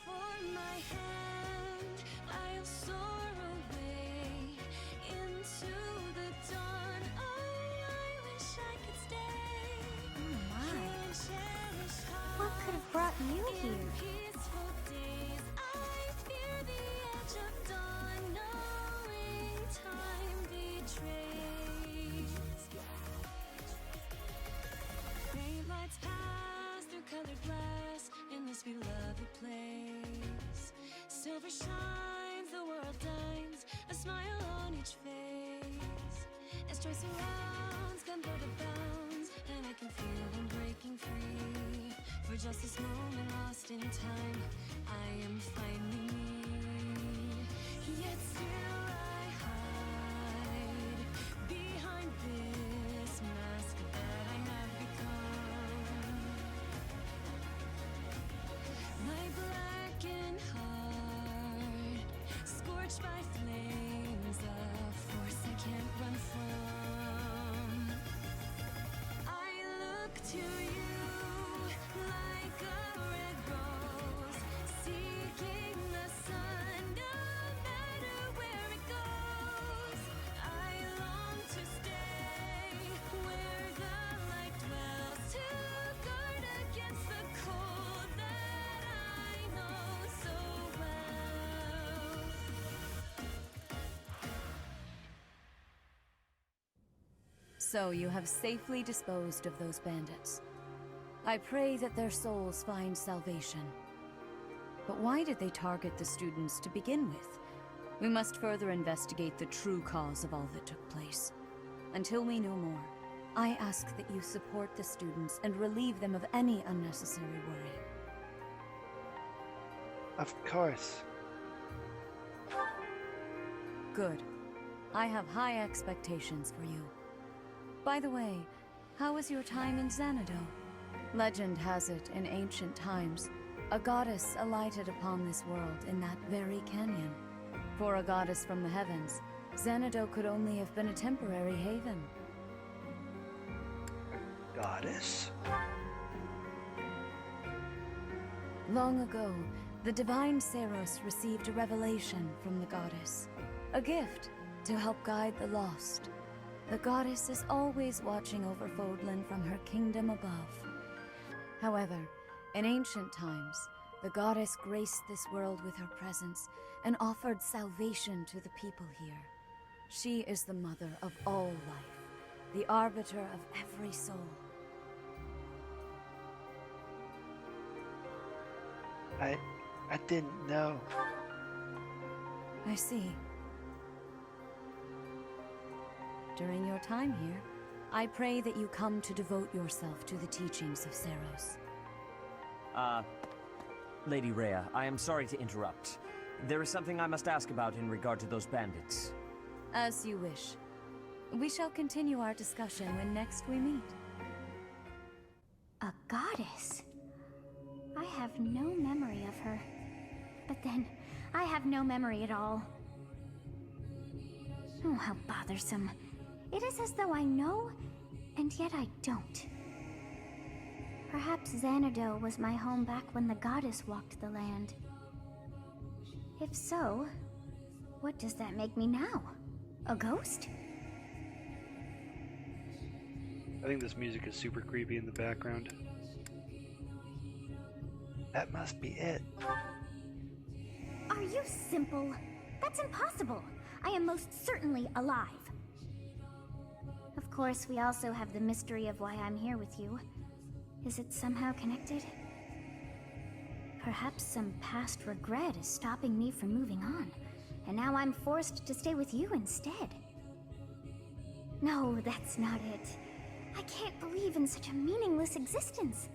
for my hand, I'll soar away into the dawn. Oh, I wish I could stay. Oh my. And cherish What could have brought you in here? peaceful days. I fear the edge of dawn, knowing time betrays. Faint lights pass through colored glass in this beloved place. Silver shines, the world dines, a smile on each face. As joy surrounds, come through the bounds, and I can feel them breaking free. For just this moment lost in time, I am finally me. Yet still I hide behind this mask that I have become. My blackened heart, scorched by flames, a force I can't run from. I look to you like a red rose, seeking the sun, no matter where it goes. I long to stay where the light dwells, to guard against the cold that I know so well. So you have safely disposed of those bandits. I pray that their souls find salvation. But why did they target the students to begin with? We must further investigate the true cause of all that took place. Until we know more, I ask that you support the students and relieve them of any unnecessary worry. Of course. Good. I have high expectations for you. By the way, how was your time in Xanadu? Legend has it, in ancient times, a goddess alighted upon this world in that very canyon. For a goddess from the heavens, Xanadu could only have been a temporary haven. Goddess? Long ago, the divine Seros received a revelation from the goddess. A gift to help guide the lost. The goddess is always watching over Fodlan from her kingdom above. However, in ancient times, the goddess graced this world with her presence and offered salvation to the people here. She is the mother of all life, the arbiter of every soul. I didn't know. I see. During your time here, I pray that you come to devote yourself to the teachings of Seros. Lady Rhea, I am sorry to interrupt. There is something I must ask about in regard to those bandits. As you wish. We shall continue our discussion when next we meet. A goddess? I have no memory of her. But then, I have no memory at all. Oh, how bothersome. It is as though I know, and yet I don't. Perhaps Xanadu was my home back when the goddess walked the land. If so, what does that make me now? A ghost? I think this music is super creepy in the background. That must be it. Are you simple? That's impossible. I am most certainly alive. Of course, we also have the mystery of why I'm here with you. Is it somehow connected? Perhaps some past regret is stopping me from moving on, and now I'm forced to stay with you instead. No, that's not it. I can't believe in such a meaningless existence.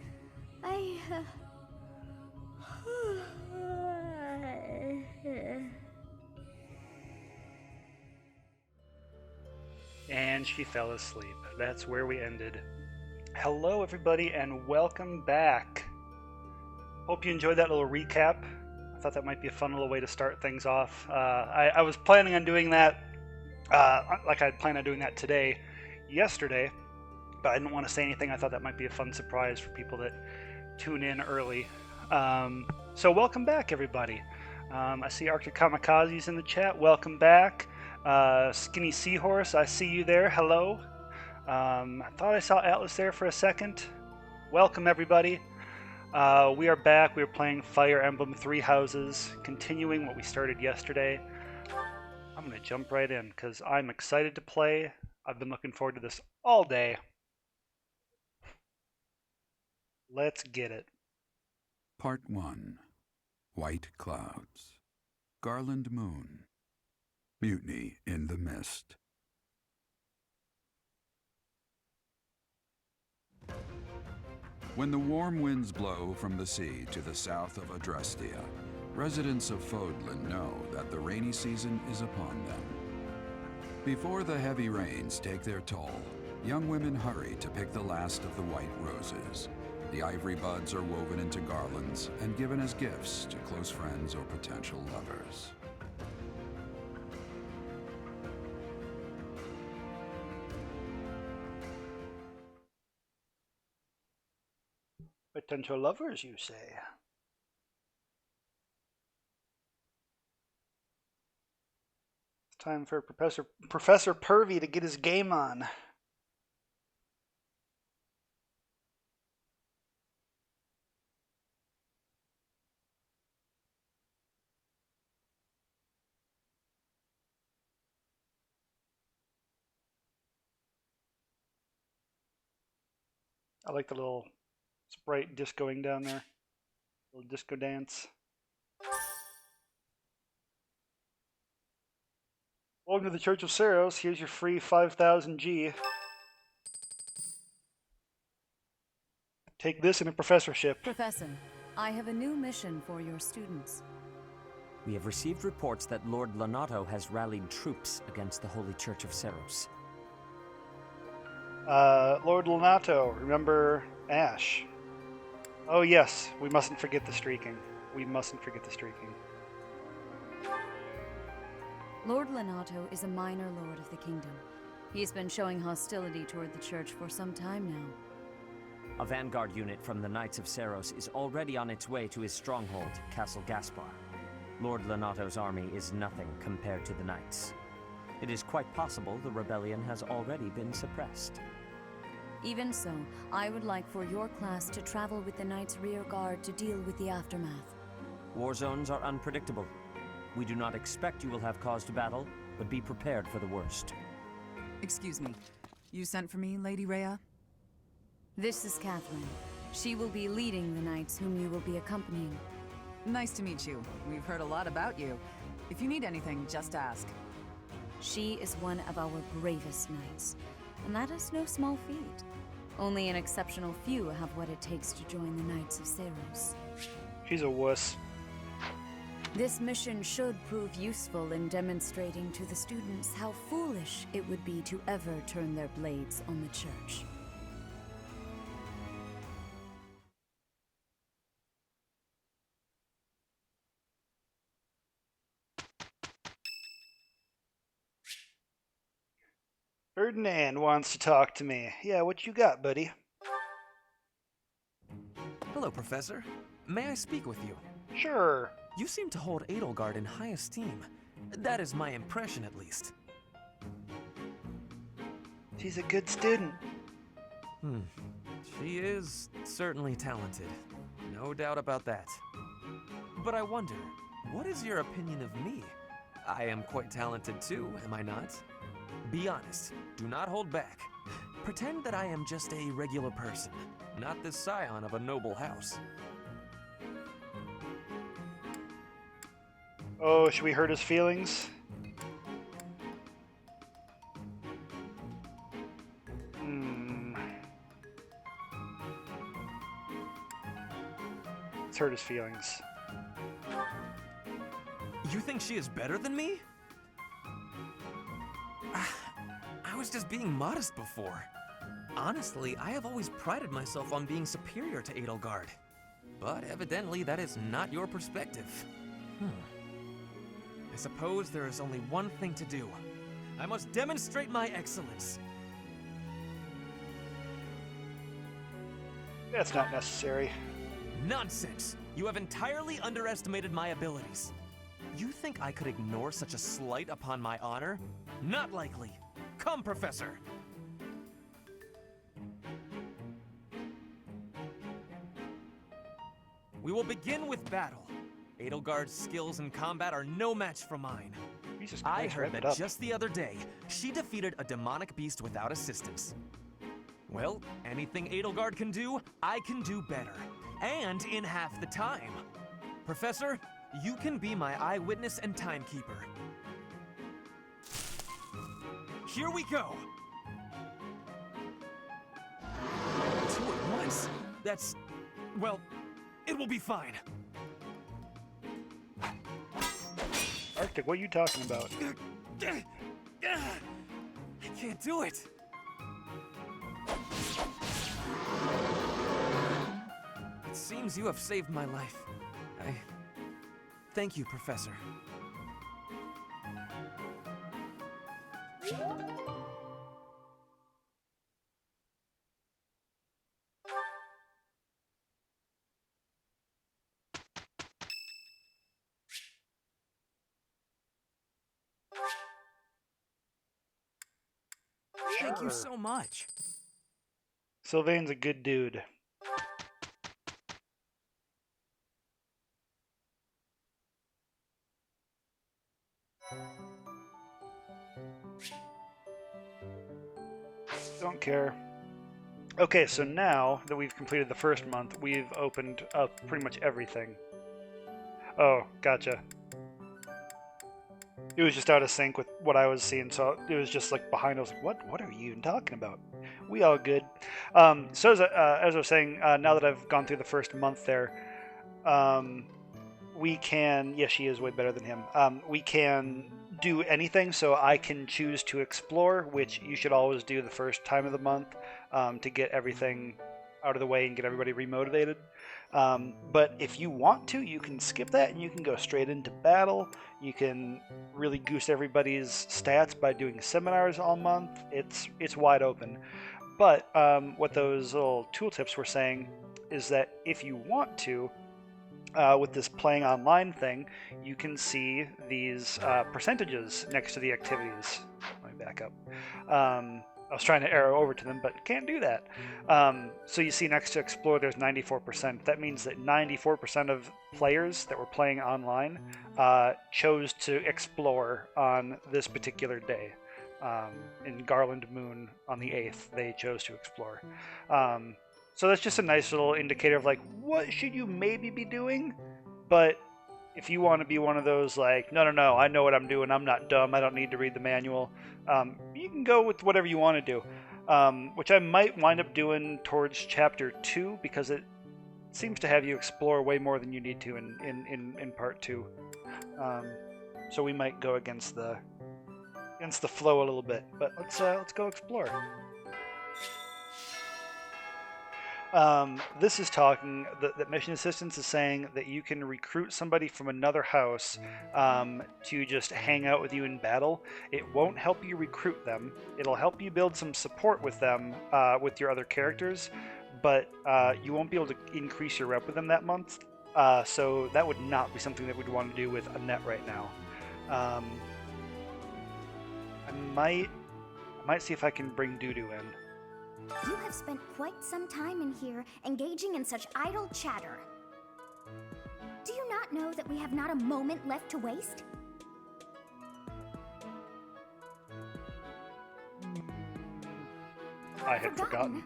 And she fell asleep. That's where we ended. Hello, everybody, and welcome back. Hope you enjoyed that little recap. I thought that might be a fun little way to start things off. I was planning on doing that, like I planned on doing that yesterday, but I didn't want to say anything. I thought that might be a fun surprise for people that tune in early. So welcome back, everybody. I see Arctic Kamikaze's in the chat. Welcome back. Skinny Seahorse, I see you there. Hello. I thought I saw Atlas there for a second. Welcome, everybody. We are back. We are playing Fire Emblem Three Houses, continuing what we started yesterday. I'm going to jump right in because I'm excited to play. I've been looking forward to this all day. Let's get it. Part 1. White Clouds. Garland Moon. Mutiny in the Mist. When the warm winds blow from the sea to the south of Adrestia, residents of Fodlan know that the rainy season is upon them. Before the heavy rains take their toll, young women hurry to pick the last of the white roses. The ivory buds are woven into garlands and given as gifts to close friends or potential lovers. Potential lovers, you say? It's time for Professor Pervy to get his game on. I like the little sprite discoing down there. Little disco dance. Welcome to the Church of Seros. Here's your free 5,000 G. Take this and a professorship. Professor, I have a new mission for your students. We have received reports that Lord Lonato has rallied troops against the Holy Church of Seros. Lord Lonato, remember Ash? Oh yes, we mustn't forget the streaking. We mustn't forget the streaking. Lord Lonato is a minor lord of the kingdom. He's been showing hostility toward the church for some time now. A vanguard unit from the Knights of Seros is already on its way to his stronghold, Castle Gaspar. Lord Lonato's army is nothing compared to the Knights. It is quite possible the rebellion has already been suppressed. Even so, I would like for your class to travel with the Knights' rear guard to deal with the aftermath. War zones are unpredictable. We do not expect you will have cause to battle, but be prepared for the worst. Excuse me. You sent for me, Lady Rhea? This is Catherine. She will be leading the Knights whom you will be accompanying. Nice to meet you. We've heard a lot about you. If you need anything, just ask. She is one of our bravest Knights, and that is no small feat. Only an exceptional few have what it takes to join the Knights of Seros. She's a wuss. This mission should prove useful in demonstrating to the students how foolish it would be to ever turn their blades on the church. Ferdinand wants to talk to me. Yeah, what you got, buddy? Hello, Professor. May I speak with you? Sure. You seem to hold Edelgard in high esteem. That is my impression, at least. She's a good student. She is certainly talented. No doubt about that. But I wonder, what is your opinion of me? I am quite talented too, am I not? Be honest. Do not hold back. Pretend that I am just a regular person, not the scion of a noble house. Oh, should we hurt his feelings? Let's hurt his feelings. You think she is better than me? I was just being modest before. Honestly, I have always prided myself on being superior to Edelgard. But evidently that is not your perspective. I suppose there is only one thing to do. I must demonstrate my excellence. That's not necessary. Nonsense! You have entirely underestimated my abilities. You think I could ignore such a slight upon my honor? Not likely. Come, Professor. We will begin with battle. Edelgard's skills in combat are no match for mine. Jesus I Christ, heard wrap it that up. just the other day, she defeated a demonic beast without assistance. Well, anything Edelgard can do, I can do better. And in half the time. Professor, you can be my eyewitness and timekeeper. Here we go! 2 at once? That's... well, it will be fine. Arctic, what are you talking about? I can't do it. It seems you have saved my life. Thank you, Professor. Thank you so much. Sylvain's a good dude. Don't care. Okay, so now that we've completed the first month, we've opened up pretty much everything. Oh, gotcha. It was just out of sync with what I was seeing, so it was just like behind. I was like, "What? What are you even talking about?" We all good. So as I was saying, now that I've gone through the first month there, we can. Yeah, she is way better than him. We can do anything, so I can choose to explore, which you should always do the first time of the month to get everything out of the way and get everybody remotivated. But if you want to, you can skip that and you can go straight into battle. You can really goose everybody's stats by doing seminars all month. It's wide open. But what those little tooltips were saying is that if you want to, with this playing online thing, you can see these percentages next to the activities. Let me back up. I was trying to arrow over to them, but can't do that. So you see next to explore, there's 94%. That means that 94% of players that were playing online chose to explore on this particular day. In Garland Moon on the 8th, they chose to explore. So that's just a nice little indicator of like, what should you maybe be doing? But if you want to be one of those like, no, I know what I'm doing, I'm not dumb, I don't need to read the manual, you can go with whatever you want to do, which I might wind up doing towards chapter 2, because it seems to have you explore way more than you need to in part 2. So we might go against the flow a little bit, but let's go explore. This is talking that mission assistance is saying that you can recruit somebody from another house to just hang out with you in battle. It won't help you recruit them. It'll help you build some support with them with your other characters, but you won't be able to increase your rep with them that month. So that would not be something that we'd want to do with Annette right now. I might see if I can bring Dudu in. You have spent quite some time in here, engaging in such idle chatter. Do you not know that we have not a moment left to waste? I had forgotten.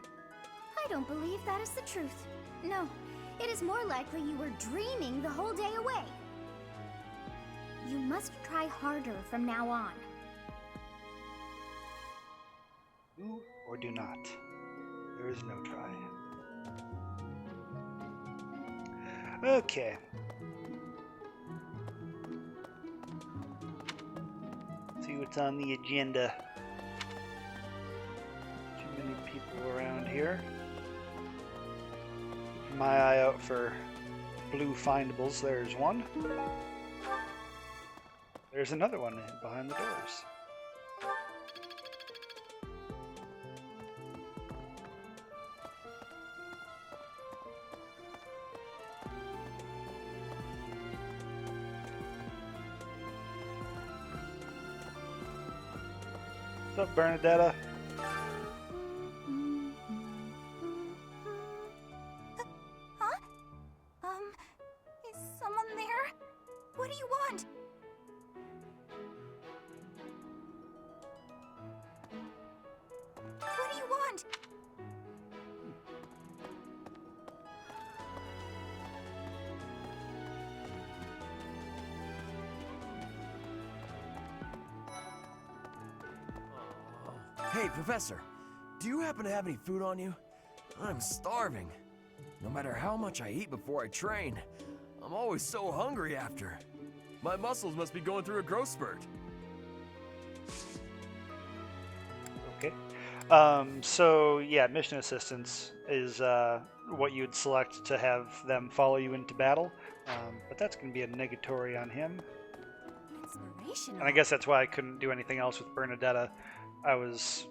I don't believe that is the truth. No, it is more likely you were dreaming the whole day away. You must try harder from now on. Do or do not. There is no try. Okay. See what's on the agenda. Too many people around here. Keep my eye out for blue findables. There's one. There's another one behind the doors. What's up, Bernadetta? Huh? Is someone there? What do you want? What do you want? Hey, Professor, do you happen to have any food on you? I'm starving. No matter how much I eat before I train, I'm always so hungry after. My muscles must be going through a growth spurt. Okay. So yeah, mission assistance is what you'd select to have them follow you into battle. But that's going to be a negatory on him. Inspirational. And I guess that's why I couldn't do anything else with Bernadetta. I was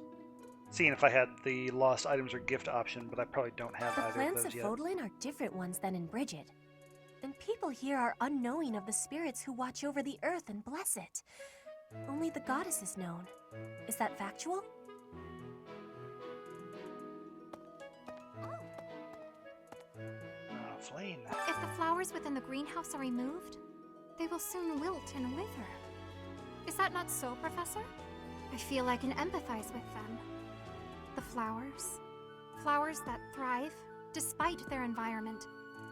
seeing if I had the lost items or gift option, but I probably don't have The either of plants those of yet. Fodlan are different ones than in Bridget. And people here are unknowing of the spirits who watch over the earth and bless it. Only the goddess is known. Is that factual? Oh, Flame. If the flowers within the greenhouse are removed, they will soon wilt and wither. Is that not so, Professor? I feel I can empathize with them. The flowers that thrive despite their environment,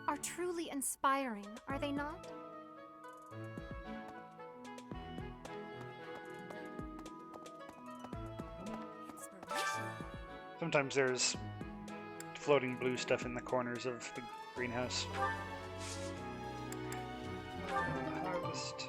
are truly inspiring, are they not? Inspiration. Sometimes there's floating blue stuff in the corners of the greenhouse. Harvest.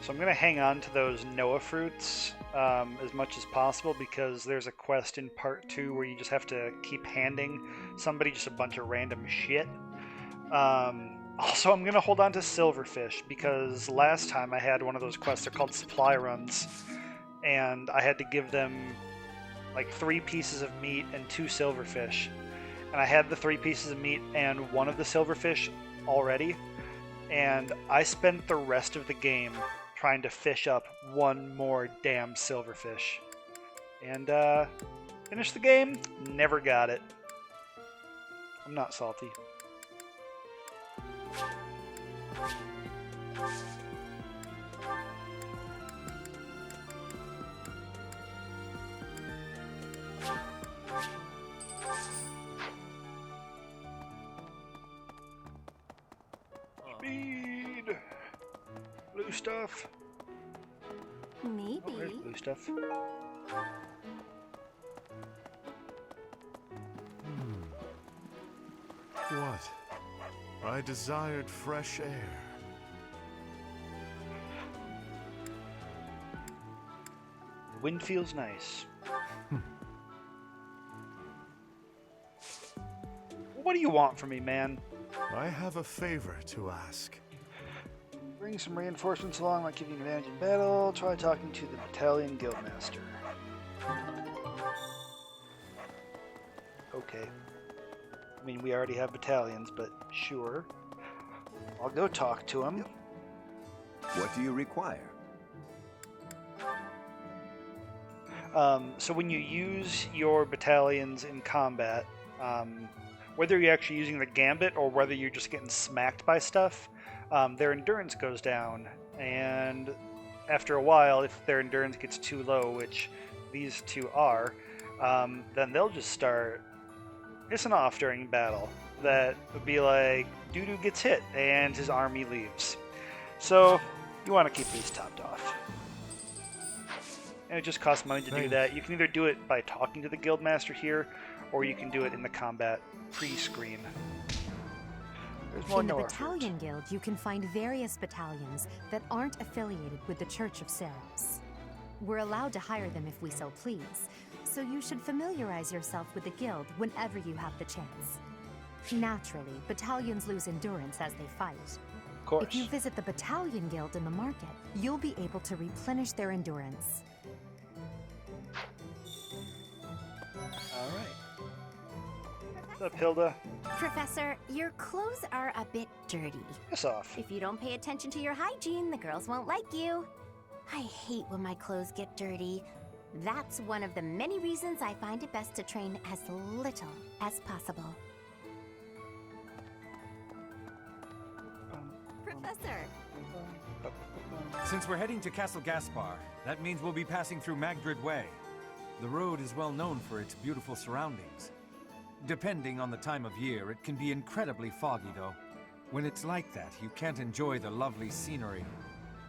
So I'm going to hang on to those Noah fruits as much as possible because there's a quest in part 2 where you just have to keep handing somebody just a bunch of random shit. Also, I'm going to hold on to silverfish because last time I had one of those quests, they're called supply runs, and I had to give them like 3 pieces of meat and 2 silverfish. And I had the 3 pieces of meat and 1 of the silverfish already, and I spent the rest of the game trying to fish up 1 more damn silverfish. And finished the game, never got it. I'm not salty. Speed! Blue stuff. Maybe. Oh, there's blue stuff. What? I desired fresh air. The wind feels nice. What do you want from me, man? I have a favor to ask. Bring some reinforcements along, might give you an advantage in battle. Try talking to the battalion guildmaster. Okay. I mean, we already have battalions, but sure. I'll go talk to him. What do you require? So when you use your battalions in combat, whether you're actually using the gambit or whether you're just getting smacked by stuff, their endurance goes down. And after a while, if their endurance gets too low, which these two are, then they'll just start pissing off during battle. That would be like, Dudu gets hit and his army leaves. So you want to keep these topped off. And it just costs money to do that. You can either do it by talking to the guildmaster here, or you can do it in the combat pre-screen. There's more In the Noah Battalion Guild, you can find various battalions that aren't affiliated with the Church of Saros. We're allowed to hire them if we so please, so you should familiarize yourself with the guild whenever you have the chance. Naturally, battalions lose endurance as they fight. Of course. If you visit the Battalion Guild in the market, you'll be able to replenish their endurance. Alright. What's up, Hilda? Professor, your clothes are a bit dirty. Piss off. If you don't pay attention to your hygiene, the girls won't like you. I hate when my clothes get dirty. That's one of the many reasons I find it best to train as little as possible. Professor! Since we're heading to Castle Gaspar, that means we'll be passing through Magdrid Way. The road is well known for its beautiful surroundings. Depending on the time of year, it can be incredibly foggy, though. When it's like that, you can't enjoy the lovely scenery.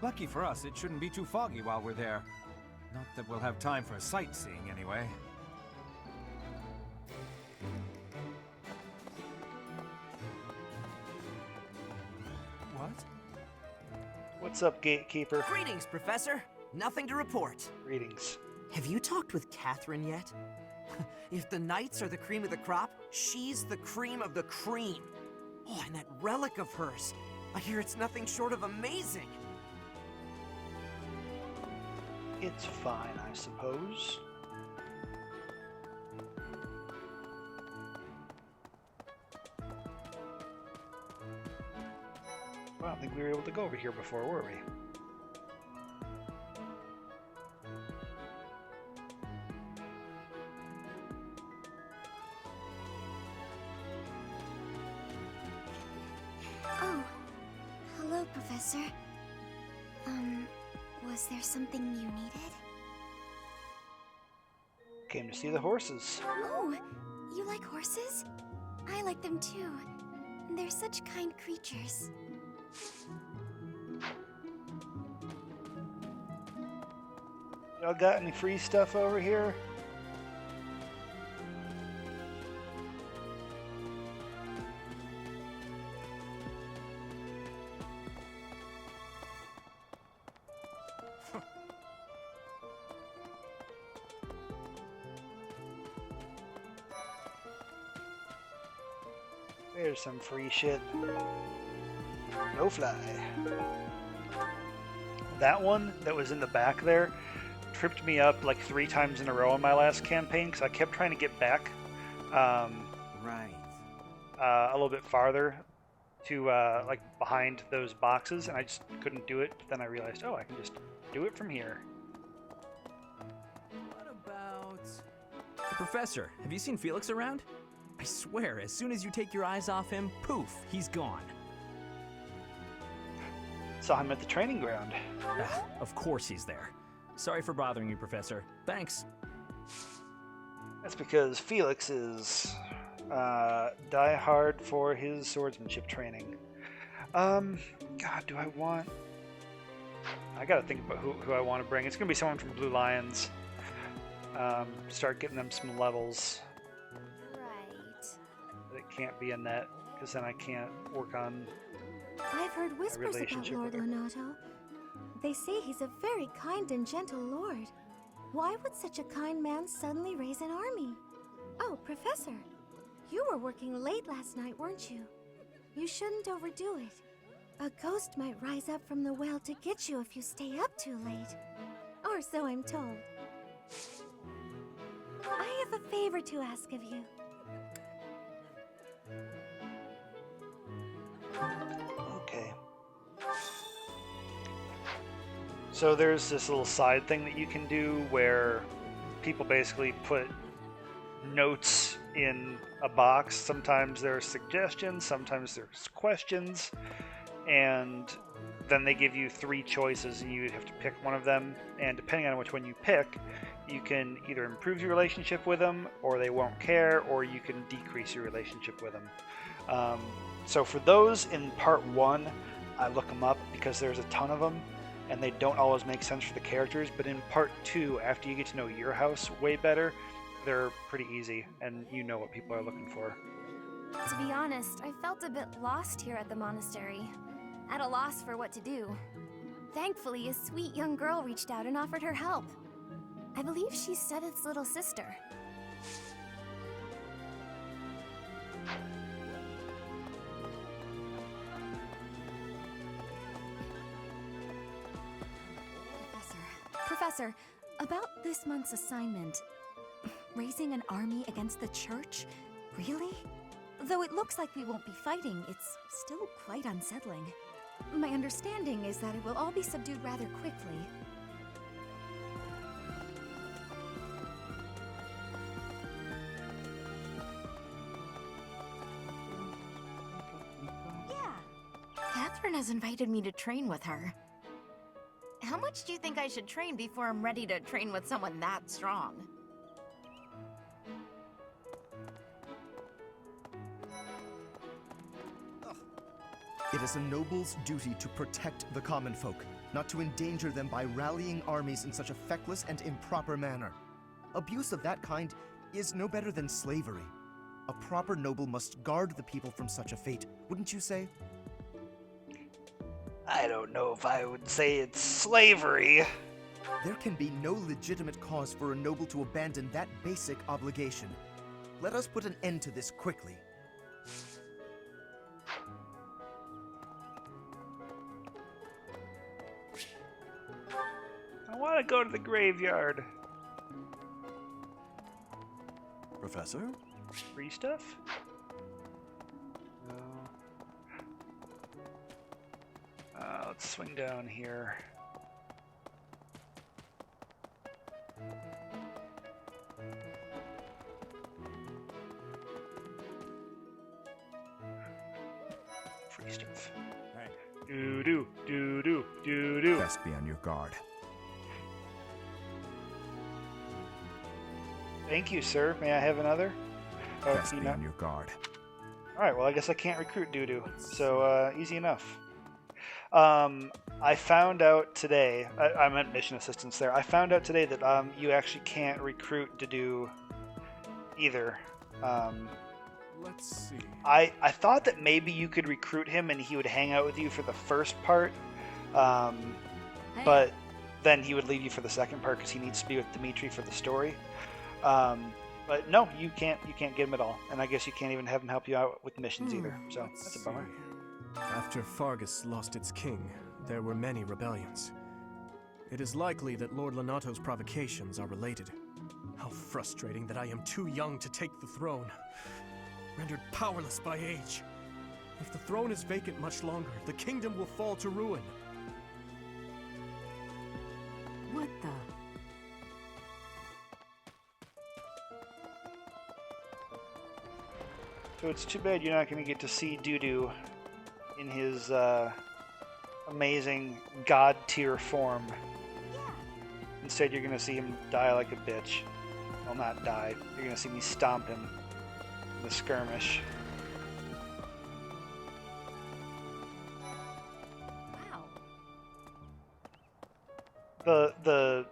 Lucky for us, it shouldn't be too foggy while we're there. Not that we'll have time for sightseeing, anyway. What? What's up, Gatekeeper? Greetings, Professor. Nothing to report. Greetings. Have you talked with Catherine yet? If the Knights are the cream of the crop, she's the cream of the cream. Oh, and that relic of hers. I hear it's nothing short of amazing. It's fine, I suppose. Well, I don't think we were able to go over here before, were we? Oh, hello, Professor. Was there something you needed? Came to see the horses. Oh, you like horses? I like them too. They're such kind creatures. Y'all got any free stuff over here? There's some free shit. No fly. That one that was in the back there tripped me up like 3 times in a row in my last campaign because I kept trying to get back Right. a little bit farther to like behind those boxes, and I just couldn't do it. But then I realized, oh, I can just do it from here. What about... Professor, have you seen Felix around? I swear, as soon as you take your eyes off him, poof, he's gone. Saw him at the training ground. Ah, of course he's there. Sorry for bothering you, Professor. Thanks. That's because Felix is die hard for his swordsmanship training. God, do I want... I gotta think about who I want to bring. It's gonna be someone from Blue Lions. Start getting them some levels. That can't be in that, because then I can't work on I've heard whispers about Lord Lonato. They say he's a very kind and gentle lord. Why would such a kind man suddenly raise an army? Oh, Professor, you were working late last night, weren't you? You shouldn't overdo it. A ghost might rise up from the well to get you if you stay up too late. Or so I'm told. I have a favor to ask of you. Okay. So there's this little side thing that you can do where people basically put notes in a box. Sometimes there are suggestions, sometimes there's questions, and then they give you 3 choices and you have to pick one of them, and depending on which one you pick, you can either improve your relationship with them, or they won't care, or you can decrease your relationship with them. So for those in part 1, I look them up because there's a ton of them and they don't always make sense for the characters, but in part 2, after you get to know your house way better, they're pretty easy and you know what people are looking for. To be honest, I felt a bit lost here at the monastery. At a loss for what to do. Thankfully, a sweet young girl reached out and offered her help. I believe she's Sedith's little sister. Professor, about this month's assignment, raising an army against the church? Really? Though it looks like we won't be fighting, it's still quite unsettling. My understanding is that it will all be subdued rather quickly. Catherine has invited me to train with her. How much do you think I should train before I'm ready to train with someone that strong? It is a noble's duty to protect the common folk, not to endanger them by rallying armies in such a feckless and improper manner. Abuse of that kind is no better than slavery. A proper noble must guard the people from such a fate, wouldn't you say? I don't know if I would say it's slavery. There can be no legitimate cause for a noble to abandon that basic obligation. Let us put an end to this quickly. I want to go to the graveyard. Professor? Free stuff? No. Let's swing down here. Free stuff. Do-do, do-do, do-do. Best be on your guard. Thank you, sir. May I have another? Best be on your guard. Alright, well I guess I can't recruit Doo-Doo, so easy enough. I found out today, I meant mission assistance there, I found out today that you actually can't recruit Doo-Doo either. Let's see. I thought that maybe you could recruit him and he would hang out with you for the first part, but then he would leave you for the second part because he needs to be with Dimitri for the story. But no, you can't get him at all, and I guess you can't even have him help you out with missions either. So that's a bummer. After Fargus lost its king, there were many rebellions. It is likely that Lord Lonato's provocations are related. How frustrating that I am too young to take the throne, rendered powerless by age. If the throne is vacant much longer, the kingdom will fall to ruin. What the? So it's too bad you're not going to get to see Doo-Doo in his amazing god-tier form. Instead, you're going to see him die like a bitch. Well, not die. You're going to see me stomp him in the skirmish. Wow. The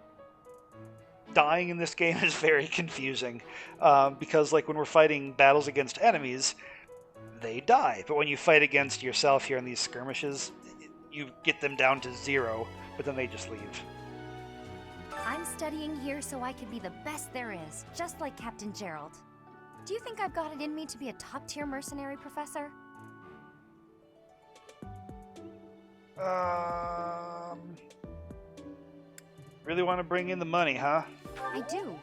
dying in this game is very confusing because like when we're fighting battles against enemies, they die, but when you fight against yourself here in these skirmishes, you get them down to 0, but then they just leave. I'm studying here so I can be the best there is, just like Captain Gerald. Do you think I've got it in me to be a top-tier mercenary, Professor? Really want to bring in the money, huh? I do.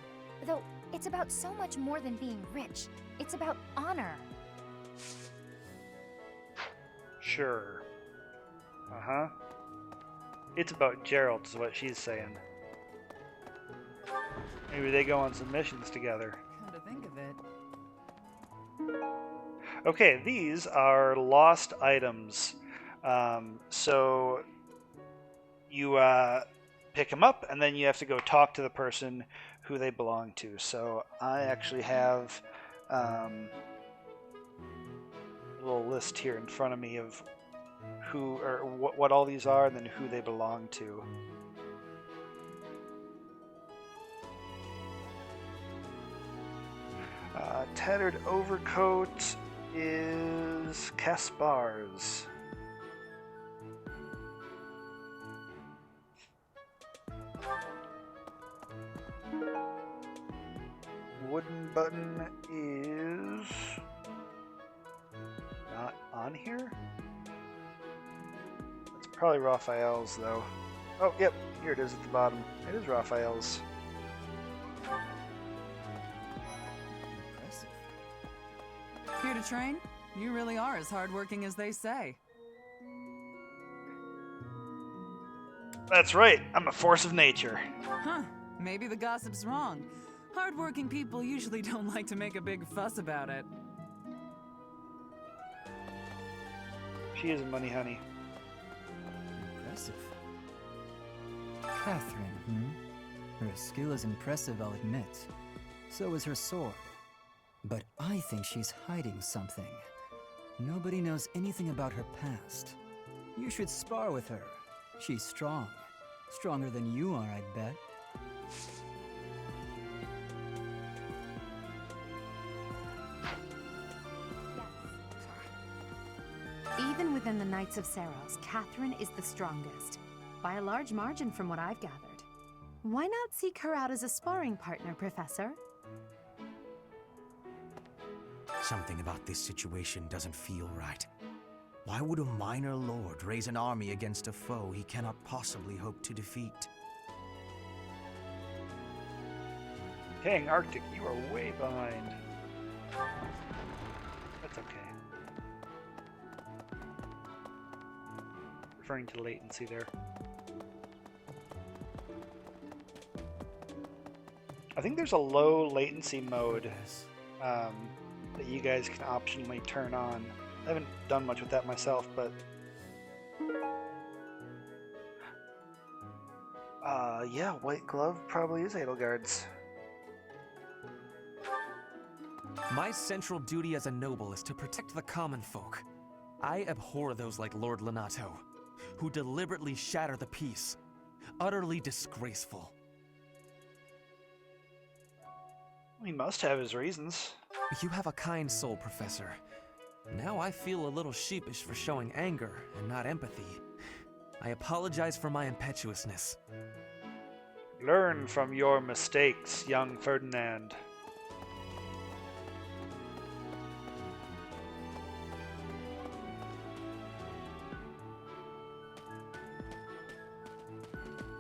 Though, it's about so much more than being rich. It's about honor. Sure. Uh-huh. It's about Gerald, is what she's saying. Maybe they go on some missions together. Come to think of it. Okay, these are lost items. So you pick them up, and then you have to go talk to the person who they belong to. So I actually have a little list here in front of me of who or what all these are, and then who they belong to. Tattered overcoat is Kaspar's. Wooden button is not on here. It's probably Raphael's though. Oh, yep, here it is at the bottom. It is Raphael's. Impressive. Here to train? You really are as hardworking as they say. That's right, I'm a force of nature. Huh, maybe the gossip's wrong. Hardworking people usually don't like to make a big fuss about it. She is a money honey. Impressive. Catherine, Her skill is impressive, I'll admit. So is her sword. But I think she's hiding something. Nobody knows anything about her past. You should spar with her. She's strong. Stronger than you are, I'd bet. Even within the Knights of Seiros, Catherine is the strongest. By a large margin from what I've gathered. Why not seek her out as a sparring partner, Professor? Something about this situation doesn't feel right. Why would a minor lord raise an army against a foe he cannot possibly hope to defeat? Dang, Arctic, you are way behind. That's okay. Referring to latency there. I think there's a low latency mode that you guys can optionally turn on. I haven't done much with that myself, but yeah, White Glove probably is Edelgard's. My central duty as a noble is to protect the common folk. I abhor those like Lord Lonato, who deliberately shatter the peace. Utterly disgraceful. He must have his reasons. You have a kind soul, Professor. Now I feel a little sheepish for showing anger and not empathy. I apologize for my impetuousness. Learn from your mistakes, young Ferdinand.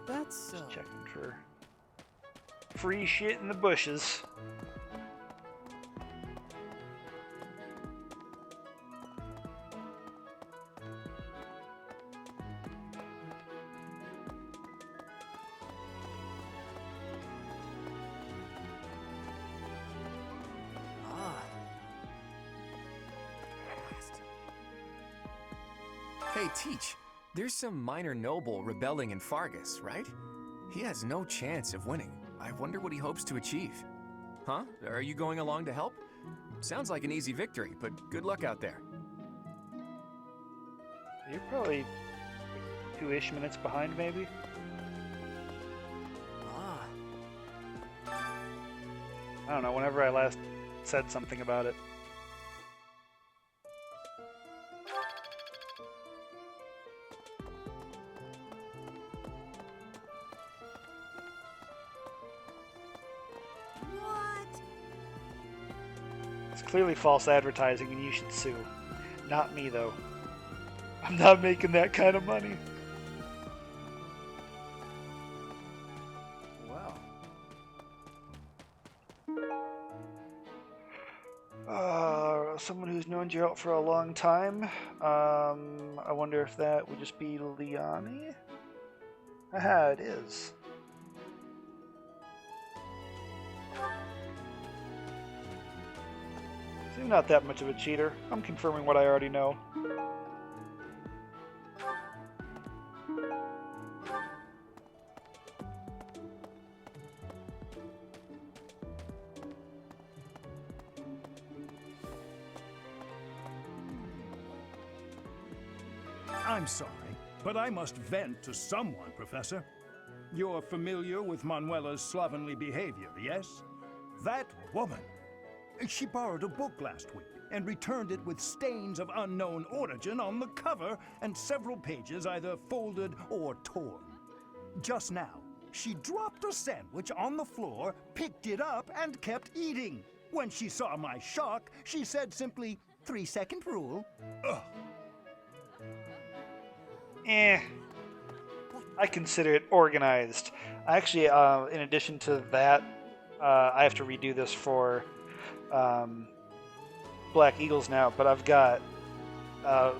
That's just checking for free shit in the bushes. Hey, Teach, there's some minor noble rebelling in Fargus, right? He has no chance of winning. I wonder what he hopes to achieve. Huh? Are you going along to help? Sounds like an easy victory, but good luck out there. You're probably 2-ish minutes behind, maybe? I don't know, whenever I last said something about it. Clearly false advertising and you should sue. Not me, though. I'm not making that kind of money. Wow. Someone who's known Geralt for a long time. I wonder if that would just be Liani? Aha, it is. I'm not that much of a cheater. I'm confirming what I already know. I'm sorry, but I must vent to someone, Professor. You're familiar with Manuela's slovenly behavior, yes? That woman! She borrowed a book last week and returned it with stains of unknown origin on the cover and several pages either folded or torn. Just now, she dropped a sandwich on the floor, picked it up, and kept eating. When she saw my shock, she said simply, 3-second rule. Ugh. I consider it organized. Actually, in addition to that, I have to redo this for Black Eagles now, but I've got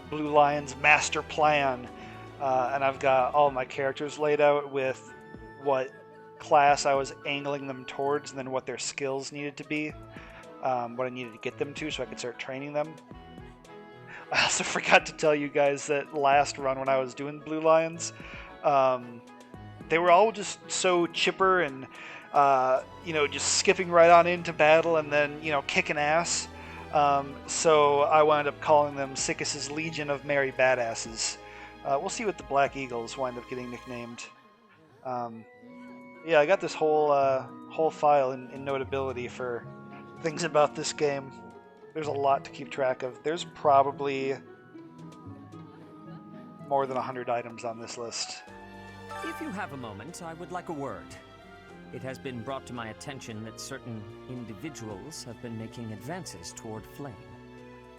Blue Lion's master plan, and I've got all my characters laid out with what class I was angling them towards and then what their skills needed to be, what I needed to get them to so I could start training them. I also forgot to tell you guys that last run when I was doing Blue Lions, they were all just so chipper and, just skipping right on into battle and then, kicking ass. So I wound up calling them Sickus's Legion of Merry Badasses. We'll see what the Black Eagles wind up getting nicknamed. Yeah, I got this whole file in Notability for things about this game. There's a lot to keep track of. There's probably more than 100 items on this list. If you have a moment, I would like a word. It has been brought to my attention that certain individuals have been making advances toward Flame.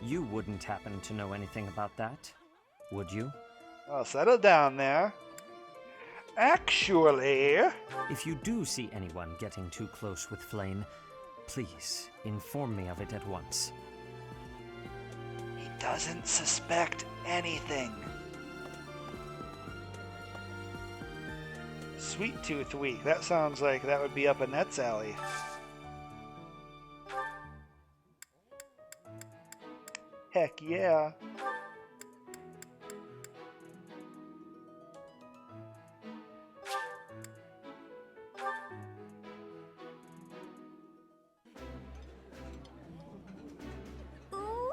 You wouldn't happen to know anything about that, would you? Oh, settle down there. Actually... If you do see anyone getting too close with Flame, please inform me of it at once. He doesn't suspect anything. Sweet Tooth Week. That sounds like that would be up Annette's alley. Heck yeah. Ooh,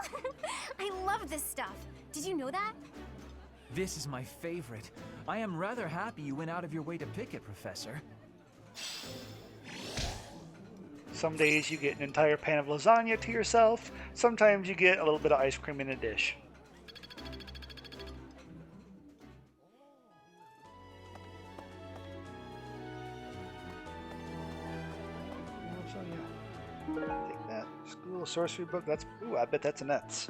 I love this stuff. Did you know that? This is my favorite. I am rather happy you went out of your way to pick it, Professor. Some days you get an entire pan of lasagna to yourself. Sometimes you get a little bit of ice cream in a dish. So yeah, take that. School of Sorcery book. That's I bet that's Annette's.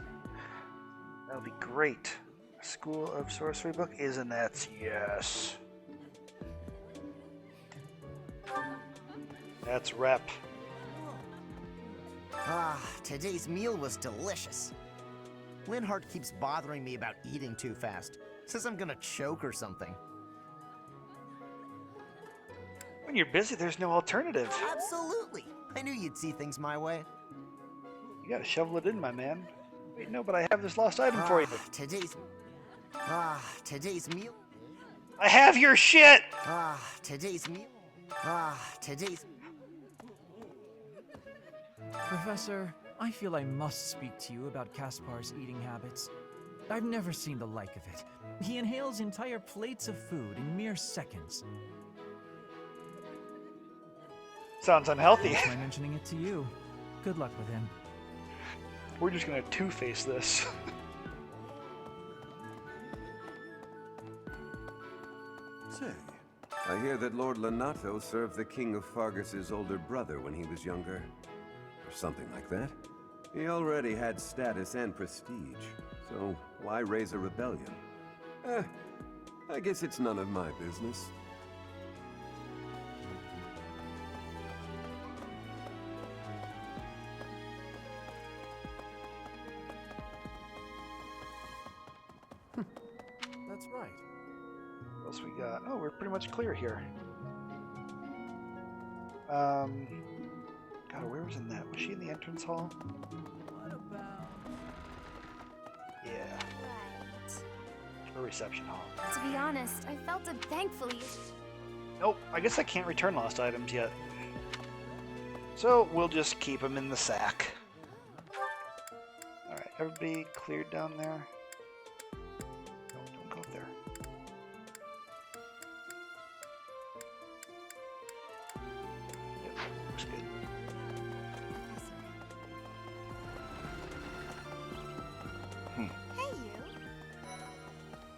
That'll be great. School of Sorcery book is Annette's. Yes. That's rep. Ah, today's meal was delicious. Linhardt keeps bothering me about eating too fast. Says I'm gonna choke or something. When you're busy, there's no alternative. Absolutely. I knew you'd see things my way. You gotta shovel it in, my man. Wait, no, but I have this lost item for you. Today's meal. I have your shit! Today's meal. Today's... Professor, I feel I must speak to you about Caspar's eating habits. I've never seen the like of it. He inhales entire plates of food in mere seconds. Sounds unhealthy. Am I mentioning it to you? Good luck with him. We're just gonna two-face this. Say, I hear that Lord Lonato served the King of Fargus's older brother when he was younger. Or something like that. He already had status and prestige, so why raise a rebellion? I guess it's none of my business. That's right. What else we got? Oh, we're pretty much clear here. God, where was Annette? Was she in the entrance hall? What about... Yeah. Or reception hall. To be honest, I felt it thankfully. Nope, I guess I can't return lost items yet. So we'll just keep them in the sack. Alright, everybody cleared down there? No, don't go there. Yep, looks good. Hey, you.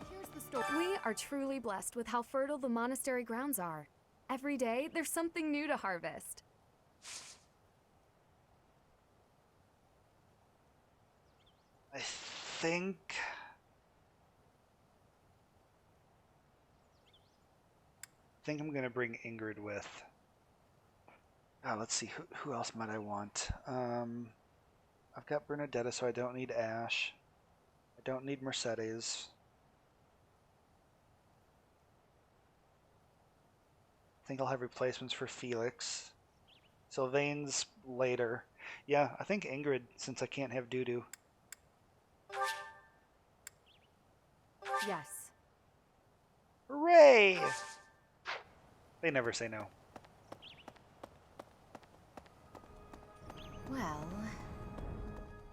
Here's the story. We are truly blessed with how fertile the monastery grounds are. Every day, there's something new to harvest. I think I'm gonna bring Ingrid with. Let's see, who else might I want? I've got Bernadetta, so I don't need Ash. I don't need Mercedes. I think I'll have replacements for Felix. Sylvain's later. Yeah, I think Ingrid, since I can't have Dudu. Yes. Hooray! They never say no. Well...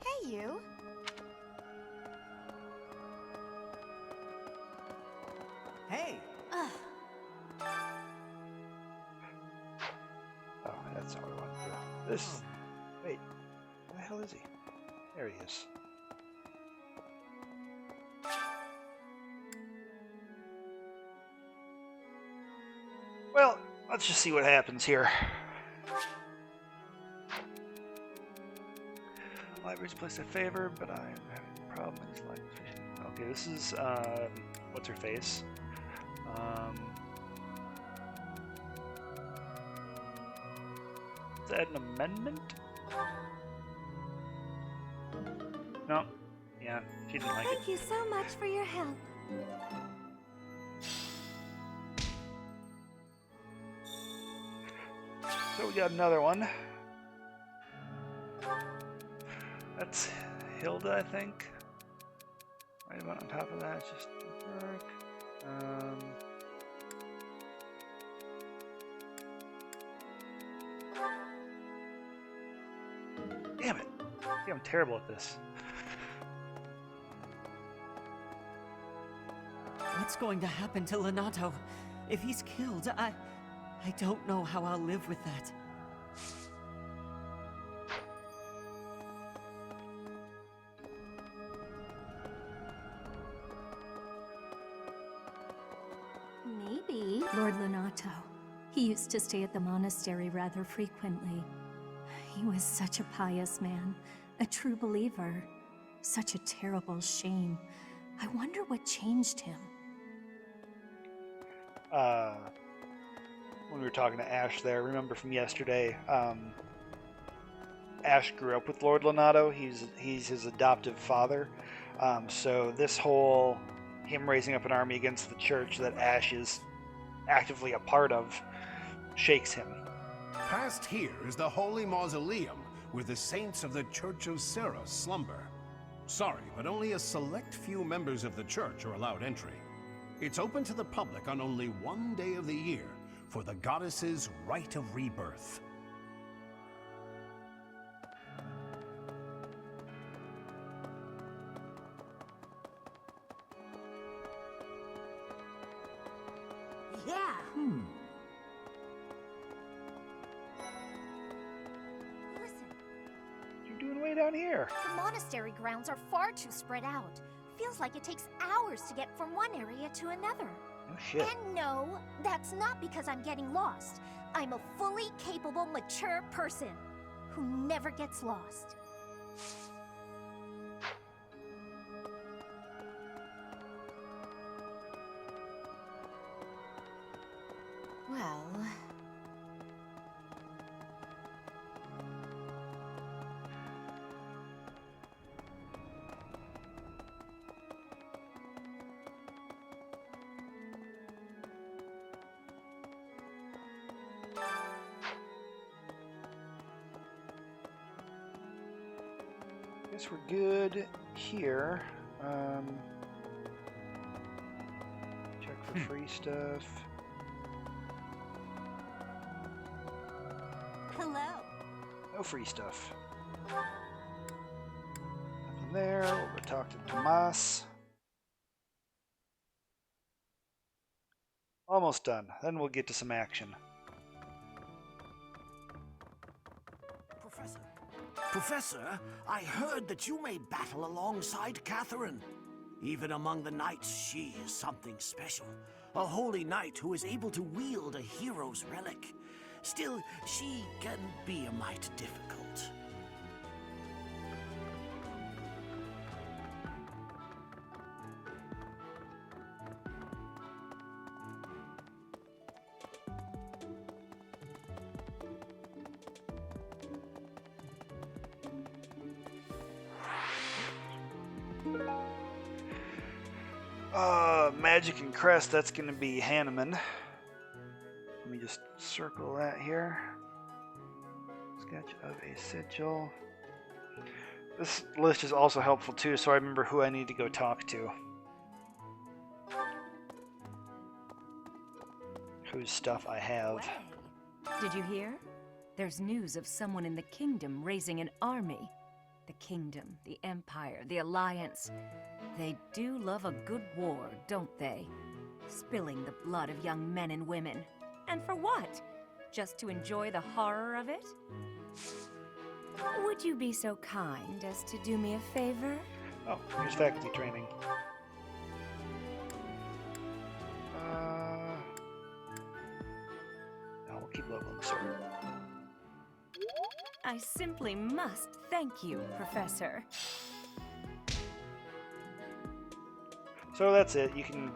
Hey, you. Hey! Ugh. Oh, that's how I want to do this. Wait, where the hell is he? There he is. Well, let's just see what happens here. Library's place I favor, but I'm having a problem with this library. Okay, this is, what's her face? Is that an amendment? No. Yeah, she didn't like it. Thank you so much for your help. So we got another one. That's Hilda, I think. Right about on top of that, it's just work. Damn it! See, I'm terrible at this. What's going to happen to Lenato? If he's killed, I don't know how I'll live with that. Maybe. Lord Lenato. He used to stay at the monastery rather frequently. He was such a pious man, a true believer. Such a terrible shame. I wonder what changed him. When we were talking to Ash there, remember from yesterday, Ash grew up with Lord Lenato. He's his adoptive father. So this whole him raising up an army against the church that Ash is actively a part of shakes him. Past here is the Holy Mausoleum, where the saints of the Church of Seros slumber. Sorry, but only a select few members of the church are allowed entry. It's open to the public on only one day of the year, for the goddess's rite of rebirth. Yeah. You're doing way down here. The monastery grounds are far too spread out. Feels like it takes hours to get from one area to another. Oh shit. And no, that's not because I'm getting lost. I'm a fully capable, mature person who never gets lost. Well... Guess we're good here. Check for free stuff. Hello. No free stuff. Nothing there. We'll go talk to Tomas. Almost done. Then we'll get to some action. Professor, I heard that you may battle alongside Catherine. Even among the knights, she is something special. A holy knight who is able to wield a hero's relic. Still, she can be a mite difficult. Magic and Crest, that's going to be Hanneman. Let me just circle that here. Sketch of a sigil. This list is also helpful too, so I remember who I need to go talk to. whose stuff I have. Did you hear? There's news of someone in the kingdom raising an army. The kingdom, the empire, the alliance. They do love a good war, don't they? Spilling the blood of young men and women. And for what? Just to enjoy the horror of it? Would you be so kind as to do me a favor? Oh, here's faculty training. No, we'll keep leveling sword. I simply must thank you, Professor. So that's it. You can...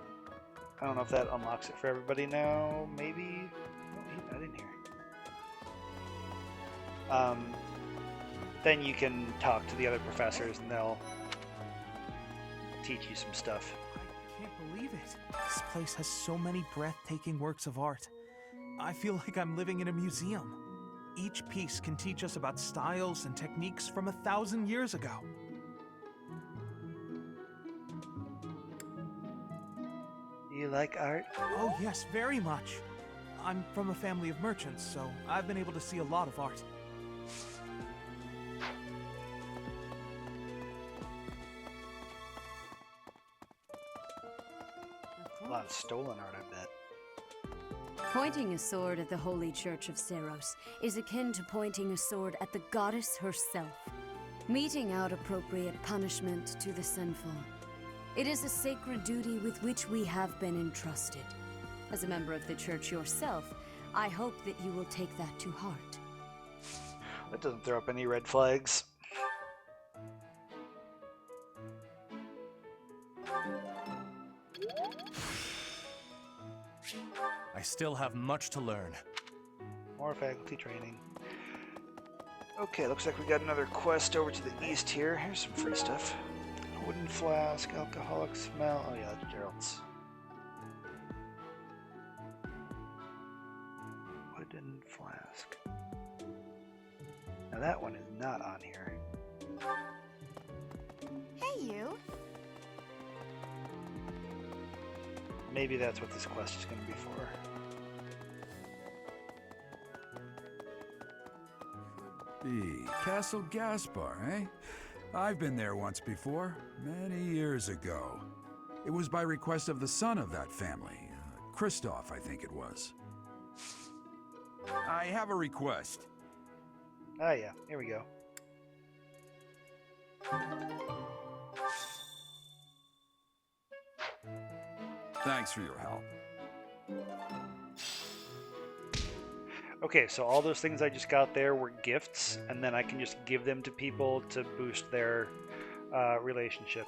I don't know if that unlocks it for everybody now. Maybe? Oh, I didn't hear. Then you can talk to the other professors and they'll teach you some stuff. I can't believe it. This place has so many breathtaking works of art. I feel like I'm living in a museum. Each piece can teach us about styles and techniques from 1,000 years ago. You like art? Oh yes, very much. I'm from a family of merchants, so I've been able to see a lot of art. A lot of stolen art, I bet. Pointing a sword at the Holy Church of Seros is akin to pointing a sword at the goddess herself, meting out appropriate punishment to the sinful. It is a sacred duty with which we have been entrusted. As a member of the church yourself, I hope that you will take that to heart. That doesn't throw up any red flags. I still have much to learn. More faculty training. Okay, looks like we got another quest over to the east here. Here's some free stuff. Wooden flask, alcoholic smell. Oh yeah, that's Gerald's. Wooden flask. Now that one is not on here. Hey, you. Maybe that's what this quest is going to be for. Castle Gaspar, eh? I've been there once before, many years ago. It was by request of the son of that family, Christoph, I think it was. I have a request. Ah yeah, here we go. Thanks for your help. Okay, so all those things I just got there were gifts, and then I can just give them to people to boost their relationship.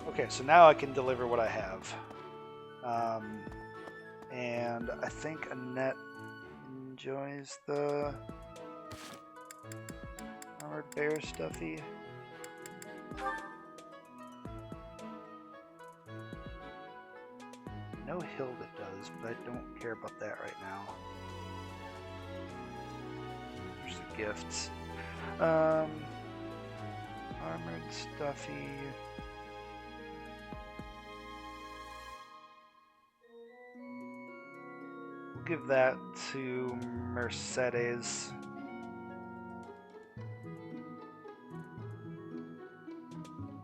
Okay, so now I can deliver what I have. And I think Annette enjoys the armored bear stuffy. I know Hilda does, but I don't care about that right now. There's the gifts. Armored stuffy. We'll give that to Mercedes.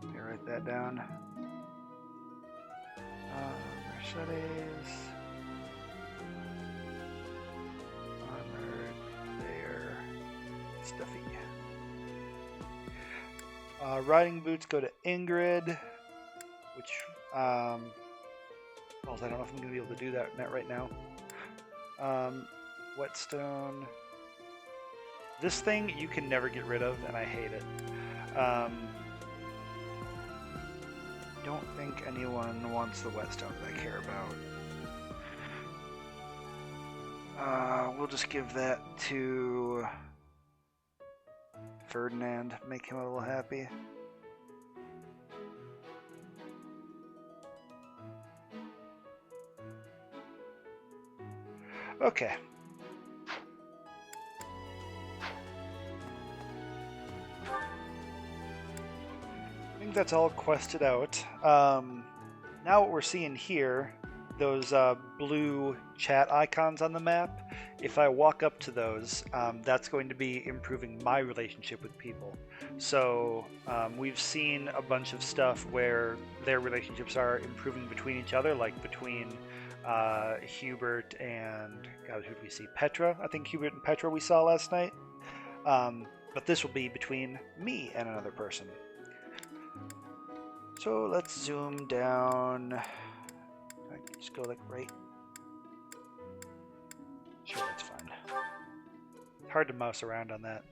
Let me write that down. Mercedes. Armored bear stuffy. Riding boots go to Ingrid, which well, I don't know if I'm going to be able to do that right now. Whetstone. This thing you can never get rid of, and I hate it. Don't think anyone wants the whetstone that I care about. We'll just give that to Ferdinand, make him a little happy. Okay. I think that's all quested out. now what we're seeing here, those blue chat icons on the map, if I walk up to those, that's going to be improving my relationship with people. So we've seen a bunch of stuff where their relationships are improving between each other, like between Hubert and, God, who did we see? Petra. I think Hubert and Petra we saw last night. But this will be between me and another person. So let's zoom down. I can just go like right. Sure, that's fine. It's hard to mouse around on that.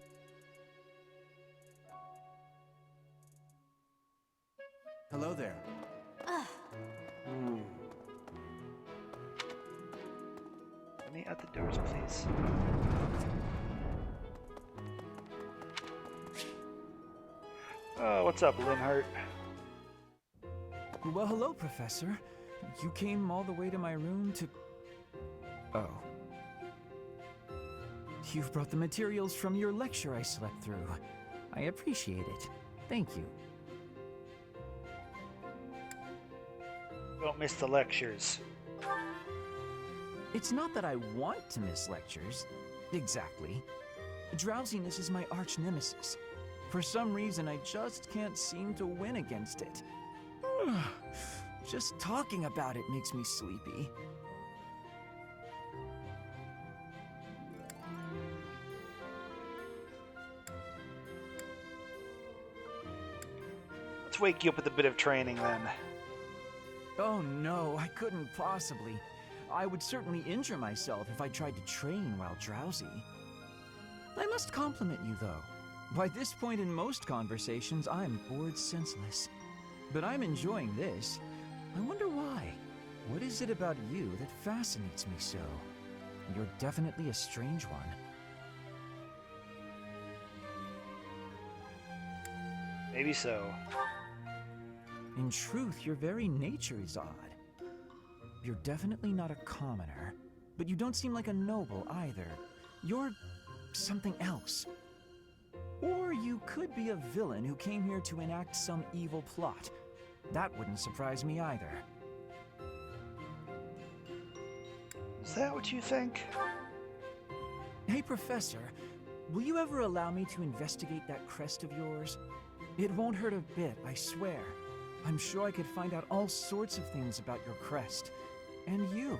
Hello there. Let me at the doors, please. Oh, what's up, Linhart? Well, hello, Professor. You came all the way to my room to... Oh. You've brought the materials from your lecture I slept through. I appreciate it. Thank you. Don't miss the lectures. It's not that I want to miss lectures. Exactly. Drowsiness is my arch nemesis. For some reason, I just can't seem to win against it. Just talking about it makes me sleepy. Let's wake you up with a bit of training then. Oh no, I couldn't possibly. I would certainly injure myself if I tried to train while drowsy. I must compliment you, though. By this point in most conversations, I'm bored senseless. But I'm enjoying this. I wonder why. What is it about you that fascinates me so? You're definitely a strange one. Maybe so. In truth, your very nature is odd. You're definitely not a commoner, but you don't seem like a noble either. You're something else. Or you could be a villain who came here to enact some evil plot. That wouldn't surprise me either. Is that what you think? Hey, Professor, will you ever allow me to investigate that crest of yours? It won't hurt a bit, I swear. I'm sure I could find out all sorts of things about your crest. And you.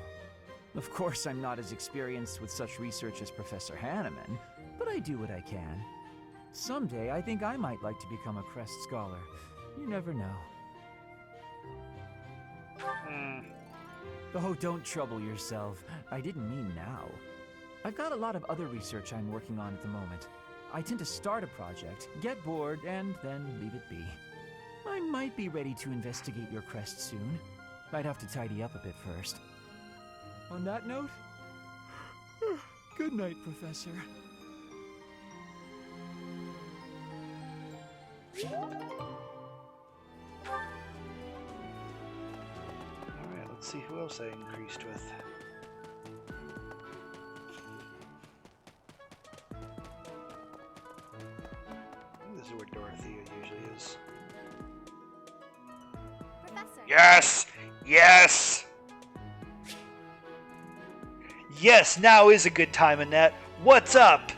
Of course, I'm not as experienced with such research as Professor Hanneman, but I do what I can. Someday, I think I might like to become a crest scholar. You never know. Oh, don't trouble yourself. I didn't mean now. I've got a lot of other research I'm working on at the moment. I tend to start a project, get bored, and then leave it be. I might be ready to investigate your crest soon. I'd have to tidy up a bit first. On that note, good night, Professor. Alright, let's see who else I increased with. I think this is where Dorothea usually is. Professor. Yes! Yes! Yes, now is a good time, Annette. What's up?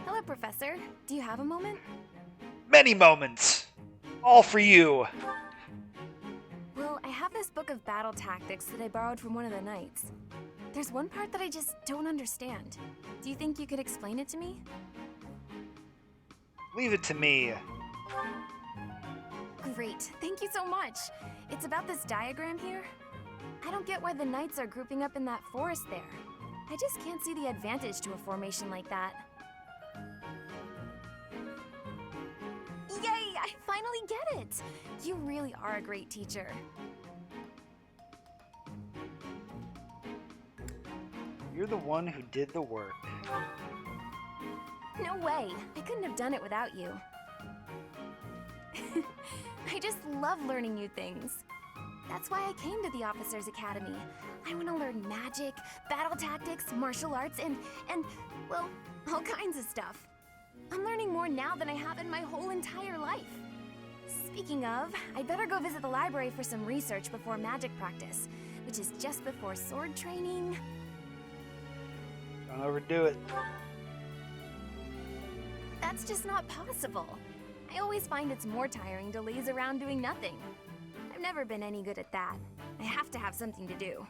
Hello, Professor. Do you have a moment? Many moments. All for you. Well, I have this book of battle tactics that I borrowed from one of the knights. There's one part that I just don't understand. Do you think you could explain it to me? Leave it to me. Great. Thank you so much. It's about this diagram here. I don't get why the knights are grouping up in that forest there. I just can't see the advantage to a formation like that. Yay! I finally get it! You really are a great teacher. You're the one who did the work. No way! I couldn't have done it without you. I just love learning new things. That's why I came to the Officers Academy. I want to learn magic, battle tactics, martial arts, and, well, all kinds of stuff. I'm learning more now than I have in my whole entire life. Speaking of, I'd better go visit the library for some research before magic practice, which is just before sword training. Don't overdo it. That's just not possible. I always find it's more tiring to laze around doing nothing. I've never been any good at that. I have to have something to do.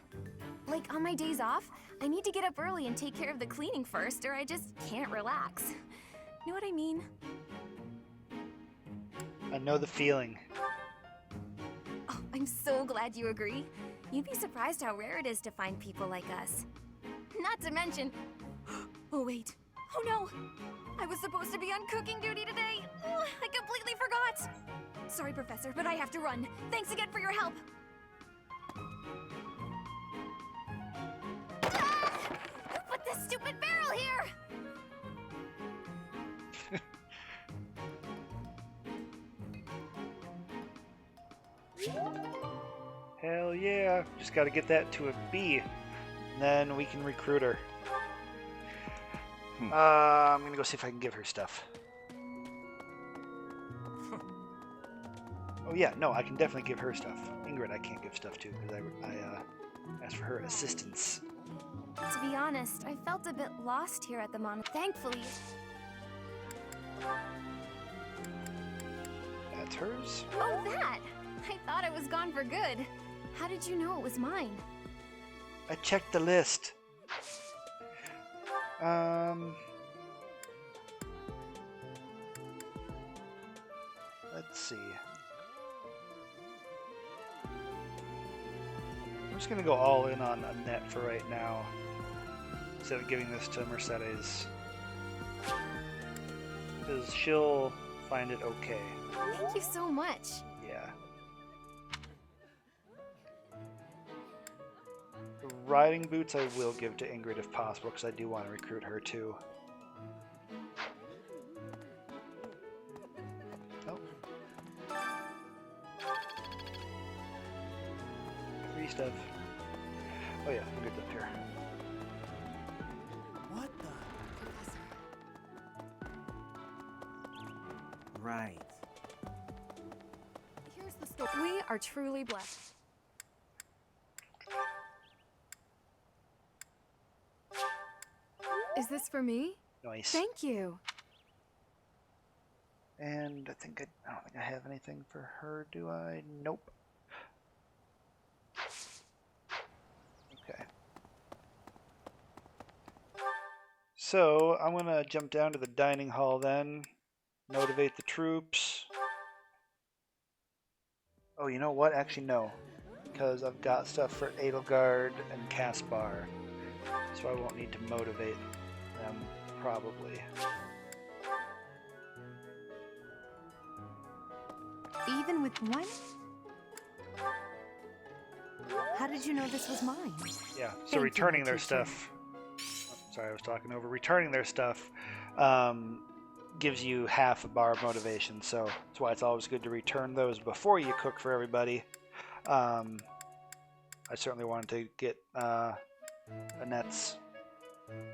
Like, on my days off, I need to get up early and take care of the cleaning first, or I just can't relax. Know what I mean? I know the feeling. Oh, I'm so glad you agree. You'd be surprised how rare it is to find people like us. Not to mention... Oh, wait. Oh, no. I was supposed to be on cooking duty today. Ugh, I completely forgot. Sorry, Professor, but I have to run. Thanks again for your help. Ah! Who put this stupid barrel here? Hell yeah. Just gotta get that to a B. And then we can recruit her. I'm gonna go see if I can give her stuff. Oh yeah, no, I can definitely give her stuff. Ingrid I can't give stuff to because I asked for her assistance. To be honest, I felt a bit lost here at the Thankfully... That's hers? Oh, that! I thought I was gone for good. How did you know it was mine? I checked the list. Let's see. I'm just gonna go all in on Annette for right now, instead of giving this to Mercedes, because she'll find it okay. Thank you so much. Yeah. The riding boots I will give to Ingrid if possible, because I do want to recruit her too. Oh. Free stuff. Oh yeah, Ingrid's up here. What the? Right. Here's the story. We are truly blessed. Is this for me? Nice. Thank you. And I don't think I have anything for her, do I? Nope. Okay. So I'm gonna jump down to the dining hall then. Motivate the troops. Oh, you know what? Actually, no. Because I've got stuff for Edelgard and Caspar. So I won't need to motivate them, probably. Even with one? How did you know this was mine? Yeah, so Thank returning you, their teacher. stuff... Oh, sorry, I was talking over. Returning their stuff gives you half a bar of motivation, so that's why it's always good to return those before you cook for everybody. I certainly wanted to get Annette's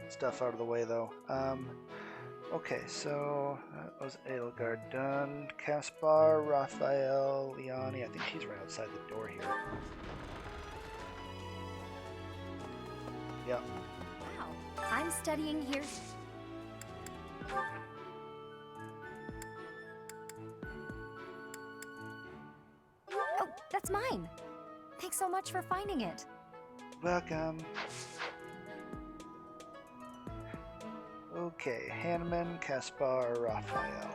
stuff out of the way, though. Okay, so that was Edelgard done. Caspar, Raphael, Liani. I think she's right outside the door here. Yeah. Wow, I'm studying here. Oh, that's mine. Thanks so much for finding it. Welcome. Okay, Hanneman, Caspar, Raphael.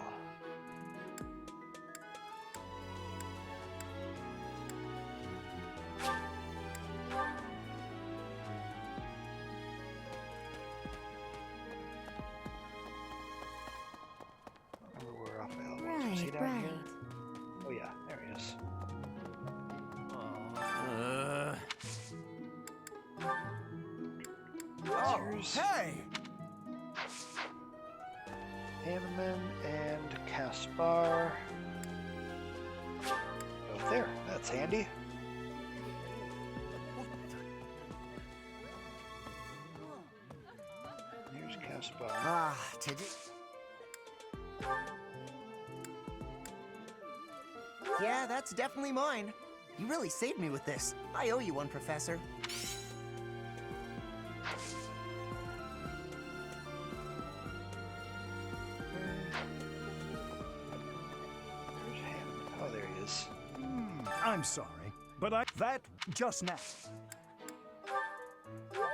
I don't remember where Raphael was. Was he down here? Oh yeah, there he is. Oh, hey! Hanneman and Caspar. Oh, there. That's handy. Here's Caspar. Today. Yeah, that's definitely mine. You really saved me with this. I owe you one, Professor. Oh, there he is. I'm sorry, but that just now.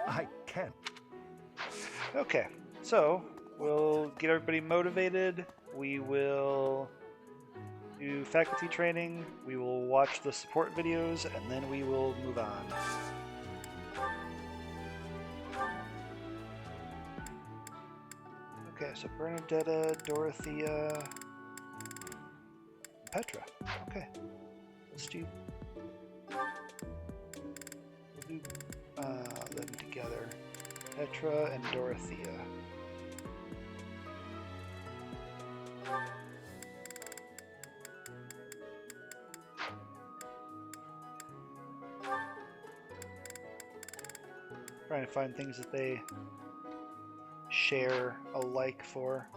I can't. Okay, so we'll get everybody motivated. We will do faculty training. We will watch the support videos, and then we will move on. Okay, so Bernadetta, Dorothea, Petra. Okay, let's do. We'll do them together. Petra and Dorothea. Trying to find things that they share a like for.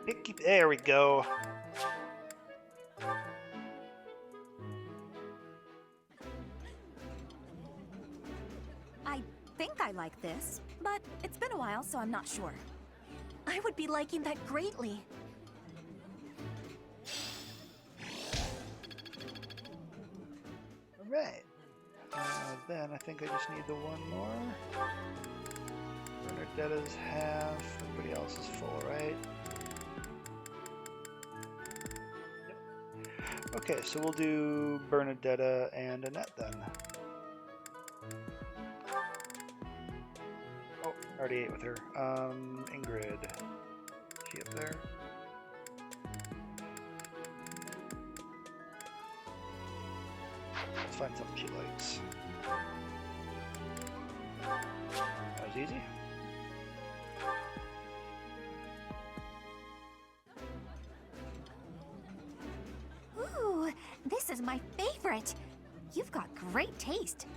Picky, there we go. I think I like this, but it's been a while, so I'm not sure. I would be liking that greatly. Alright. Then I think I just need the one more. Bernadetta's half, everybody else is full, right? Yep. Okay, so we'll do Bernadetta and Annette then. Oh, I already ate with her. Ingrid. Is she up there? Let's find something she likes. That was easy. Ooh, this is my favorite. You've got great taste.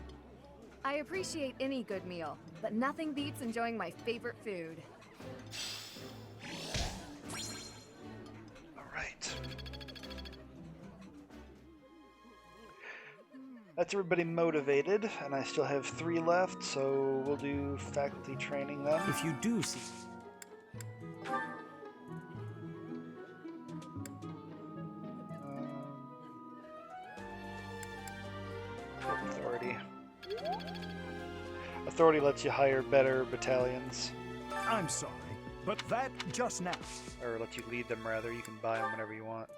I appreciate any good meal, but nothing beats enjoying my favorite food. All right. That's everybody motivated, and I still have 3 left, so we'll do faculty training then. If you do see... Authority. Authority lets you hire better battalions. I'm sorry, but that just now. Or lets you lead them, rather. You can buy them whenever you want.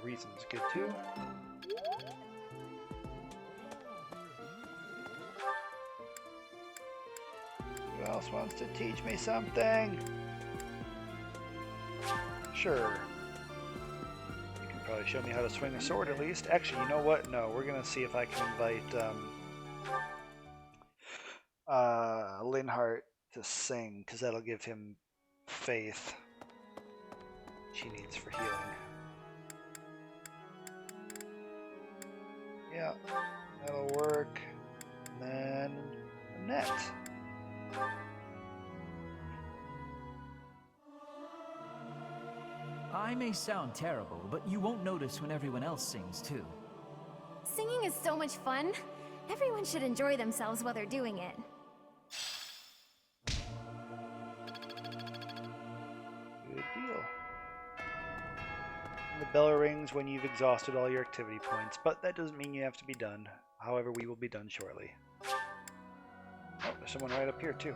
Reason's good too. Who else wants to teach me something? Sure. You can probably show me how to swing a sword at least. Actually, you know what? No, we're gonna see if I can invite Linhart to sing, because that'll give him faith she needs for healing. Yeah, that'll work. And then Annette. I may sound terrible, but you won't notice when everyone else sings too. Singing is so much fun. Everyone should enjoy themselves while they're doing it. Good deal. And the bell rings when you've exhausted all your activity points, but that doesn't mean you have to be done. However, we will be done shortly. Oh, there's someone right up here too.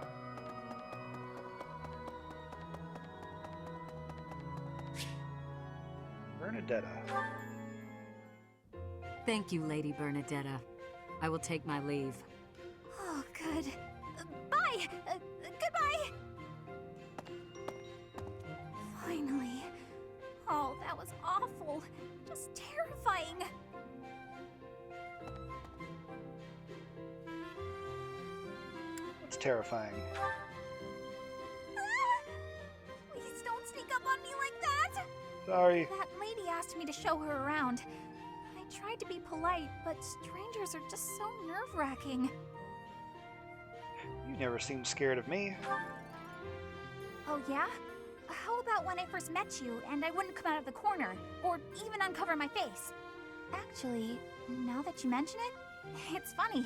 Bernadetta. Thank you, Lady Bernadetta. I will take my leave. Oh, good. Bye! Goodbye! Finally. Oh, that was awful. Just terrifying. It's terrifying. Please don't sneak up on me like Sorry. That lady asked me to show her around. I tried to be polite, but strangers are just so nerve-wracking. You never seem scared of me. Oh yeah? How about when I first met you and I wouldn't come out of the corner, or even uncover my face? Actually, now that you mention it, it's funny.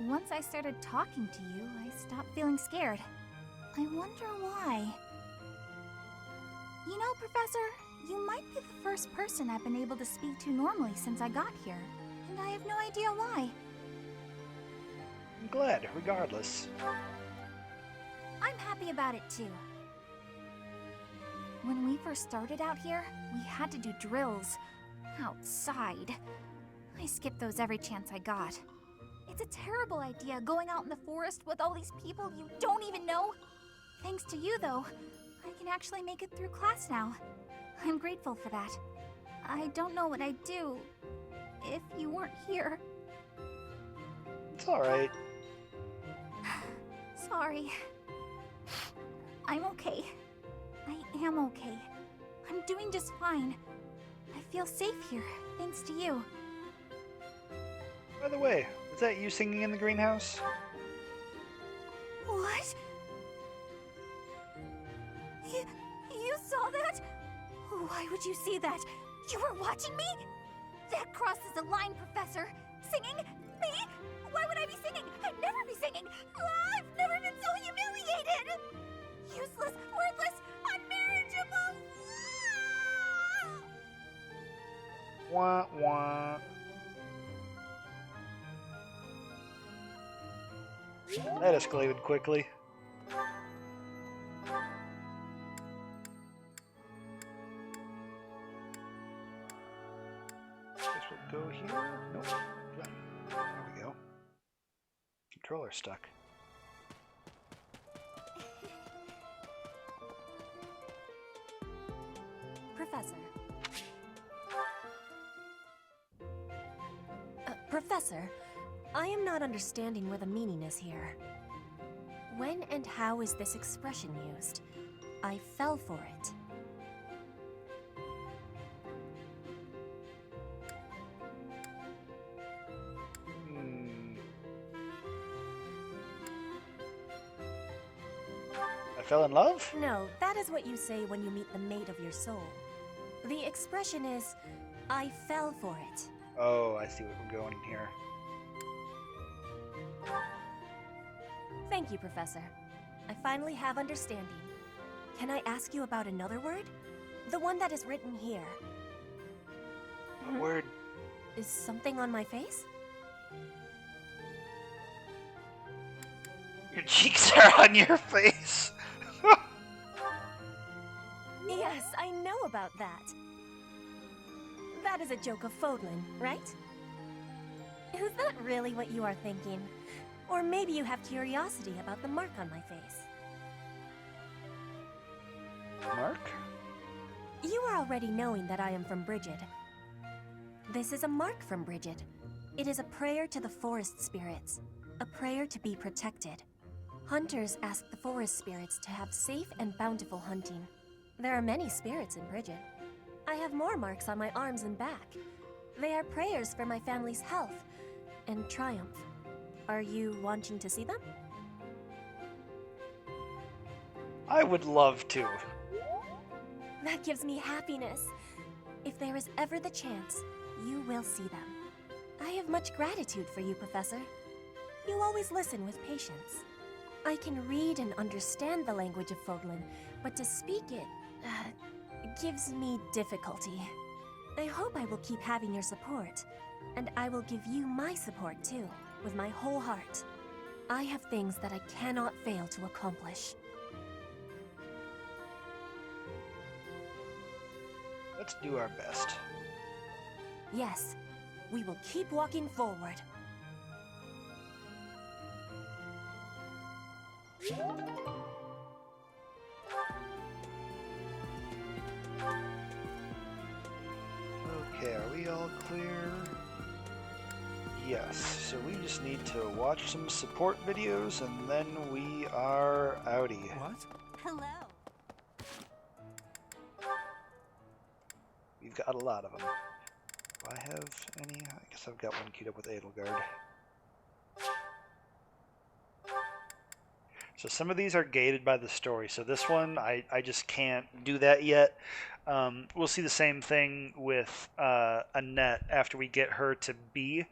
Once I started talking to you, I stopped feeling scared. I wonder why. You know, Professor, you might be the first person I've been able to speak to normally since I got here, and I have no idea why. I'm glad, regardless. I'm happy about it too. When we first started out here, we had to do drills. Outside. I skipped those every chance I got. It's a terrible idea going out in the forest with all these people you don't even know. Thanks to you, though, I can actually make it through class now. I'm grateful for that. I don't know what I'd do if you weren't here. It's alright. Sorry. I'm okay. I am okay. I'm doing just fine. I feel safe here, thanks to you. By the way, was that you singing in the greenhouse? What? You saw that? Why would you see that? You were watching me? That crosses the line, Professor. Singing? Me? Why would I be singing? I'd never be singing. I've never been so humiliated. Useless, worthless, unmarriageable. Wah wah. That escalated quickly. Guess we'll go here. Nope. There we go. Controller stuck. Professor. Professor, I am not understanding where the meaning is here. When and how is this expression used? I fell for it. I fell in love? No, that is what you say when you meet the mate of your soul. The expression is, I fell for it. Oh, I see what we're going here. Thank you, Professor. I finally have understanding. Can I ask you about another word? The one that is written here. What word? Is something on my face? Your cheeks are on your face. Yes, I know about that. That is a joke of Fodlan, right? Is that really what you are thinking? Or maybe you have curiosity about the mark on my face. Mark? You are already knowing that I am from Brigid. This is a mark from Brigid. It is a prayer to the forest spirits. A prayer to be protected. Hunters ask the forest spirits to have safe and bountiful hunting. There are many spirits in Brigid. I have more marks on my arms and back. They are prayers for my family's health and triumph. Are you wanting to see them? I would love to. That gives me happiness. If there is ever the chance, you will see them. I have much gratitude for you, Professor. You always listen with patience. I can read and understand the language of Fodlan, but to speak it, gives me difficulty. I hope I will keep having your support, and I will give you my support too, with my whole heart. I have things that I cannot fail to accomplish. Let's do our best. Yes, we will keep walking forward. Okay, are we all clear? Yes, so we just need to watch some support videos and then we are outie. What? Hello. got a lot of them. Do I have any? I guess I've got one queued up with Edelgard. So some of these are gated by the story. So this one, I just can't do that yet. We'll see the same thing with Annette after we get her to B.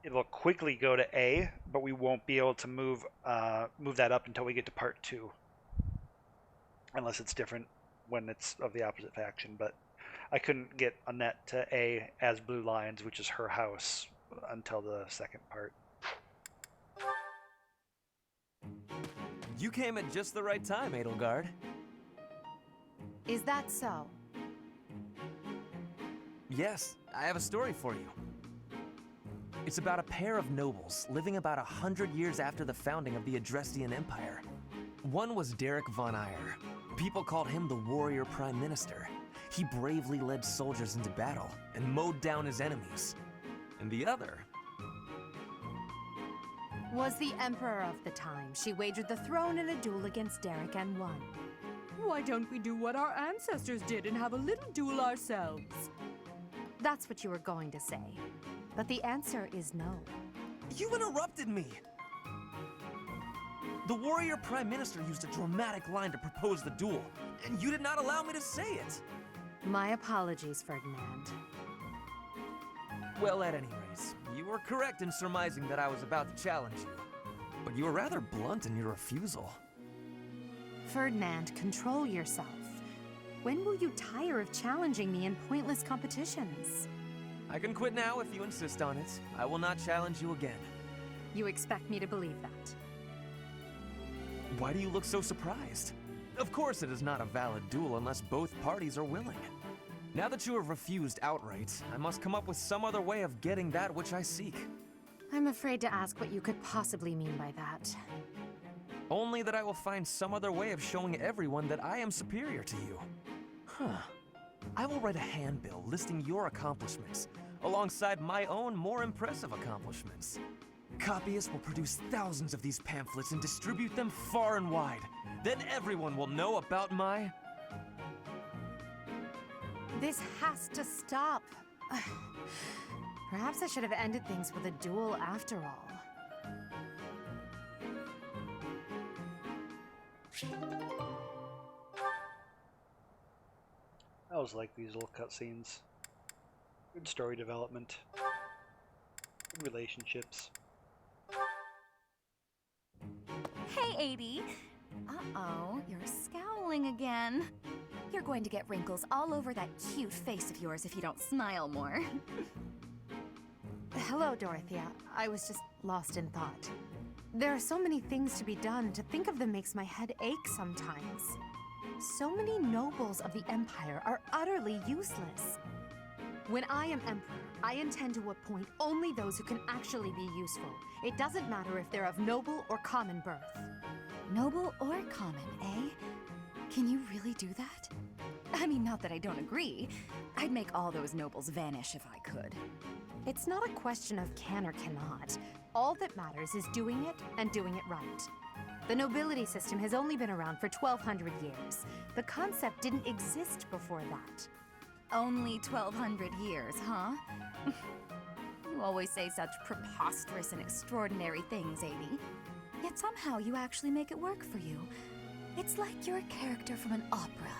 It'll quickly go to A, but we won't be able to move that up until we get to part 2. Unless it's different when it's of the opposite faction. But I couldn't get Annette to A as Blue Lions, which is her house, until the second part. You came at just the right time, Edelgard. Is that so? Yes, I have a story for you. It's about a pair of nobles living about 100 years after the founding of the Adrestian Empire. One was Derek von Eyre. People called him the warrior prime minister. He bravely led soldiers into battle and mowed down his enemies. And the other was the emperor of the time. She wagered the throne in a duel against Derek and won. Why don't we do what our ancestors did and have a little duel ourselves? That's what you were going to say. But the answer is no. You interrupted me! The warrior prime minister used a dramatic line to propose the duel, and you did not allow me to say it! My apologies, Ferdinand. Well, at any rate, you were correct in surmising that I was about to challenge you. But you were rather blunt in your refusal. Ferdinand, control yourself. When will you tire of challenging me in pointless competitions? I can quit now if you insist on it. I will not challenge you again. You expect me to believe that? Why do you look so surprised? Of course it is not a valid duel unless both parties are willing. Now that you have refused outright, I must come up with some other way of getting that which I seek. I'm afraid to ask what you could possibly mean by that. Only that I will find some other way of showing everyone that I am superior to you. Huh. I will write a handbill listing your accomplishments, alongside my own more impressive accomplishments. Copyists will produce thousands of these pamphlets and distribute them far and wide. Then everyone will know about my... This has to stop. Perhaps I should have ended things with a duel after all. I always like these little cutscenes. Good story development. Good relationships. Hey, Adie. Uh-oh, you're scowling again. You're going to get wrinkles all over that cute face of yours if you don't smile more. Hello, Dorothea. I was just lost in thought. There are so many things to be done. To think of them makes my head ache sometimes. So many nobles of the Empire are utterly useless. When I am Emperor, I intend to appoint only those who can actually be useful. It doesn't matter if they're of noble or common birth. Noble or common, eh? Can you really do that? I mean, not that I don't agree. I'd make all those nobles vanish if I could. It's not a question of can or cannot. All that matters is doing it and doing it right. The nobility system has only been around for 1,200 years. The concept didn't exist before that. Only 1,200 years, huh? You always say such preposterous and extraordinary things, Adie. Yet somehow you actually make it work for you. It's like you're a character from an opera.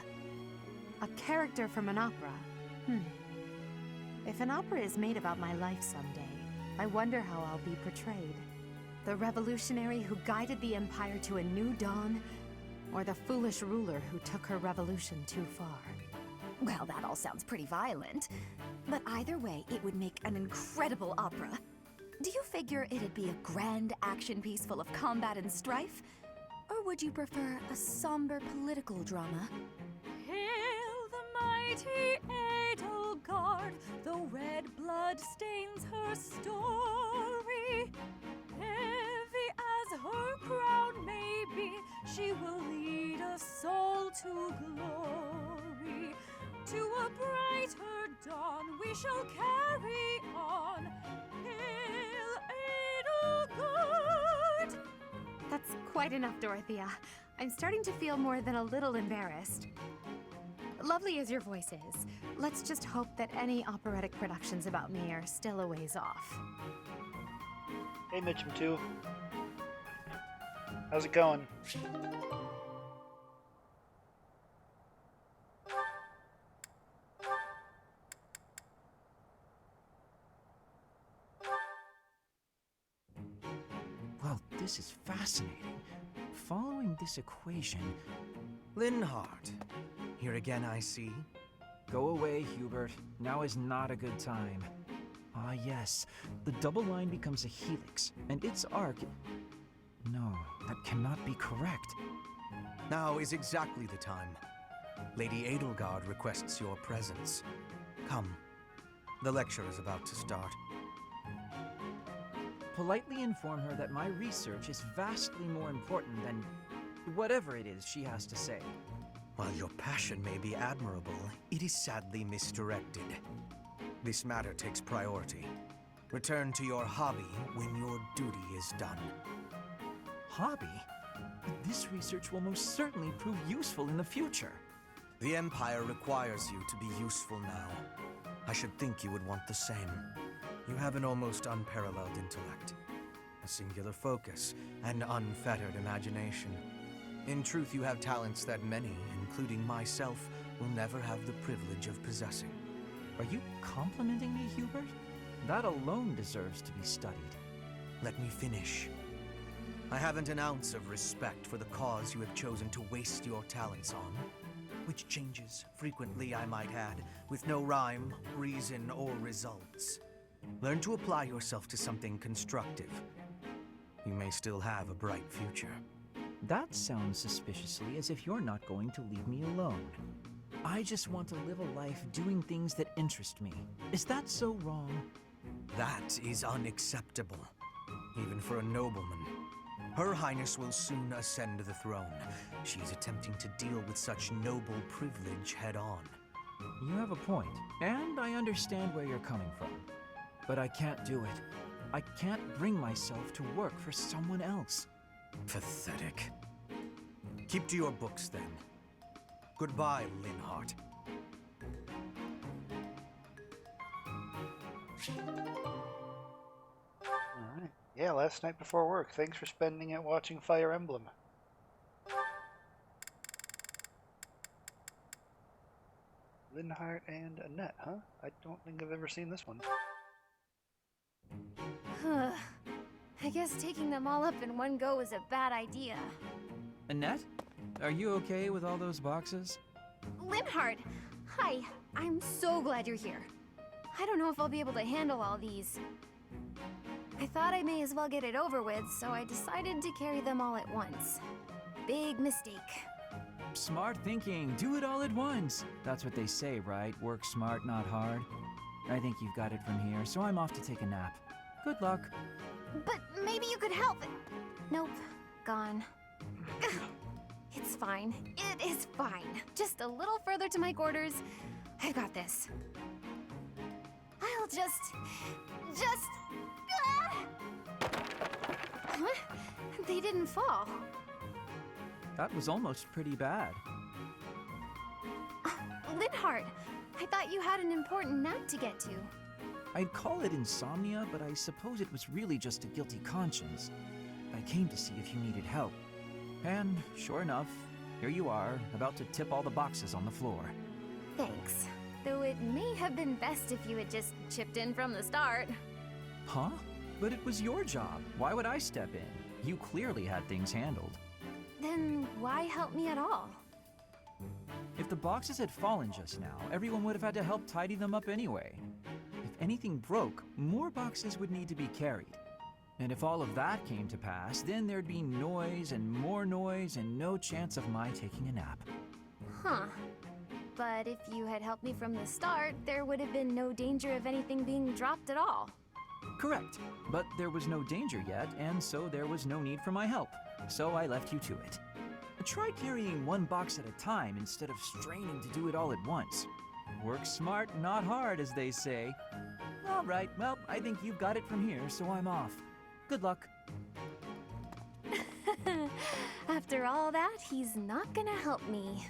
A character from an opera? If an opera is made about my life someday, I wonder how I'll be portrayed. The revolutionary who guided the Empire to a new dawn, or the foolish ruler who took her revolution too far? Well, that all sounds pretty violent. But either way, it would make an incredible opera. Do you figure it'd be a grand action piece full of combat and strife? Or would you prefer a somber political drama? Hail the mighty Edelgard, though red blood stains her story. Heavy as her crown may be, she will lead us all to glory. To a brighter dawn we shall carry on. Hail Edelgard! That's quite enough, Dorothea. I'm starting to feel more than a little embarrassed. Lovely as your voice is, Let's just hope that any operatic productions about me are still a ways off. Hey, Mitchum 2. How's it going? Well, this is fascinating. Following this equation... Linhardt. Here again, I see. Go away, Hubert. Now is not a good time. Ah, yes. The double line becomes a helix, and its arc... No, that cannot be correct. Now is exactly the time. Lady Edelgard requests your presence. Come. The lecture is about to start. Politely inform her that my research is vastly more important than whatever it is she has to say. While your passion may be admirable, it is sadly misdirected. This matter takes priority. Return to your hobby when your duty is done. Hobby? This research will most certainly prove useful in the future. The Empire requires you to be useful now. I should think you would want the same. You have an almost unparalleled intellect, a singular focus, and unfettered imagination. In truth, you have talents that many, including myself, will never have the privilege of possessing. Are you complimenting me, Hubert? That alone deserves to be studied. Let me finish. I haven't an ounce of respect for the cause you have chosen to waste your talents on, which changes frequently, I might add, with no rhyme, reason, or results. Learn to apply yourself to something constructive. You may still have a bright future. That sounds suspiciously as if you're not going to leave me alone. I just want to live a life doing things that interest me. Is that so wrong? That is unacceptable, even for a nobleman. Her Highness will soon ascend the throne. She is attempting to deal with such noble privilege head-on. You have a point, and I understand where you're coming from. But I can't do it. I can't bring myself to work for someone else. Pathetic. Keep to your books, then. Goodbye, Linhardt. Alright. Yeah, last night before work. Thanks for spending it watching Fire Emblem. Linhardt and Annette, huh? I don't think I've ever seen this one. I guess taking them all up in one go is a bad idea. Annette? Are you okay with all those boxes? Linhardt! Hi, I'm so glad you're here. I don't know if I'll be able to handle all these. I thought I may as well get it over with, so I decided to carry them all at once. Big mistake. Smart thinking. Do it all at once. That's what they say, right? Work smart, not hard. I think you've got it from here, so I'm off to take a nap. Good luck. But maybe you could help. Nope, gone. It's fine. It is fine. Just a little further to my quarters. I got this. I'll just... Huh? They didn't fall. That was almost pretty bad. Linhardt, I thought you had an important nap to get to. I'd call it insomnia, but I suppose it was really just a guilty conscience. I came to see if you needed help. And, sure enough, here you are, about to tip all the boxes on the floor. Thanks. Though it may have been best if you had just chipped in from the start. Huh? But it was your job. Why would I step in? You clearly had things handled. Then why help me at all? If the boxes had fallen just now, everyone would have had to help tidy them up anyway. If anything broke, more boxes would need to be carried. And if all of that came to pass, then there'd be noise and no chance of my taking a nap. Huh. But if you had helped me from the start, there would have been no danger of anything being dropped at all. Correct. But there was no danger yet, and so there was no need for my help. So I left you to it. Try carrying one box at a time instead of straining to do it all at once. Work smart, not hard, as they say. All right, well, I think you've got it from here, so I'm off. Good luck. After all that, he's not gonna help me.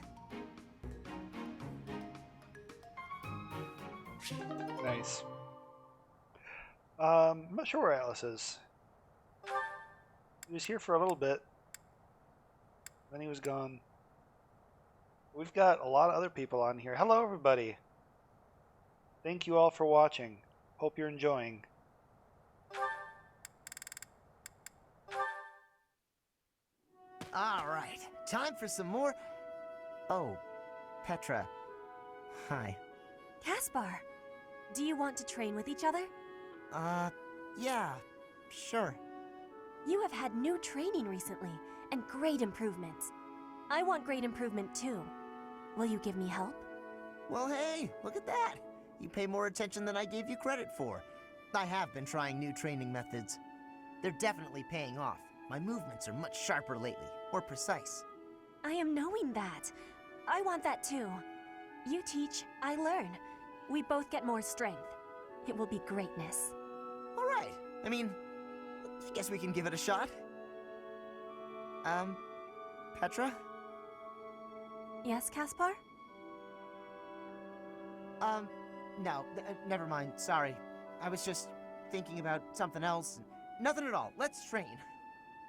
Nice. I'm not sure where Atlas is. He was here for a little bit. Then he was gone. We've got a lot of other people on here. Hello, everybody. Thank you all for watching. Hope you're enjoying. All right, time for some more. Oh, Petra. Hi. Caspar, do you want to train with each other? Yeah, sure. You have had new training recently, and great improvements. I want great improvement too. Will you give me help? Well, hey, look at that. You pay more attention than I gave you credit for. I have been trying new training methods. They're definitely paying off. My movements are much sharper lately, more precise. I am knowing that. I want that too. You teach, I learn. We both get more strength. It will be greatness. All right. I mean, I guess we can give it a shot. Petra? Yes, Caspar? No, never mind. Sorry. I was just thinking about something else. Nothing at all. Let's train.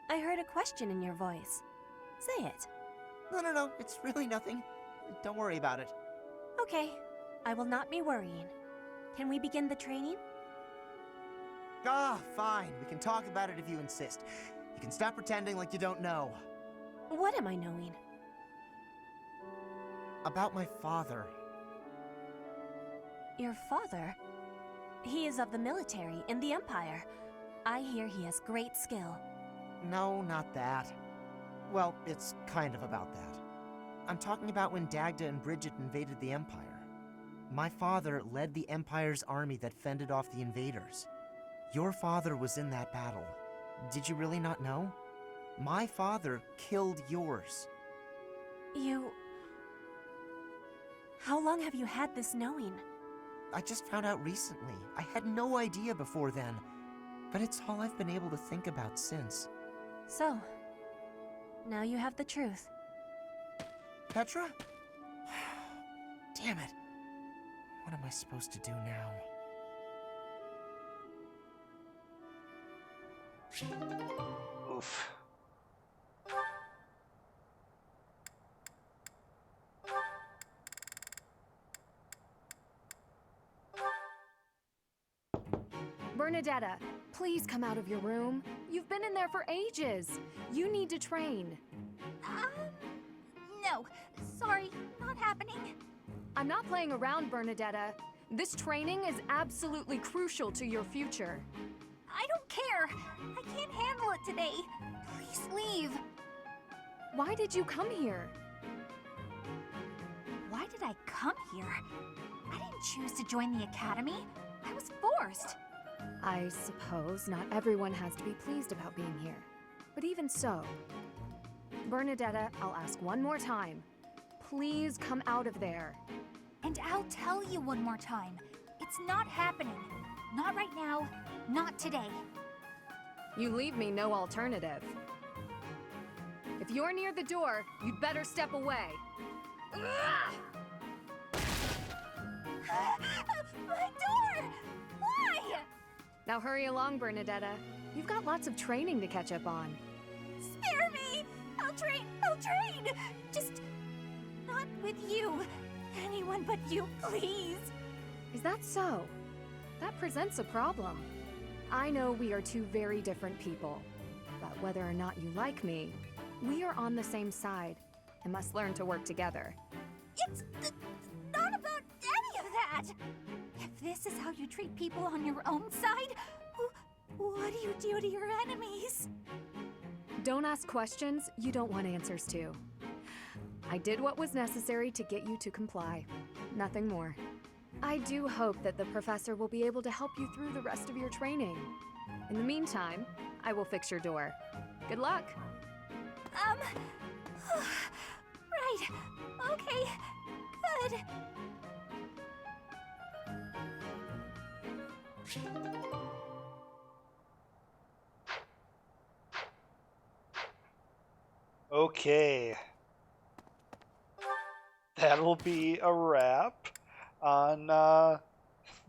I heard a question in your voice. Say it. No. It's really nothing. Don't worry about it. Okay. I will not be worrying. Can we begin the training? Fine. We can talk about it if you insist. You can stop pretending like you don't know. What am I knowing? About my father. Your father? He is of the military in the Empire. I hear he has great skill. No, not that. Well, it's kind of about that. I'm talking about when Dagda and Bridget invaded the Empire. My father led the Empire's army that fended off the invaders. Your father was in that battle. Did you really not know? My father killed yours. You... How long have you had this knowing? I just found out recently. I had no idea before then. But it's all I've been able to think about since. So, now you have the truth. Petra? Damn it. What am I supposed to do now? Oof. Bernadetta, please come out of your room. You've been in there for ages. You need to train. No. Sorry, not happening. I'm not playing around, Bernadetta. This training is absolutely crucial to your future. I don't care. I can't handle it today. Please leave. Why did you come here? Why did I come here? I didn't choose to join the academy. I was forced. I suppose not everyone has to be pleased about being here. But even so, Bernadetta, I'll ask one more time. Please come out of there. And I'll tell you one more time. It's not happening. Not right now. Not today. You leave me no alternative. If you're near the door, you'd better step away. My door! Why? Now hurry along, Bernadetta. You've got lots of training to catch up on. Spare me! I'll train! Just not with you. Anyone but you, please. Is that so? That presents a problem. I know we are two very different people, but whether or not you like me, we are on the same side and must learn to work together. It's not about any of that! If this is how you treat people on your own side, what do you do to your enemies? Don't ask questions you don't want answers to. I did what was necessary to get you to comply. Nothing more. I do hope that the professor will be able to help you through the rest of your training. In the meantime, I will fix your door. Good luck. Right. Okay. Good. Okay. That'll be a wrap on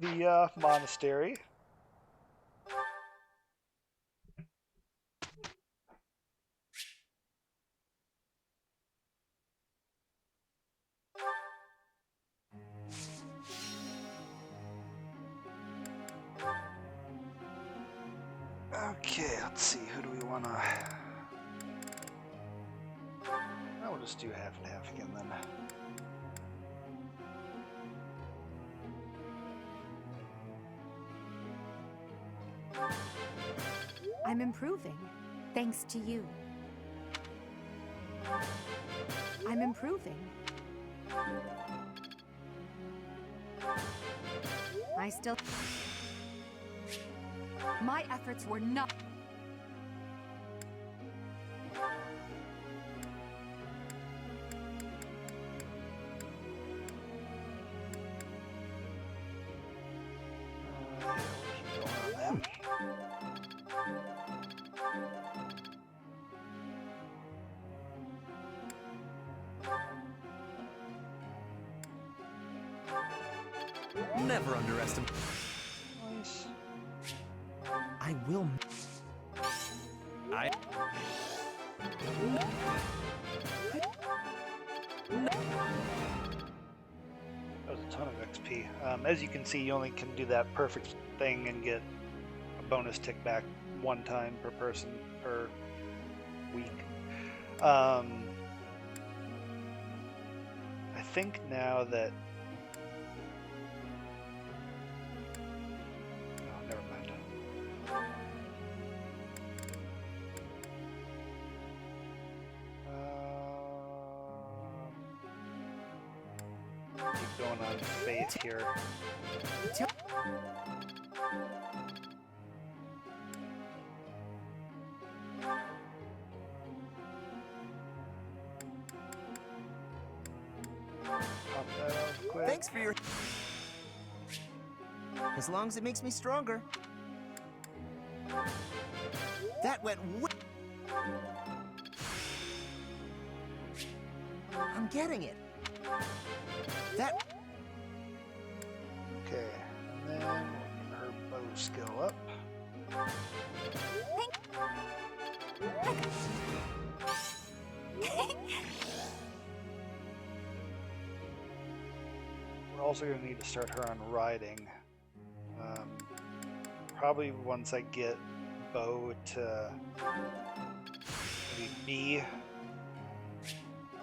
the monastery. Okay, let's see, who do we want to... We'll just do half and half again then. I'm improving, thanks to you. I'm improving. I still... My efforts were not... Never underestimate. Nice. I will. That was a ton of XP. As you can see, you only can do that perfect thing and get a bonus tick back one time per person per week. I think now that... Oh, never mind. Keep going on faith here. Thanks for your... As long as it makes me stronger. That went I'm getting it. That... Okay, and then we'll get her bow skill up. We're also going to need to start her on riding. Probably once I get bow to maybe B.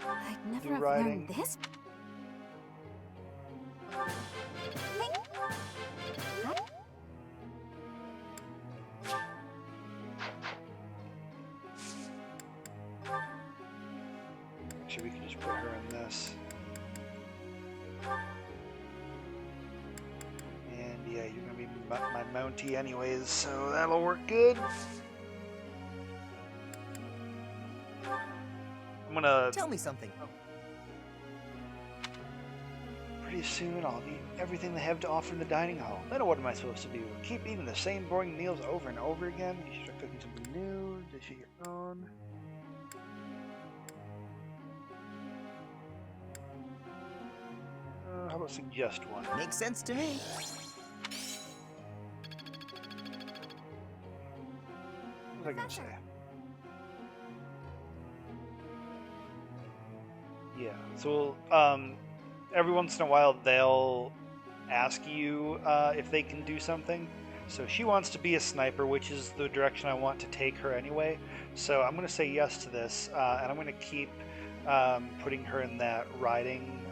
I'd never Do have riding. learned this. Actually, we can just put her in this. And yeah, you're gonna be my Mountie anyways, so that'll work good. I'm gonna... Tell me something. Pretty soon I'll eat everything they have to offer in the dining hall. Then what am I supposed to do? Keep eating the same boring meals over and over again? You should start cooking something new, dish of your own. How about suggest one? Makes sense to me. What was I gonna say? Yeah, so every once in a while they'll ask you if they can do something. So she wants to be a sniper, which is the direction I want to take her anyway. So I'm going to say yes to this, and I'm going to keep putting her in that riding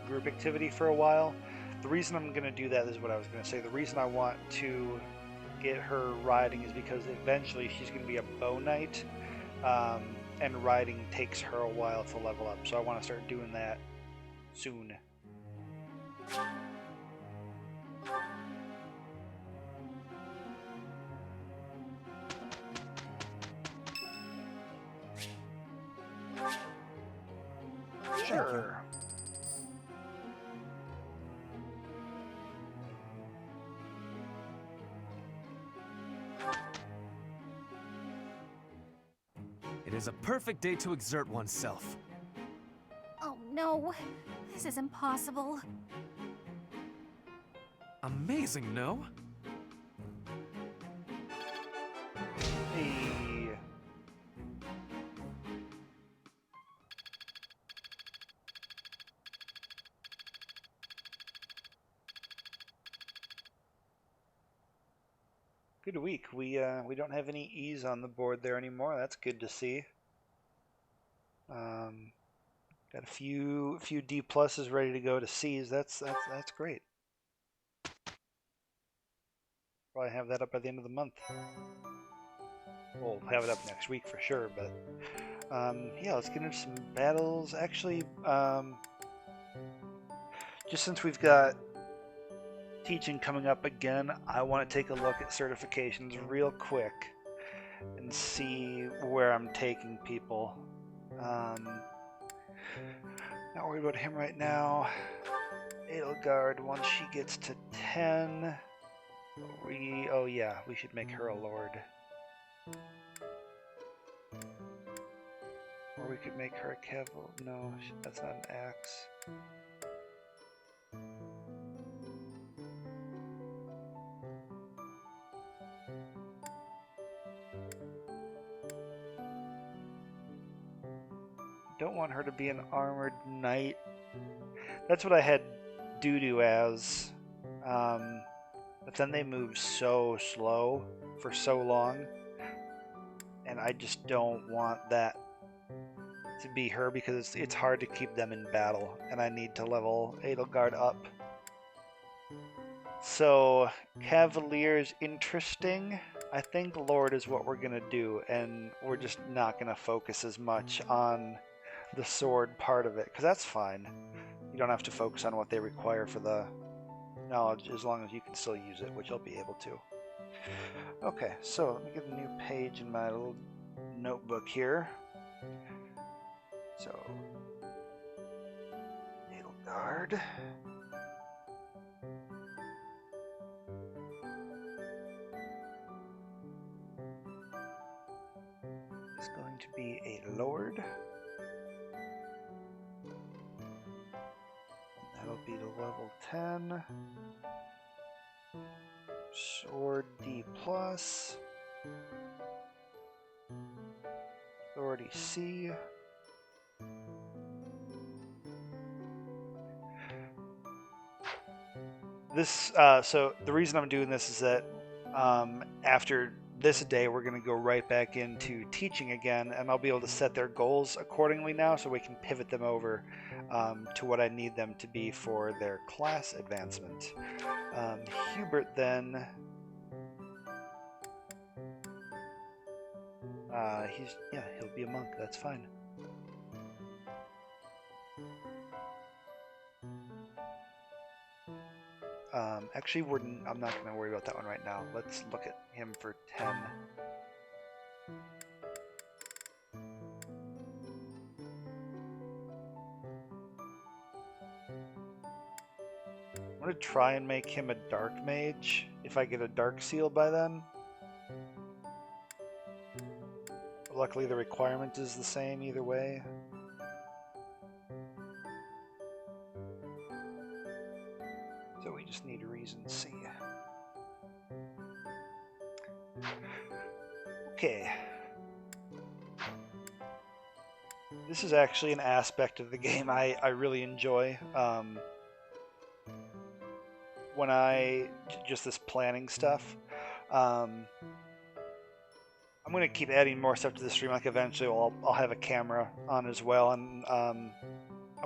group activity for a while. The reason I'm going to do that is what I was going to say. The reason I want to get her riding is because eventually she's going to be a bow knight, and riding takes her a while to level up. So I want to start doing that soon. Sure. It is a perfect day to exert oneself. Oh no, this is impossible. Amazing, no? Hey. Good week. We don't have any E's on the board there anymore. That's good to see. Got a few D pluses ready to go to C's. That's great. Probably have that up by the end of the month. We'll have it up next week for sure, but yeah, let's get into some battles. Actually, just since we've got teaching coming up again, I want to take a look at certifications real quick and see where I'm taking people. Not worried about him right now. Edelgard, once she gets to 10, oh yeah, we should make her a lord. Or we could make her a caval. No, that's not an axe. Don't want her to be an armored knight. That's what I had Dudu as. But then they moved so slow for so long. And I just don't want that to be her because it's hard to keep them in battle. And I need to level Edelgard up. So, Cavalier's interesting. I think Lord is what we're going to do. And we're just not going to focus as much on the sword part of it, because that's fine. You don't have to focus on what they require for the knowledge as long as you can still use it, which I'll be able to. Okay, so let me get a new page in my little notebook here. So, Edelgard. Is going to be a lord. That'll be the level 10. Sword D+. Authority C. This, so the reason I'm doing this is that after this day, we're going to go right back into teaching again, and I'll be able to set their goals accordingly now so we can pivot them over to what I need them to be for their class advancement. Hubert then, he'll be a monk, that's fine. Actually, I'm not going to worry about that one right now. Let's look at him for 10. I'm going to try and make him a dark mage, if I get a dark seal by then. Luckily, the requirement is the same either way. So we just need a reason C. Okay. This is actually an aspect of the game I really enjoy. When just this planning stuff. I'm going to keep adding more stuff to the stream. Like eventually I'll have a camera on as well, and I'm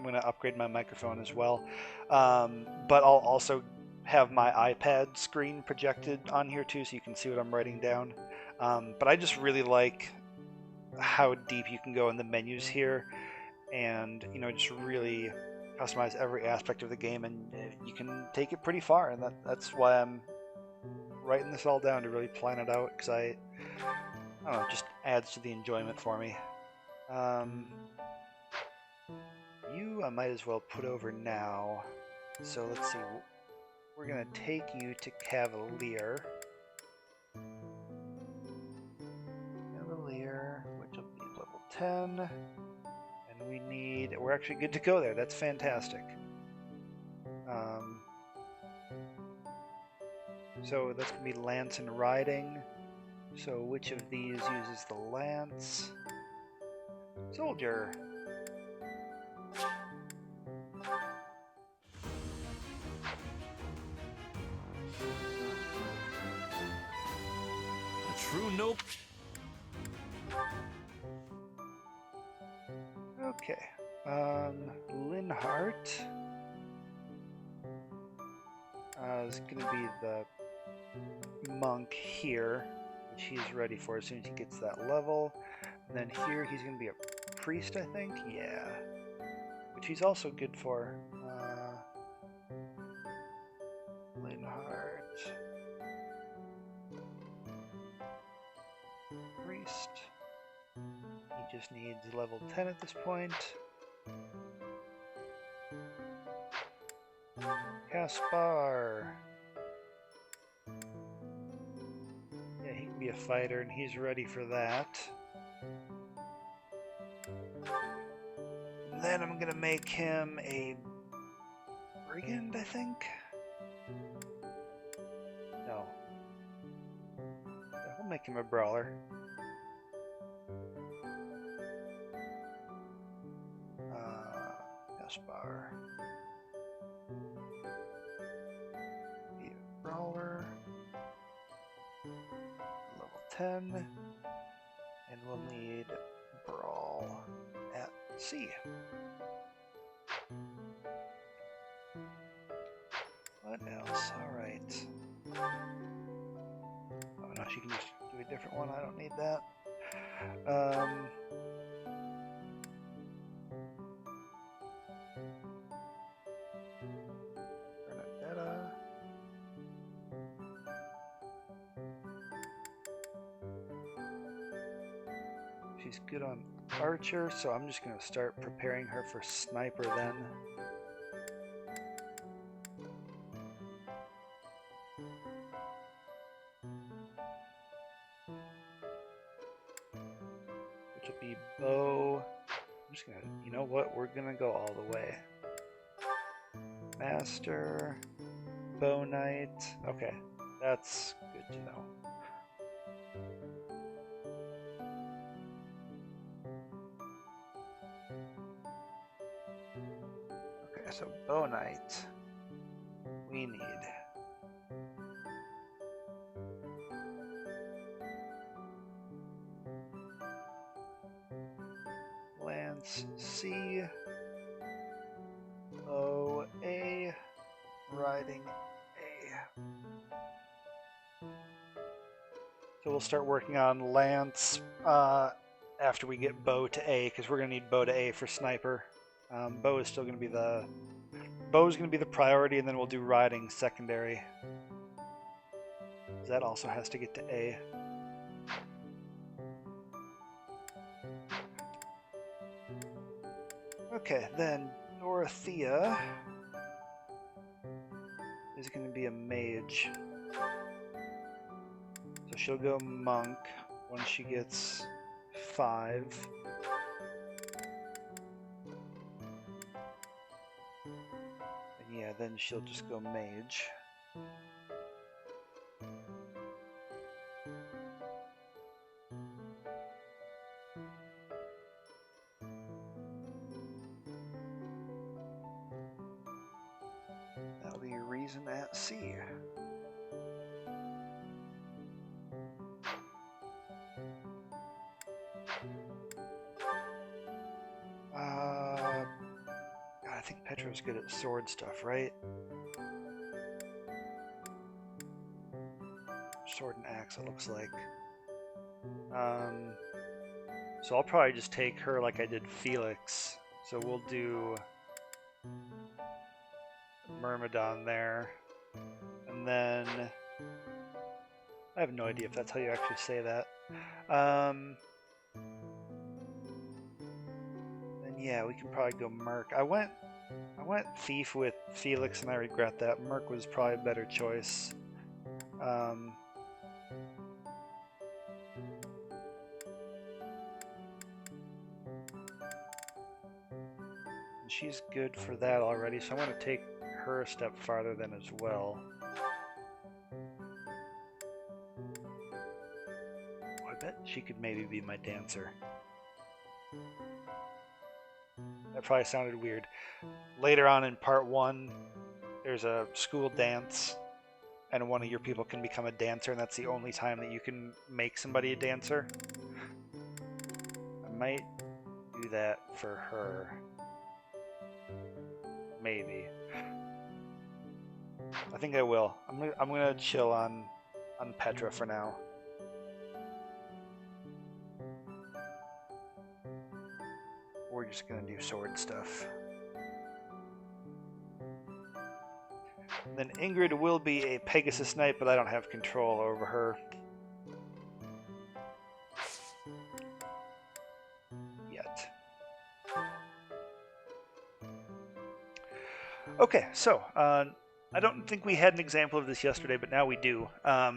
going to upgrade my microphone as well. But I'll also have my iPad screen projected on here too, so you can see what I'm writing down. But I just really like how deep you can go in the menus here, and just really customize every aspect of the game, and you can take it pretty far. And that's why I'm writing this all down, to really plan it out, because I don't know, it just adds to the enjoyment for me. You I might as well put over now. So let's see. We're going to take you to Cavalier. Cavalier, which will be level 10. And we're actually good to go there. That's fantastic. So that's going to be lance and riding. So which of these uses the lance? Soldier. A true nope. Okay. Linhart is going to be the monk here, which he's ready for as soon as he gets that level. And then here he's going to be a priest, I think? Yeah. Which he's also good for. Linhart. Priest. He just needs level 10 at this point. Caspar. Yeah, he can be a fighter and he's ready for that. And then I'm gonna make him a brigand, I think? No. Yeah, we'll make him a brawler. Caspar. Be a brawler. Level 10. And we'll need brawl at C. What else? Alright. Oh no, she can just do a different one. I don't need that. Bernadetta. She's good on archer, so I'm just going to start preparing her for sniper then. Which will be bow. I'm just going to, you know what, we're going to go all the way. Master, bow knight. Okay, that's good to know. So bow knight, we need lance C, bow A, riding A. So we'll start working on lance after we get bow to A, because we're going to need bow to A for sniper. Bow is still going to be the priority, and then we'll do riding secondary. That also has to get to A. Okay, then Dorothea is going to be a mage. So she'll go monk when she gets 5. Yeah, then she'll just go mage. That'll be reason at C. I think Petro's good at sword stuff, right? Sword and axe, it looks like. So I'll probably just take her like I did Felix. So we'll do Myrmidon there. And then I have no idea if that's how you actually say that. And yeah, we can probably go Merc. I went Thief with Felix and I regret that. Merc was probably a better choice. She's good for that already, so I'm going to take her a step farther then as well. She could maybe be my dancer. That probably sounded weird. Later on in part 1, there's a school dance, and one of your people can become a dancer, and that's the only time that you can make somebody a dancer. I might do that for her. Maybe. I think I will. I'm gonna chill on Petra for now. We're just gonna do sword stuff. Then Ingrid will be a Pegasus Knight, but I don't have control over her. Yet. Okay, so, I don't think we had an example of this yesterday, but now we do.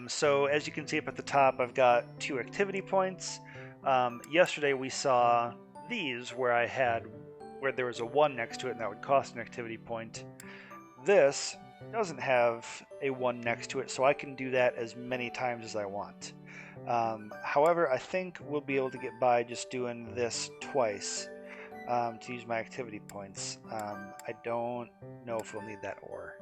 So as you can see up at the top, I've got 2 activity points. Yesterday we saw these where there was a 1 next to it and that would cost an activity point. This doesn't have a 1 next to it, so I can do that as many times as I want. However, I think we'll be able to get by just doing this twice to use my activity points. I don't know if we'll need that ore.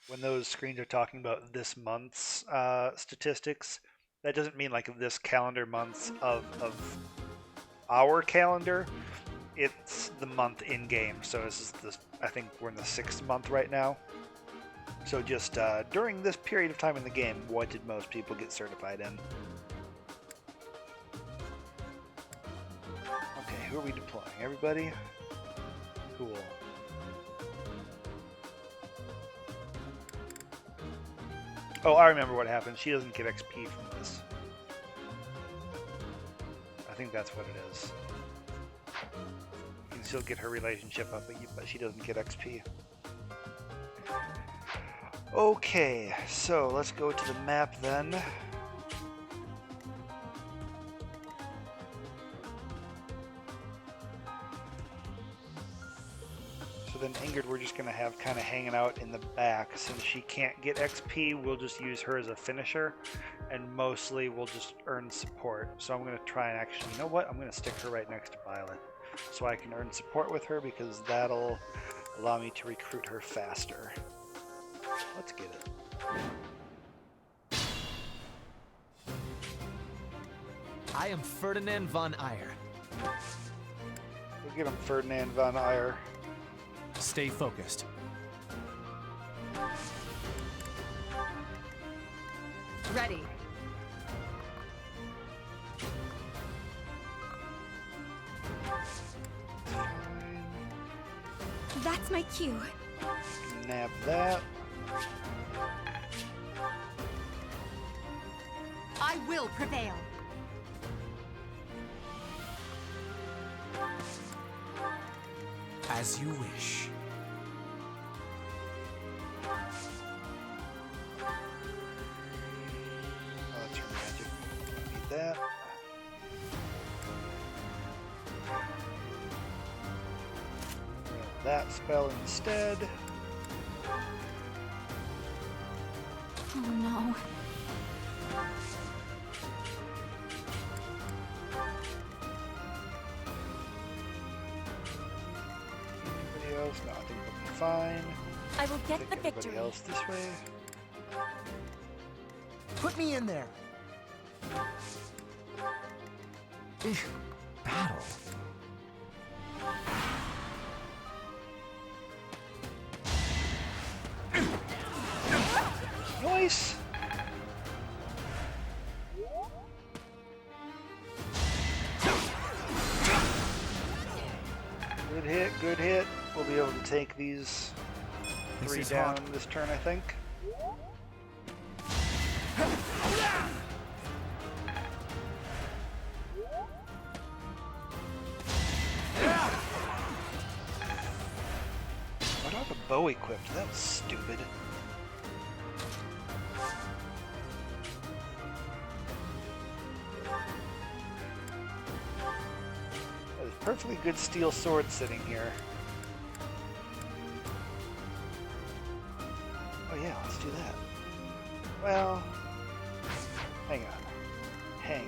When those screens are talking about this month's statistics, that doesn't mean like this calendar month of our calendar. It's the month in game. So I think we're in the 6th month right now. So just during this period of time in the game, what did most people get certified in? Okay, who are we deploying? Everybody? Cool. Oh, I remember what happened. She doesn't get XP from this. I think that's what it is. You can still get her relationship up, but she doesn't get XP. Okay, so let's go to the map then. So then Ingrid we're just going to have kind of hanging out in the back. Since she can't get XP, we'll just use her as a finisher, and mostly we'll just earn support. So I'm going to try and actually, you know what? I'm going to stick her right next to Violet, so I can earn support with her, because that'll allow me to recruit her faster. Let's get it. I am Ferdinand von Eyre. We'll get him, Ferdinand von Eyre. Stay focused. Ready. That's my cue. Nab that. I will prevail. As you wish. Oh, that's her magic. Need that. That spell instead. Oh no. Anybody else? No, I think we'll be fine. I will get the Everybody victory. else this way. Put me in there. Battle. Nice. Good hit, good hit. We'll be able to take these 3 is down hot. this turn, I think. bow equipped. That was stupid. There's a perfectly good steel sword sitting here. Oh yeah, let's do that. Well, hang on. Hang on.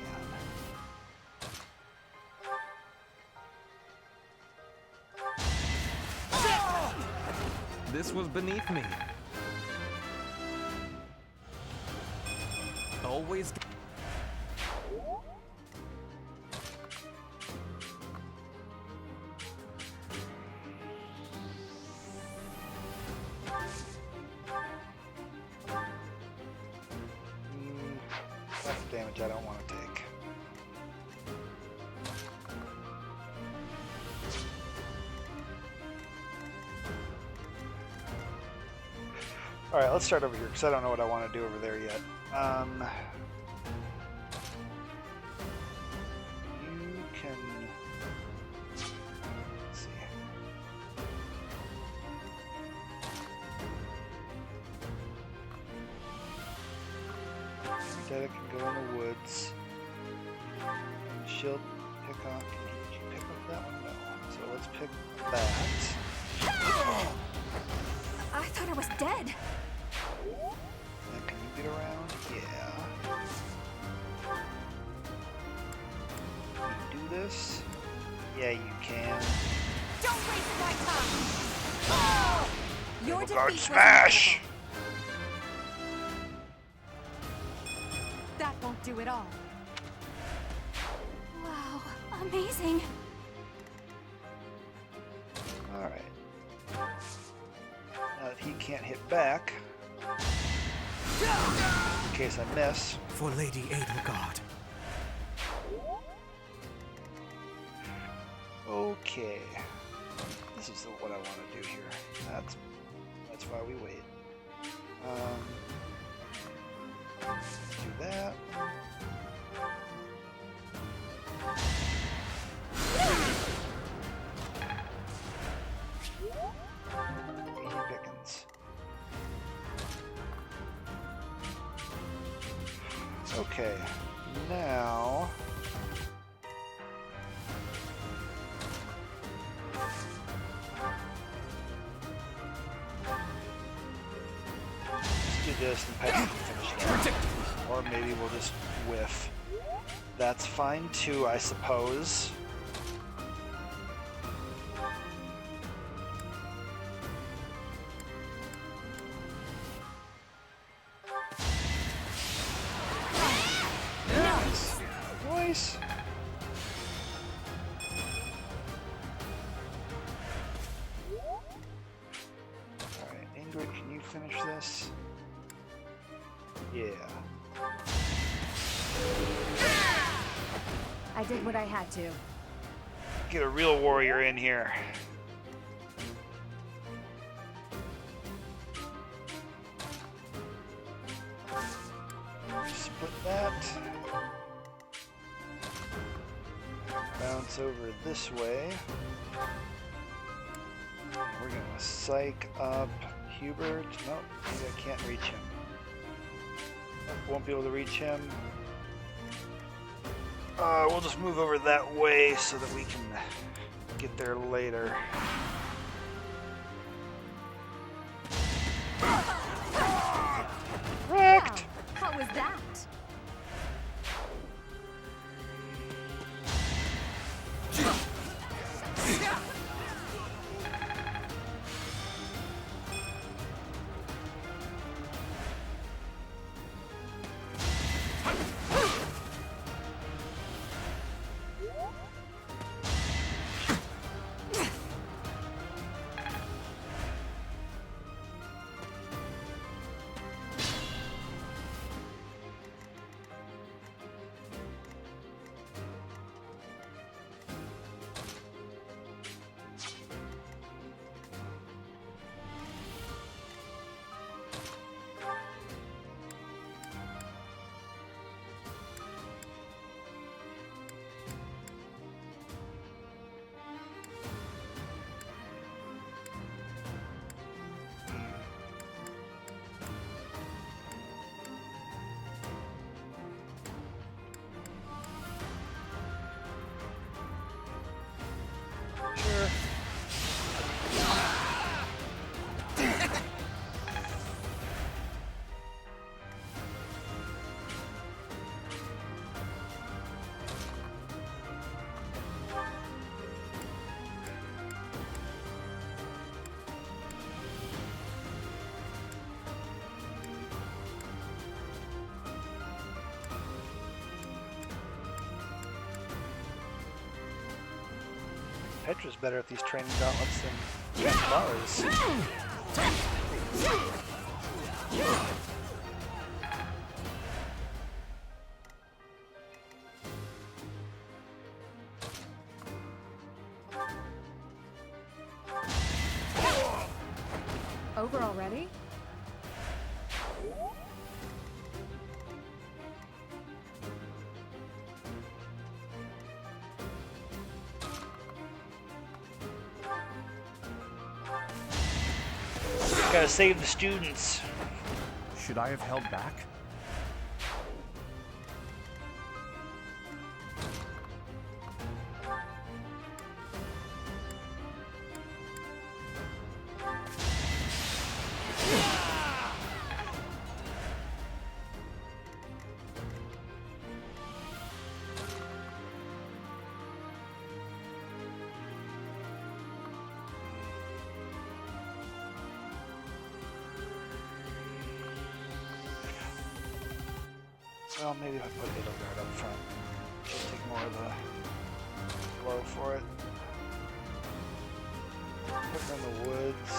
This was beneath me. Always. That's damage I don't want to take. Alright, let's start over here, because I don't know what I want to do over there yet. You can... Let's see. Data can go in the woods. And she'll pick up... Did you pick up that one? No. So let's pick that. I thought I was dead. And can you get around? Yeah. Can you do this? Yeah, you can. Don't waste my time! Oh! Your Guard defeat smash! That won't do it all. Wow, amazing. Alright. Now that he can't hit back, in case I miss. For Lady Edelgard. Okay. This is what I want to do here. That's why we wait. Do that. Pickens. Okay, now let's do this and Peggy can finish that. Or maybe we'll just whiff. That's fine too, I suppose. Nice. Alright, Ingrid, can you finish this? Yeah. I did what I had to. Get a real warrior in here. Split that. Bounce over this way. We're gonna psych up Hubert. Nope, maybe I can't reach him. Nope, won't be able to reach him. We'll just move over that way so that we can get there later. Wrecked! How was that? Petra's better at these training gauntlets than Gaspar is. Over already? Gotta save the students. Should I have held back? Well, maybe if I put Edelgard up front, she'll take more of the blow for it. Put her in the woods.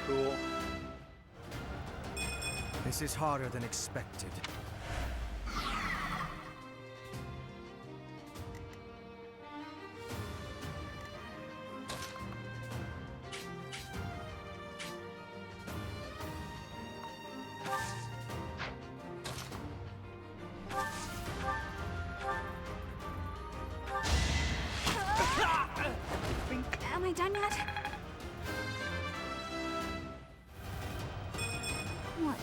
Cool. This is harder than expected. Am I done yet? What?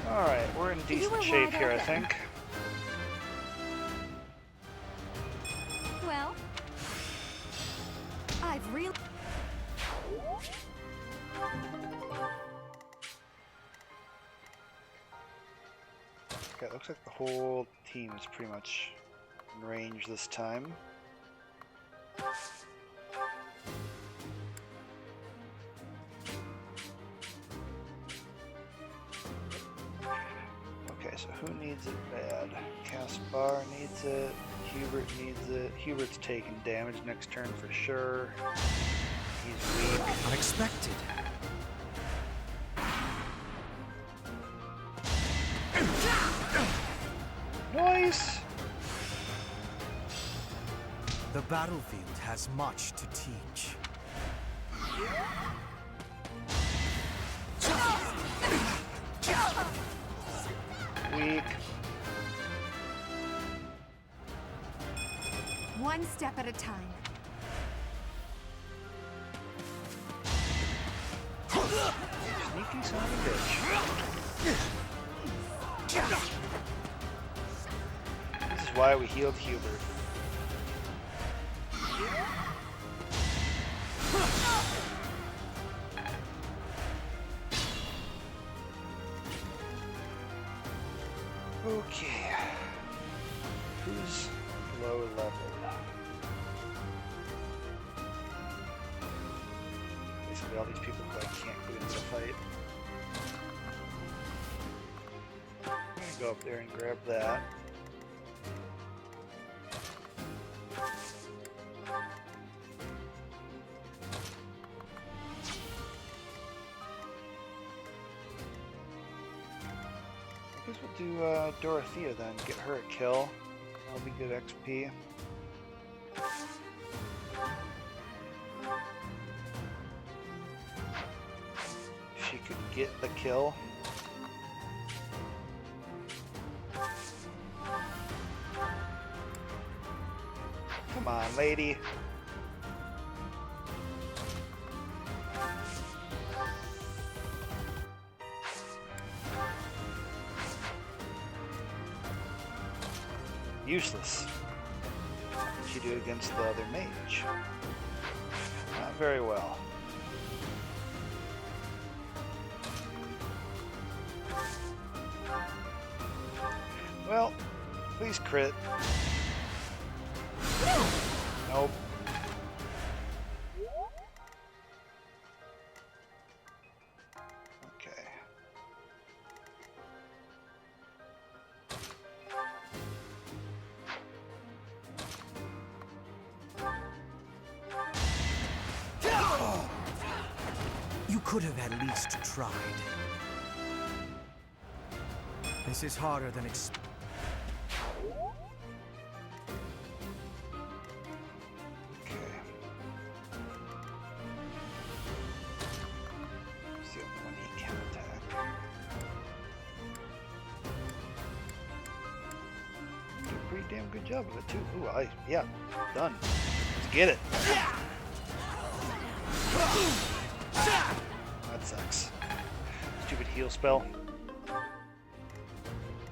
Alright, we're in decent shape here, I think. Well, I've really... Okay, it looks like the whole team is pretty much in range this time. Okay, so who needs it bad? Caspar needs it, Hubert needs it. Hubert's taking damage next turn for sure. He's weak. Unexpected. Nice! The battlefield has much to teach. Weak. One step at a time. Sneaky son of a bitch. This is why we healed Hubert. Okay. Who's low level? Basically all these people who I can't get into the fight. I'm gonna go up there and grab that. I guess we'll do Dorothea then, get her a kill. That'll be good XP. If she could get the kill. Come on, lady. Useless. What did you do against the other mage? Not very well. Well, please crit. Nope. Okay. You could have at least tried. This is harder than expected. Damn good job of it too. Ooh, yeah, done. Let's get it. That sucks. Stupid heal spell.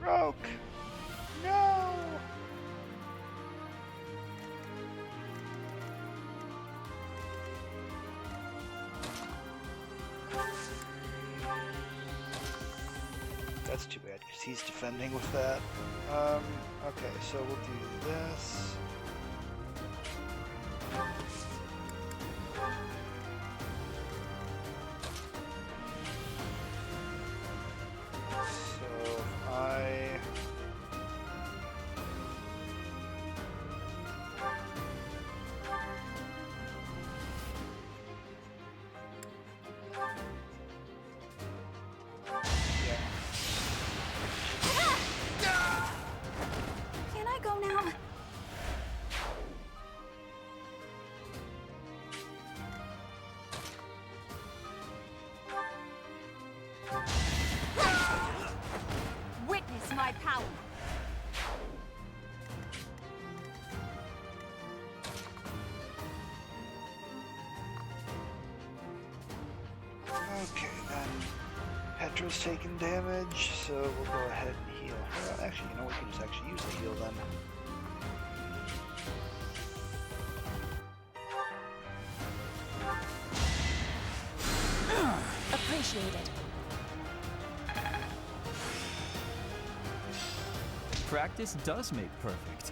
Broke. No. That's too bad because he's defending with that. Okay, so we'll do this. So if I... Can I go now? Witness my power. Okay, then Petra's taking damage, so we'll go ahead and heal her. Actually, you know, we can just actually use the heal then. Appreciated. Practice does make perfect.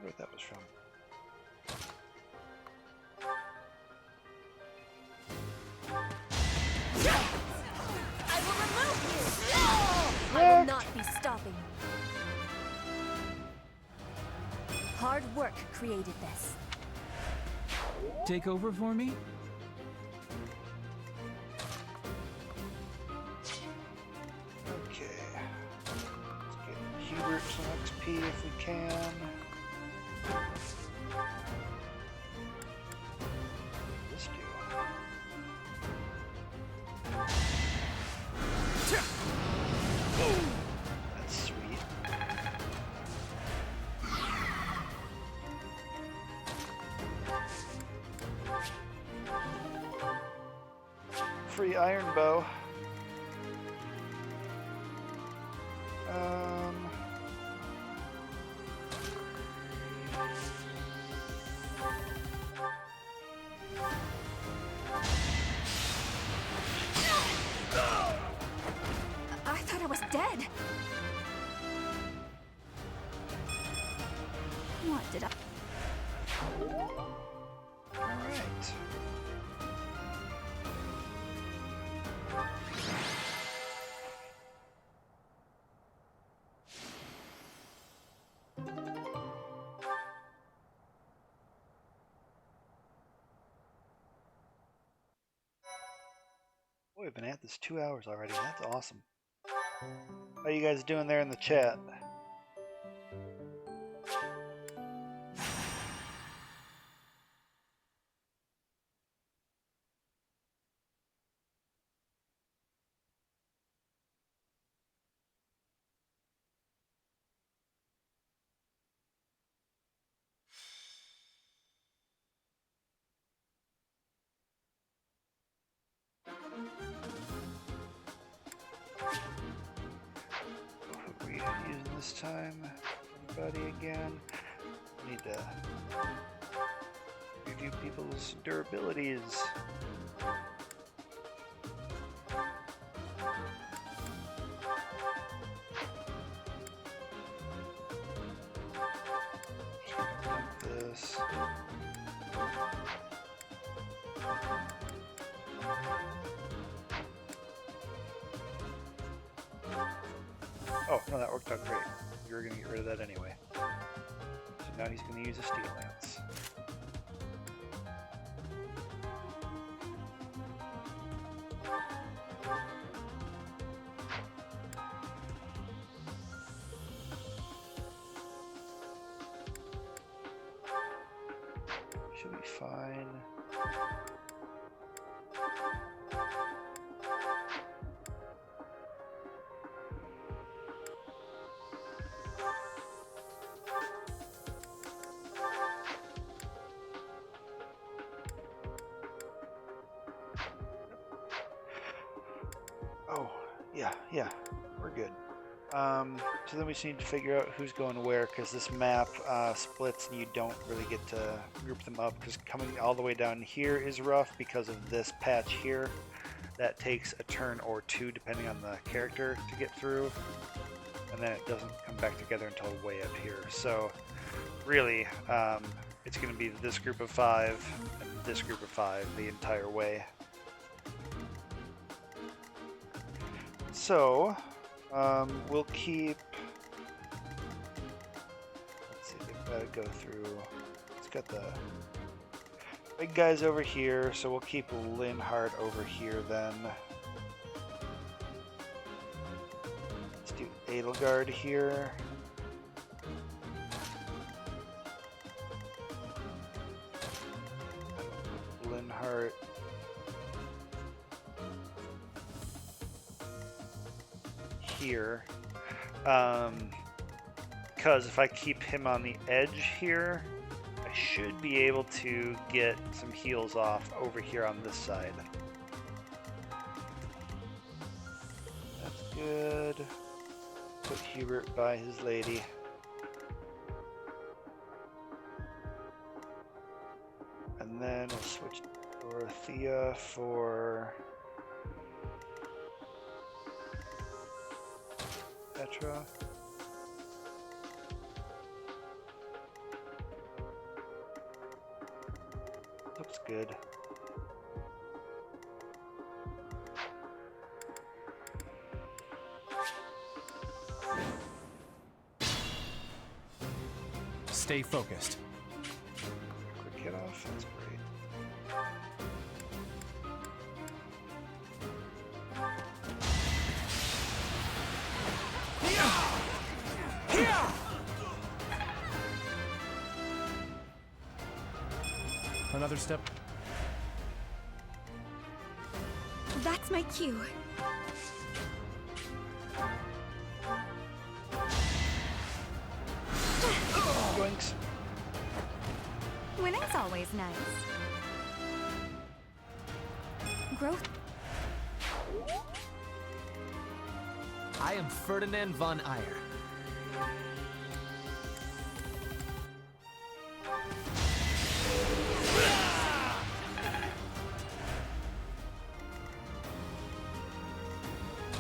Where that was from. I will remove you! I will not be stopping. Hard work created this. Take over for me? Okay. Let's get Hubert some XP if we can. This do. That's sweet. Free iron bow. I thought I was dead. What did I... Alright. Boy, we've been at this 2 hours already. That's awesome. How you guys doing there in the chat? this time, everybody again. Need to review people's durabilities. This. Oh, no, that worked out great. You were going to get rid of that anyway. So now he's going to use a steel lance. Should be fine. Oh, yeah, we're good. So then we just need to figure out who's going where, because this map splits and you don't really get to group them up, because coming all the way down here is rough because of this patch here. That takes a turn or two depending on the character to get through, and then it doesn't come back together until way up here. So really, it's going to be this group of 5 and this group of 5 the entire way. So, we'll keep, let's see, they've got to go through, it's got the big guys over here, so we'll keep Linhardt over here then. Let's do Edelgard here. Linhardt. Here, because if I keep him on the edge here, I should be able to get some heals off over here on this side. That's good. Put Hubert by his lady. And then we'll switch Dorothea for Petra. Looks good. Stay focused. Quick hit off, that's great. Another step. That's my cue. Yoinks. Winning's always nice. Growth. I am Ferdinand von Eyre.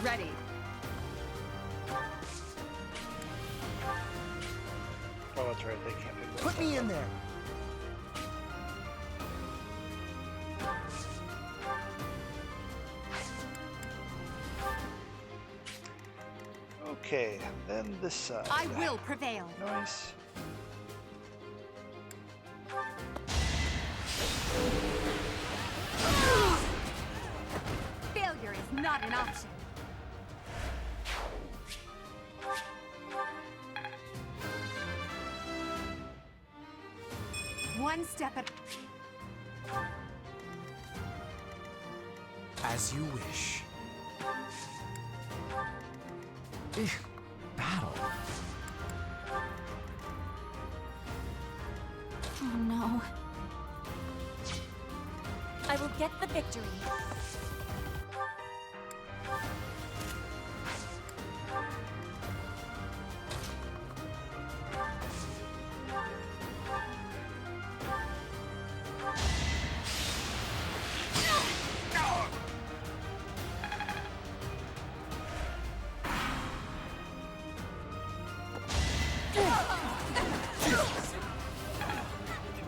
Ready. Oh, that's right, they can't pick Put me in there. Okay, then this side. I will prevail. Nice. Failure is not an option. One step at As you wish. Battle. Oh no. I will get the victory.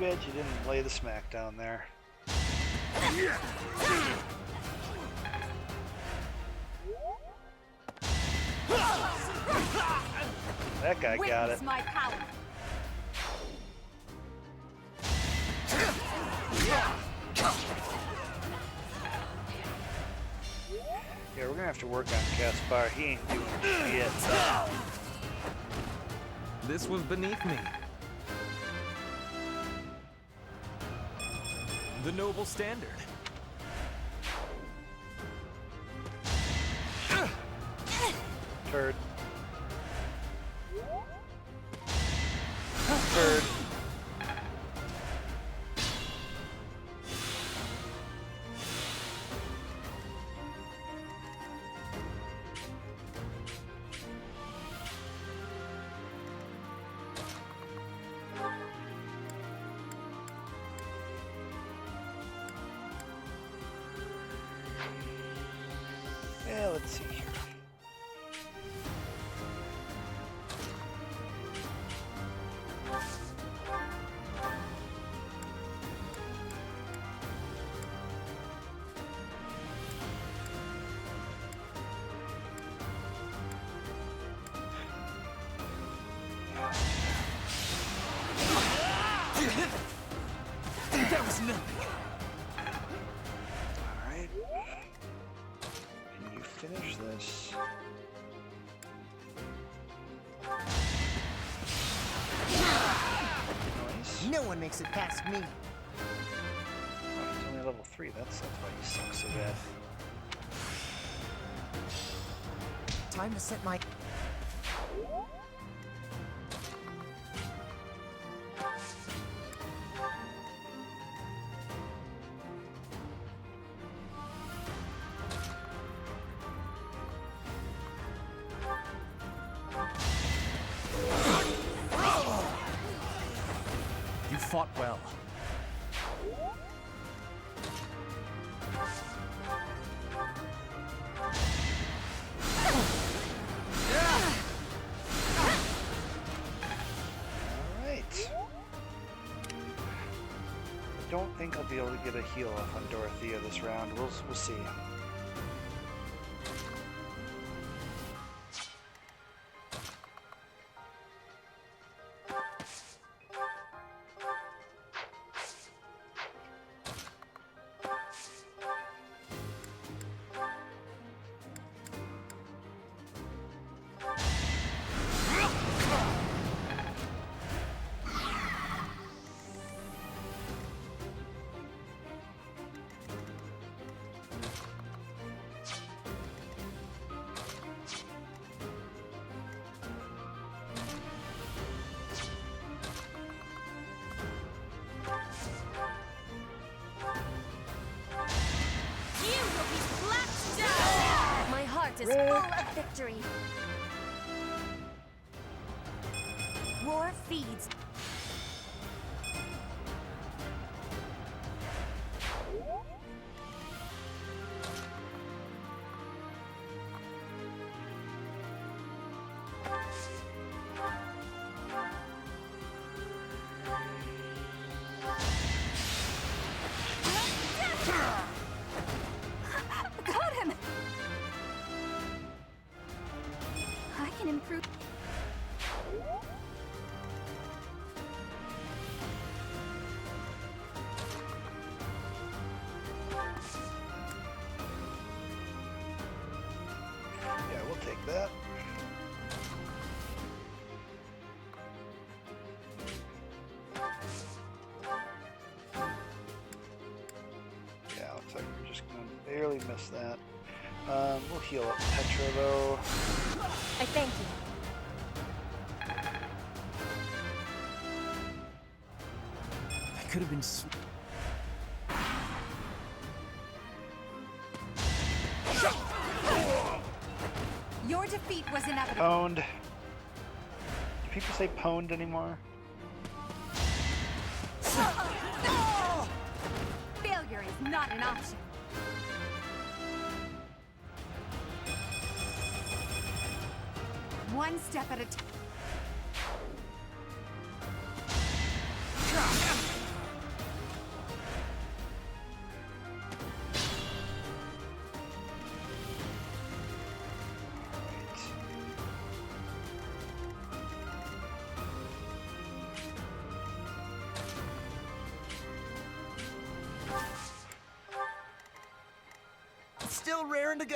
bad you didn't lay the smack down there. That guy got it. My power. Yeah, we're gonna have to work on Caspar. He ain't doing shit. This was beneath me. The noble standard. Turd. Turd. Yeah, let's see here. That was nothing. Alright. Can you finish this? Nice. No one makes it past me. Oh, he's only level 3. That's why he sucks so bad. Time to set my... You fought well. Alright. I don't think I'll be able to get a heal off on Dorothea this round. We'll see. My heart is full of victory. War feeds. Got him! I can improve. Yeah, we'll take that. Yeah, looks like we're just gonna barely miss that. We'll heal up Petra though. I thank you. I could have been. Your defeat was inevitable. Pwned. Do people say pwned anymore? Failure is not an option. One step at a time. still raring to go.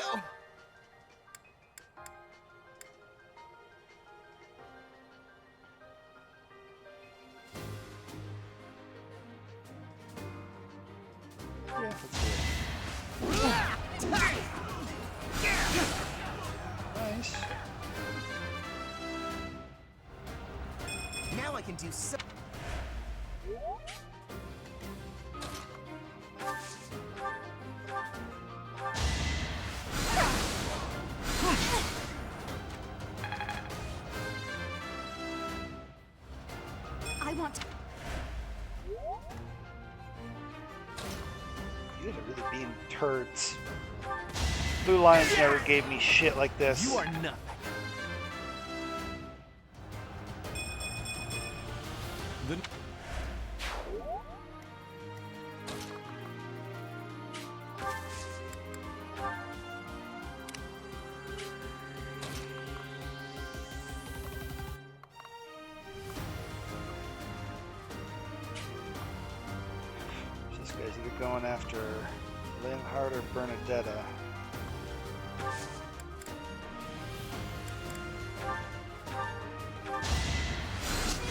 Yeah, let's do it. Nice. Now I can do so. I want to. You guys are really being turds. Blue Lions never gave me shit like this. You are nothing. This guy's either going after Linhardt or Bernadetta.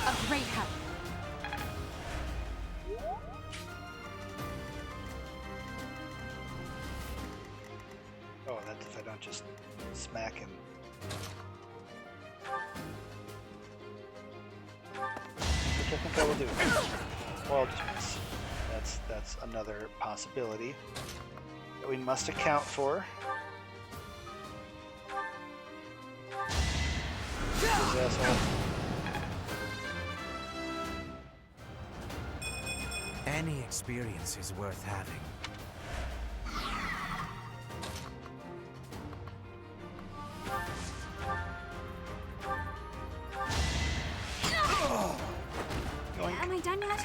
A great help. Oh, that's if I don't just smack him. Which I think I will do. Well, I'll just miss. That's another possibility that we must account for. This asshole. Any experience is worth having. Am I done yet?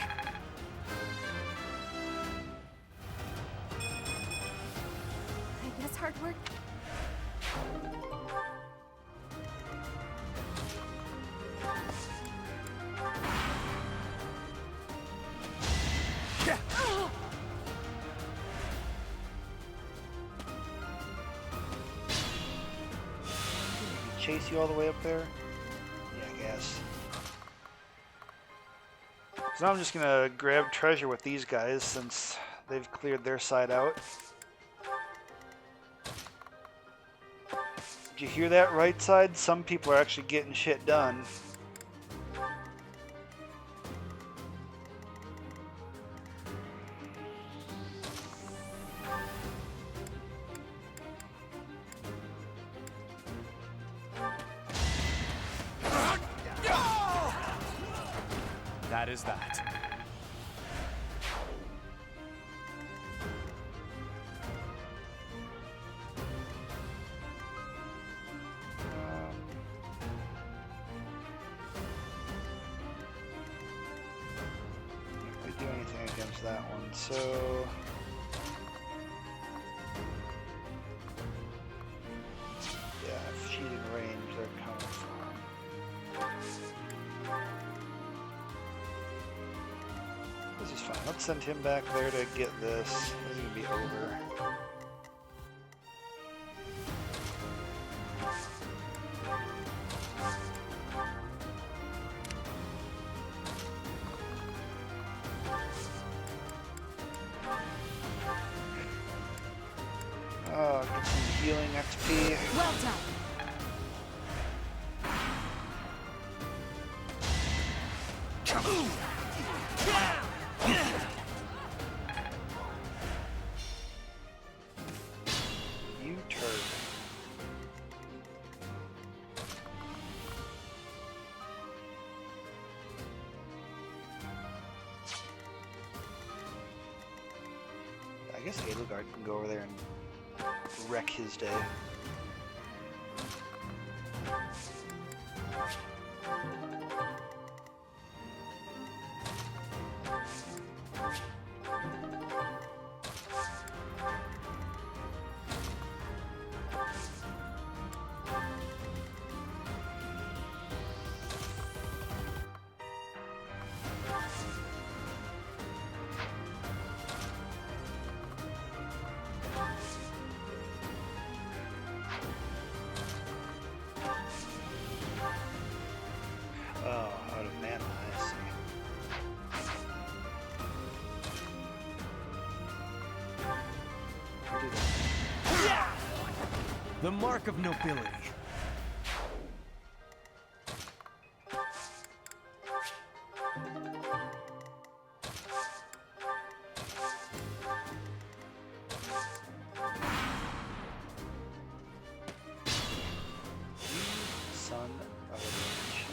I guess hard work. Chase you all the way up there? Yeah, I guess. So now I'm just gonna grab treasure with these guys since they've cleared their side out. Did you hear that, right side? Some people are actually getting shit done. That is that. Can't really do anything against that one, so... yeah, if she's in range, they're coming for him. This is fine. Let's send him back there to get this. This is gonna be over. Oh, get some healing XP. Well done. You turd. I guess Edelgard can go over there and wreck his day. do that. The mark of nobility. Son of a bitch.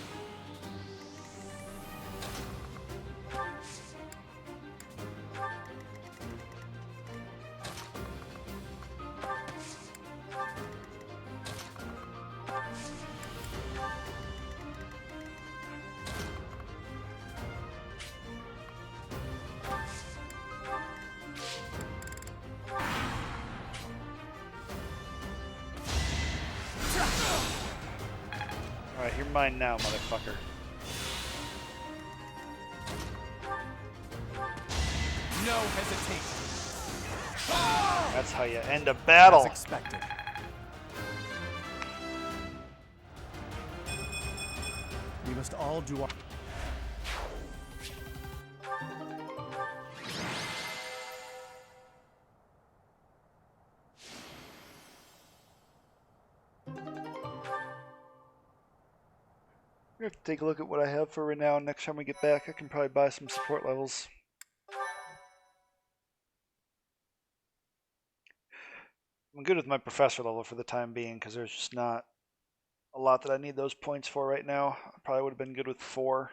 Alright, you're mine now, motherfucker. No hesitation. That's how you end a battle. As expected. We must all do our... We have to take a look at what I have for renown. Next time we get back, I can probably buy some support levels. I'm good with my professor level for the time being because there's just not a lot that I need those points for right now. I probably would have been good with 4.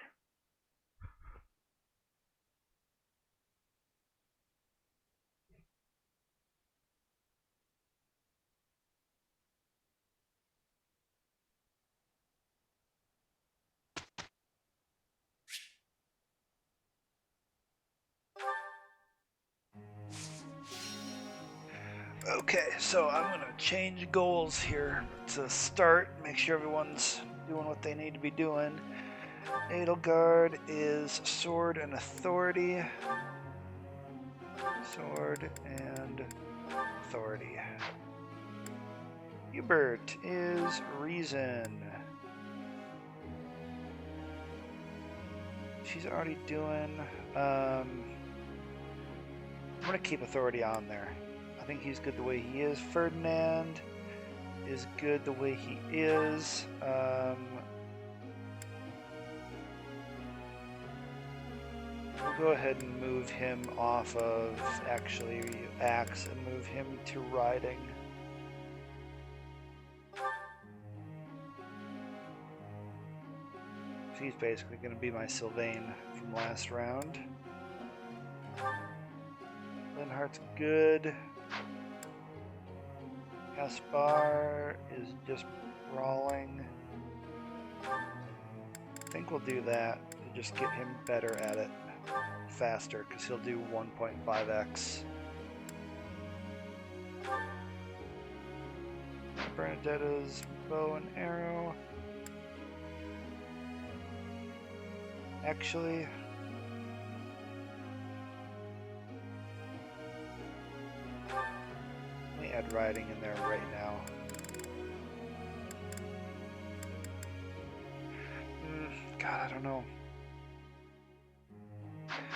Okay, so I'm going to change goals here to start. Make sure everyone's doing what they need to be doing. Edelgard is sword and authority. Sword and authority. Hubert is reason. She's already doing... I'm going to keep authority on there. I think he's good the way he is. Ferdinand is good the way he is. We'll go ahead and move him off of actually axe and move him to riding. So he's basically going to be my Sylvain from last round. Linhardt's good. Caspar is just brawling. I think we'll do that to just get him better at it faster, because he'll do 1.5x. Bernadetta's bow and arrow. Actually, let me add riding in there right now. God, I don't know.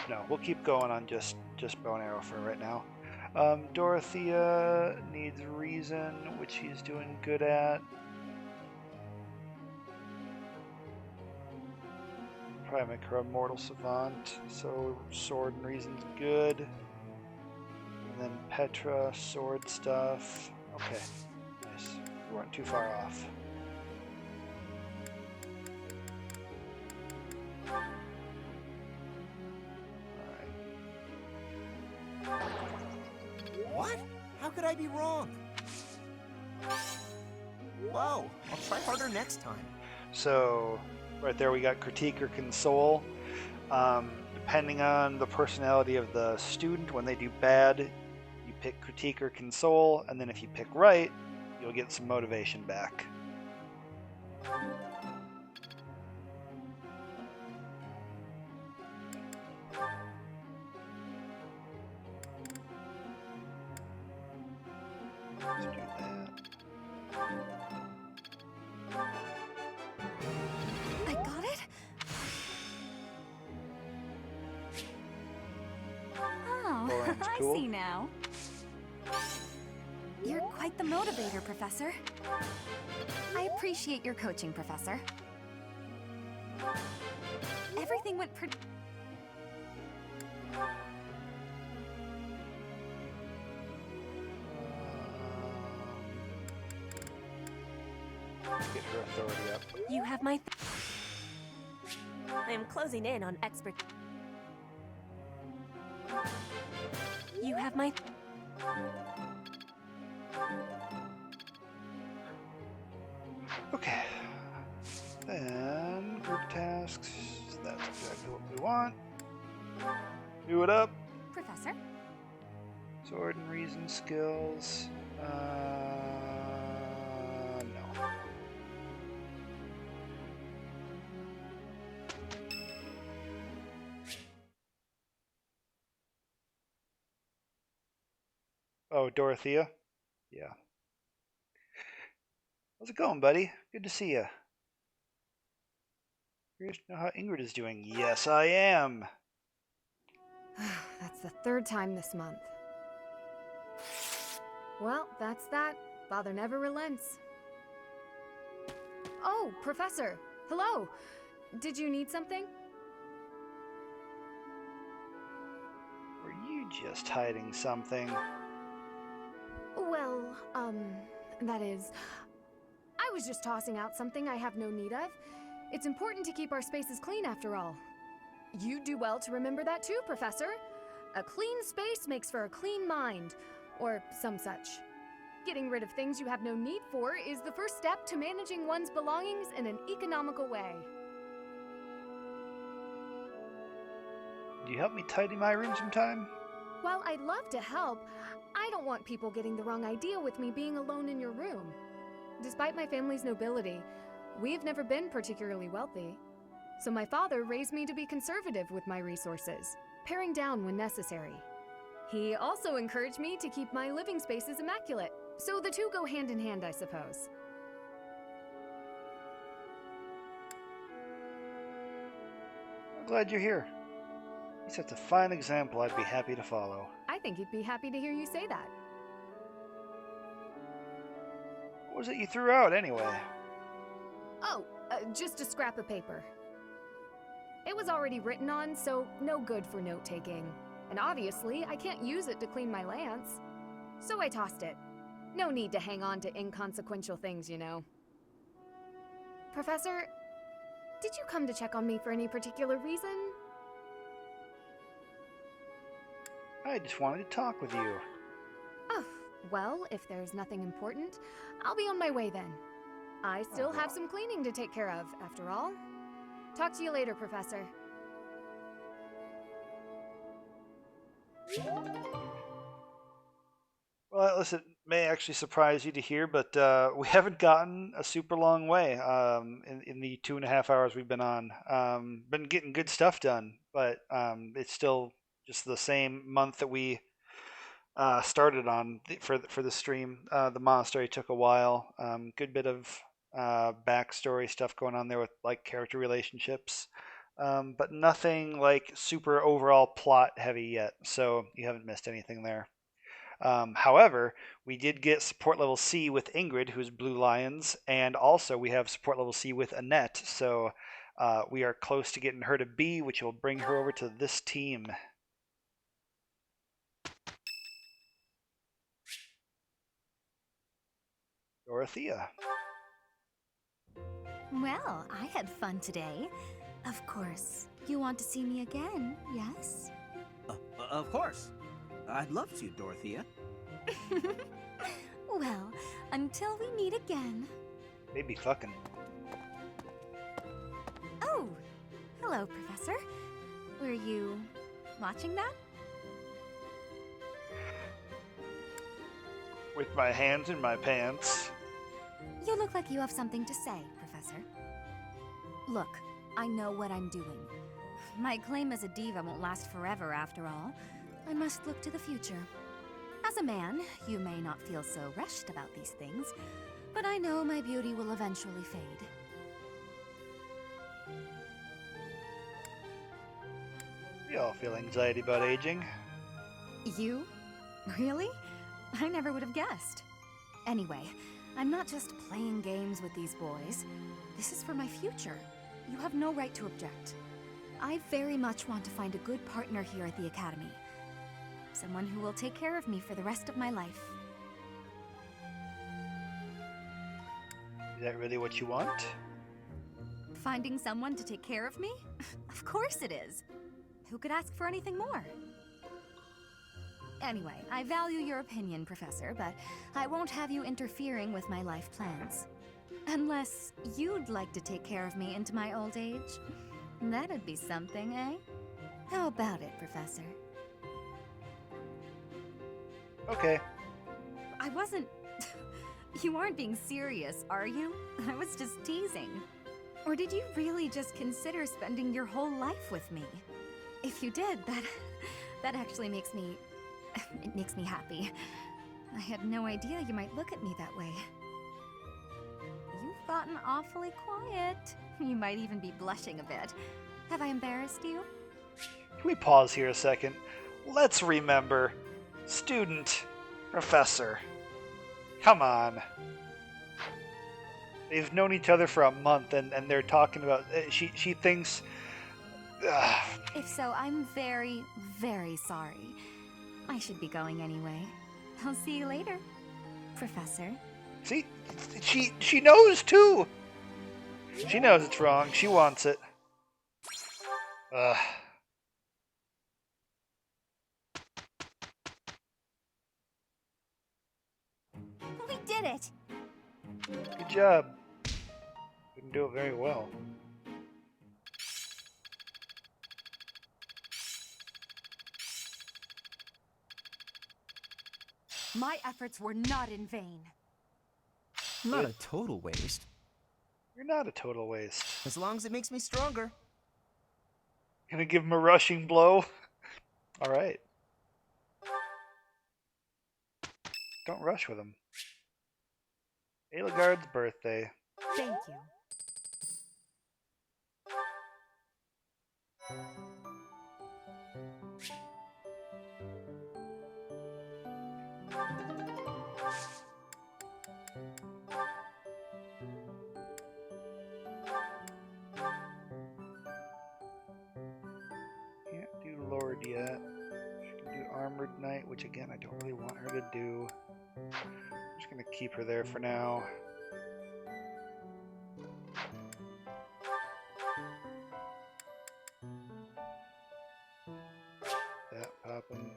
No, we'll keep going on just bow and arrow for right now. Dorothea needs reason, which she's doing good at. Probably make her a mortal savant, so sword and reason's good. And then Petra, sword stuff. Okay, nice. We weren't too far off. What? How could I be wrong? Whoa, I'll try harder next time. So, right there we got critique or console. Depending on the personality of the student, when they do bad, you pick critique or console, and then if you pick right, you'll get some motivation back. Let's do that. I got it? Oh, Boring's I cool. see now. quite the motivator, Professor. I appreciate your coaching, Professor. Everything went pretty... Get her authority up. You have my... I am closing in on expert... You have my... Okay. Then group tasks. That's exactly what we want. Do it up. Professor? Sword and reason skills. No. Oh, Dorothea? Yeah. How's it going, buddy? Good to see you. Curious to know how Ingrid is doing. Yes, I am. That's the third time this month. Well, that's that. Father never relents. Oh, Professor. Hello. Did you need something? Were you just hiding something? Well, that is... I was just tossing out something I have no need of. It's important to keep our spaces clean after all. You do well to remember that too, Professor. A clean space makes for a clean mind, or some such. Getting rid of things you have no need for is the first step to managing one's belongings in an economical way. Do you help me tidy my room sometime? While I'd love to help, I don't want people getting the wrong idea with me being alone in your room. Despite my family's nobility, we've never been particularly wealthy. So my father raised me to be conservative with my resources, paring down when necessary. He also encouraged me to keep my living spaces immaculate, so the two go hand in hand, I suppose. I'm glad you're here. He sets a fine example I'd be happy to follow. I think he'd be happy to hear you say that. What was it you threw out, anyway? Oh, just a scrap of paper. It was already written on, so no good for note-taking. And obviously, I can't use it to clean my lance. So I tossed it. No need to hang on to inconsequential things, you know. Professor, did you come to check on me for any particular reason? I just wanted to talk with you. Oh, well, if there's nothing important, I'll be on my way then. I still have some cleaning to take care of, after all. Talk to you later, Professor. Well, listen, it may actually surprise you to hear, but we haven't gotten a super long way in the 2.5 hours we've been on. Been getting good stuff done, but it's still just the same month that we started on for the stream. The monastery took a while. Good bit of backstory stuff going on there with like character relationships, but nothing like super overall plot heavy yet. So you haven't missed anything there. However, we did get support level C with Ingrid, who's Blue Lions, and also we have support level C with Annette. So we are close to getting her to B, which will bring her over to this team. Dorothea. Well, I had fun today. Of course, you want to see me again, yes? Of course. I'd love to, Dorothea. Well, until we meet again. Maybe fucking. Oh, hello, Professor. Were you watching that? With my hands in my pants. You look like you have something to say, Professor. Look, I know what I'm doing. My claim as a diva won't last forever, after all. I must look to the future. As a man, you may not feel so rushed about these things, but I know my beauty will eventually fade. We all feel anxiety about aging. You? Really? I never would have guessed. Anyway, I'm not just playing games with these boys. This is for my future. You have no right to object. I very much want to find a good partner here at the Academy. Someone who will take care of me for the rest of my life. Is that really what you want? Finding someone to take care of me? Of course it is. Who could ask for anything more? Anyway, I value your opinion, Professor, but I won't have you interfering with my life plans. Unless you'd like to take care of me into my old age. That'd be something, eh? How about it, Professor? Okay. I wasn't... You aren't being serious, are you? I was just teasing. Or did you really just consider spending your whole life with me? If you did, that actually makes me... It makes me happy. I had no idea you might look at me that way. You've gotten awfully quiet. You might even be blushing a bit. Have I embarrassed you? Can we pause here a second? Let's remember. Student, professor. Come on. They've known each other for a month and they're talking about... She thinks... If so, I'm very, very sorry. I should be going anyway. I'll see you later, Professor. See? She knows too! She knows it's wrong. She wants it. Ugh. We did it! Good job. Didn't do it very well. My efforts were not in vain. Not a total waste. You're not a total waste. As long as it makes me stronger. Gonna give him a rushing blow? Alright. Don't rush with him. Aelagard's birthday. Thank you. Can't do Lord yet. She can do Armored Knight, which again I don't really want her to do. I'm just gonna keep her there for now. That popping.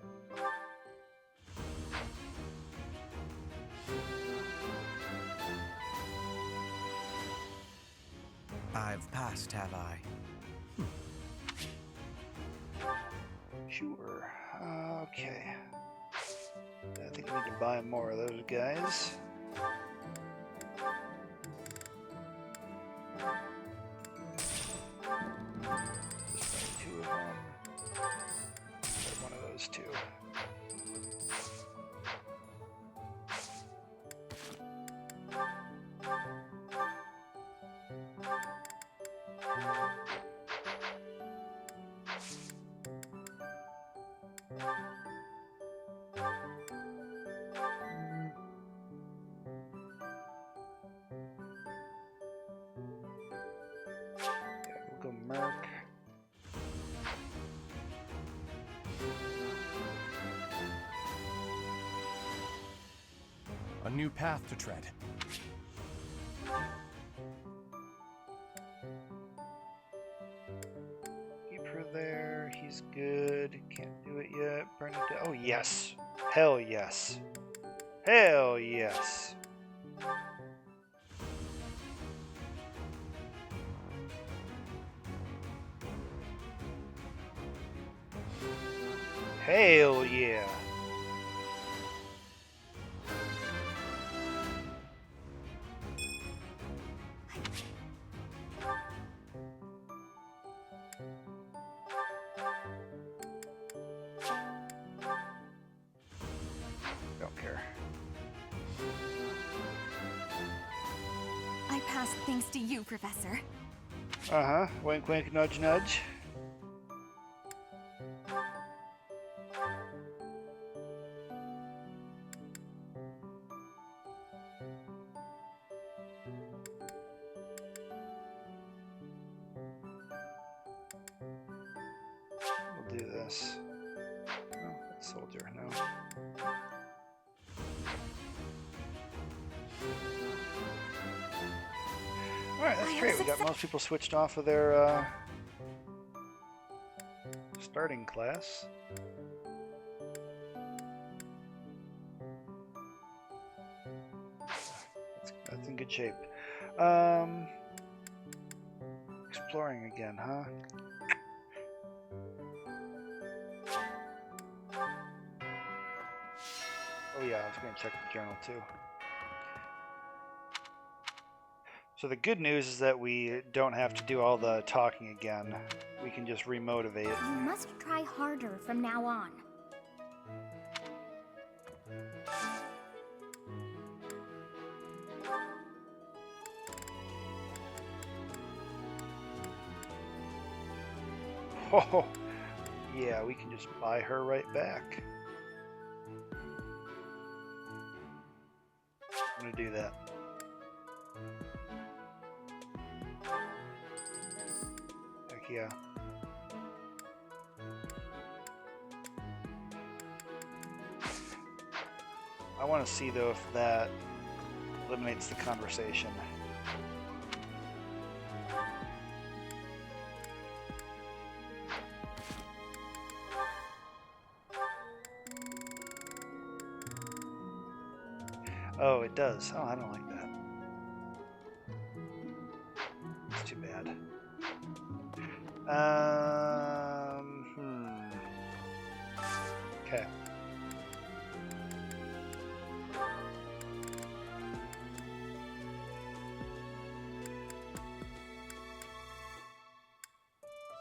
I've passed, have I? Sure. Okay. I think we need to buy more of those guys. Just buy 2 of them. Buy one of those 2. Yeah, we'll go Merc. A new path to tread. Keep her there. He's good. Can't do it yet. Burn it down. Oh, yes. Hell yes. Hell yes. Hell yeah. Don't care. I passed thanks to you, Professor. Uh-huh. Wink wink nudge nudge. this. No, that's soldier, no. Alright, that's great. We got most people switched off of their starting class. That's in good shape. Exploring again, huh? Oh yeah, I was going to check the journal too. So the good news is that we don't have to do all the talking again. We can just remotivate. You must try harder from now on. Oh, yeah, we can just buy her right back. I'm gonna do that. Heck yeah. I want to see though if that eliminates the conversation. Oh, it does. Oh, I don't like that. It's too bad. Okay.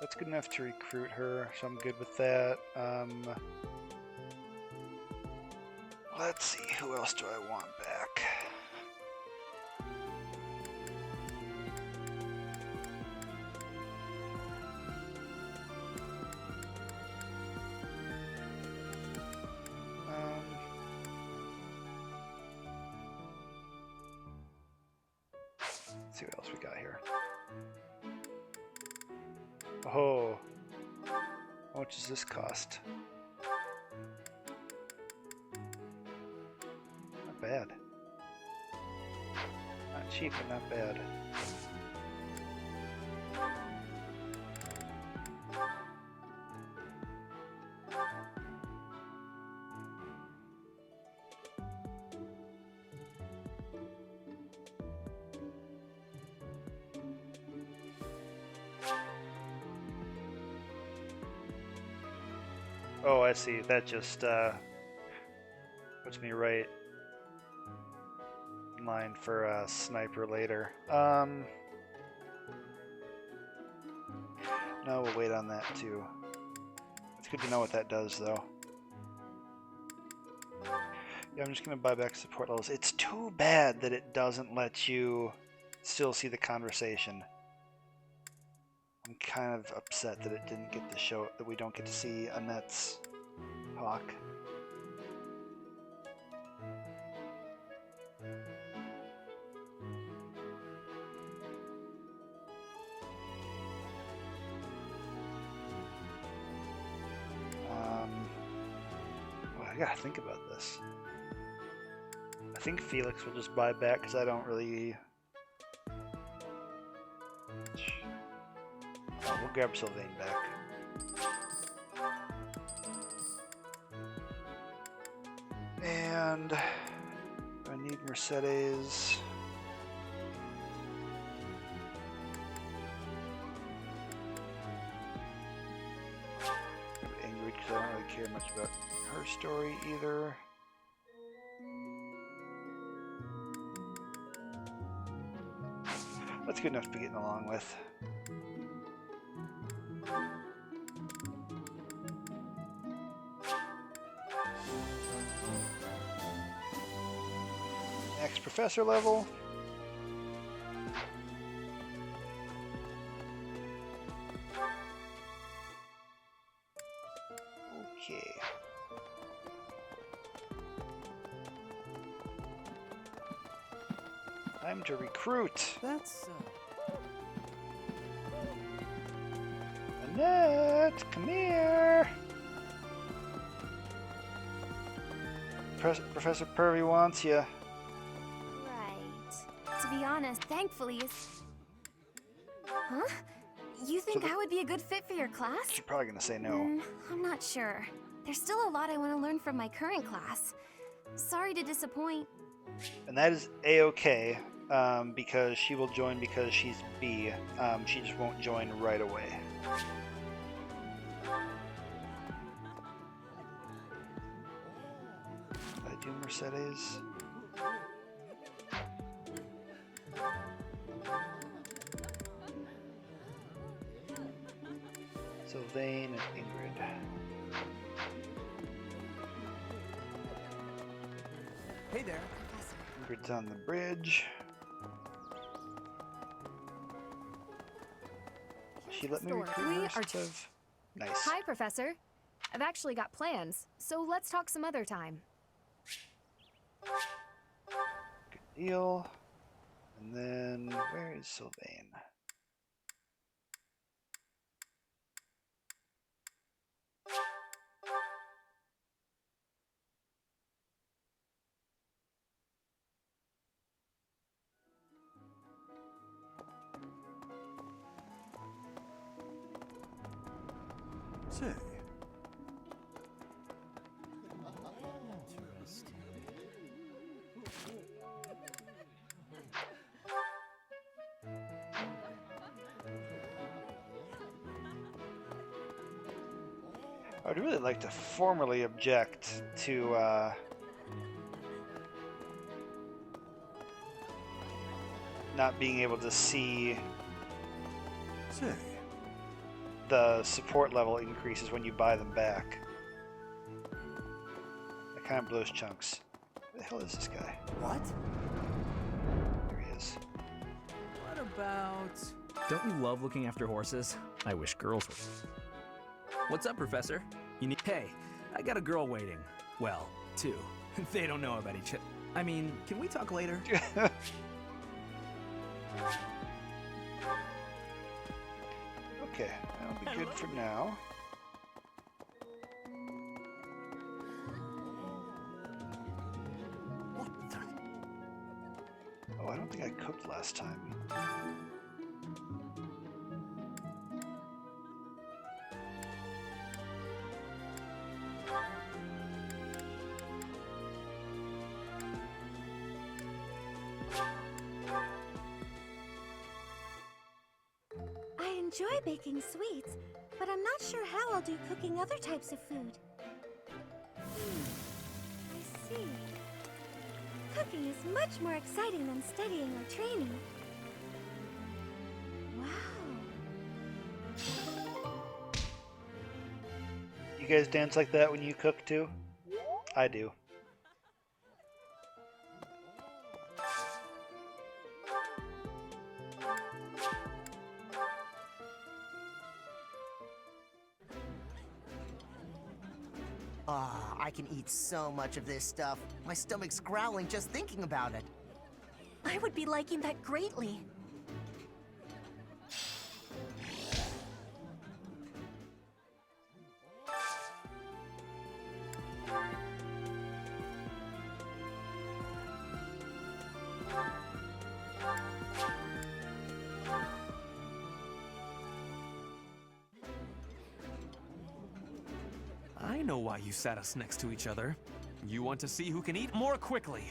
That's good enough to recruit her, so I'm good with that. Let's see, who else do I want back? Let's see what else we got here. Oh, how much does this cost? Not bad. Not cheap, but not bad. Oh, I see. That just puts me right in line for a sniper later. No, we'll wait on that too. It's good to know what that does, though. Yeah, I'm just going to buy back support levels. It's too bad that it doesn't let you still see the conversation. I'm kind of upset that it didn't get to show, that we don't get to see Annette's talk. Well, I gotta think about this. I think Felix will just buy back because I don't really. Oh, we'll grab Sylvain back. And I need Mercedes. Angry because I don't really care much about her story either. That's good enough to be getting along with. Next professor level. Okay. Time to recruit. That's Annette, come here. Professor Purvey wants you. Right. To be honest, thankfully it's... Huh? You think I would be a good fit for your class? She's probably gonna say no. I'm not sure. There's still a lot I want to learn from my current class. Sorry to disappoint. And that is A-okay, because she will join because she's B. She just won't join right away. Did I do Mercedes? Sylvain and Ingrid. Hey there. Ingrid's on the bridge. She let me recruit We her are instead of... Nice. Hi, Professor. I've actually got plans, so let's talk some other time. Good deal. And then, where is Sylvain? Say. Interesting. I'd really like to formally object to not being able to see Say. the support level increases when you buy them back. That kind of blows chunks. Where the hell is this guy? What? There he is. What about... Don't you love looking after horses? I wish girls were. What's up, Professor? You need... Hey, I got a girl waiting. Well, two. They don't know about each other. I mean, can we talk later? Okay, that'll be good for now. What the... Oh, I don't think I cooked last time. I enjoy baking sweets, but I'm not sure how I'll do cooking other types of food. I see. Cooking is much more exciting than studying or training. Wow. You guys dance like that when you cook too? I do. Ah, I can eat so much of this stuff. My stomach's growling just thinking about it. I would be liking that greatly. I know why you sat us next to each other. You want to see who can eat more quickly.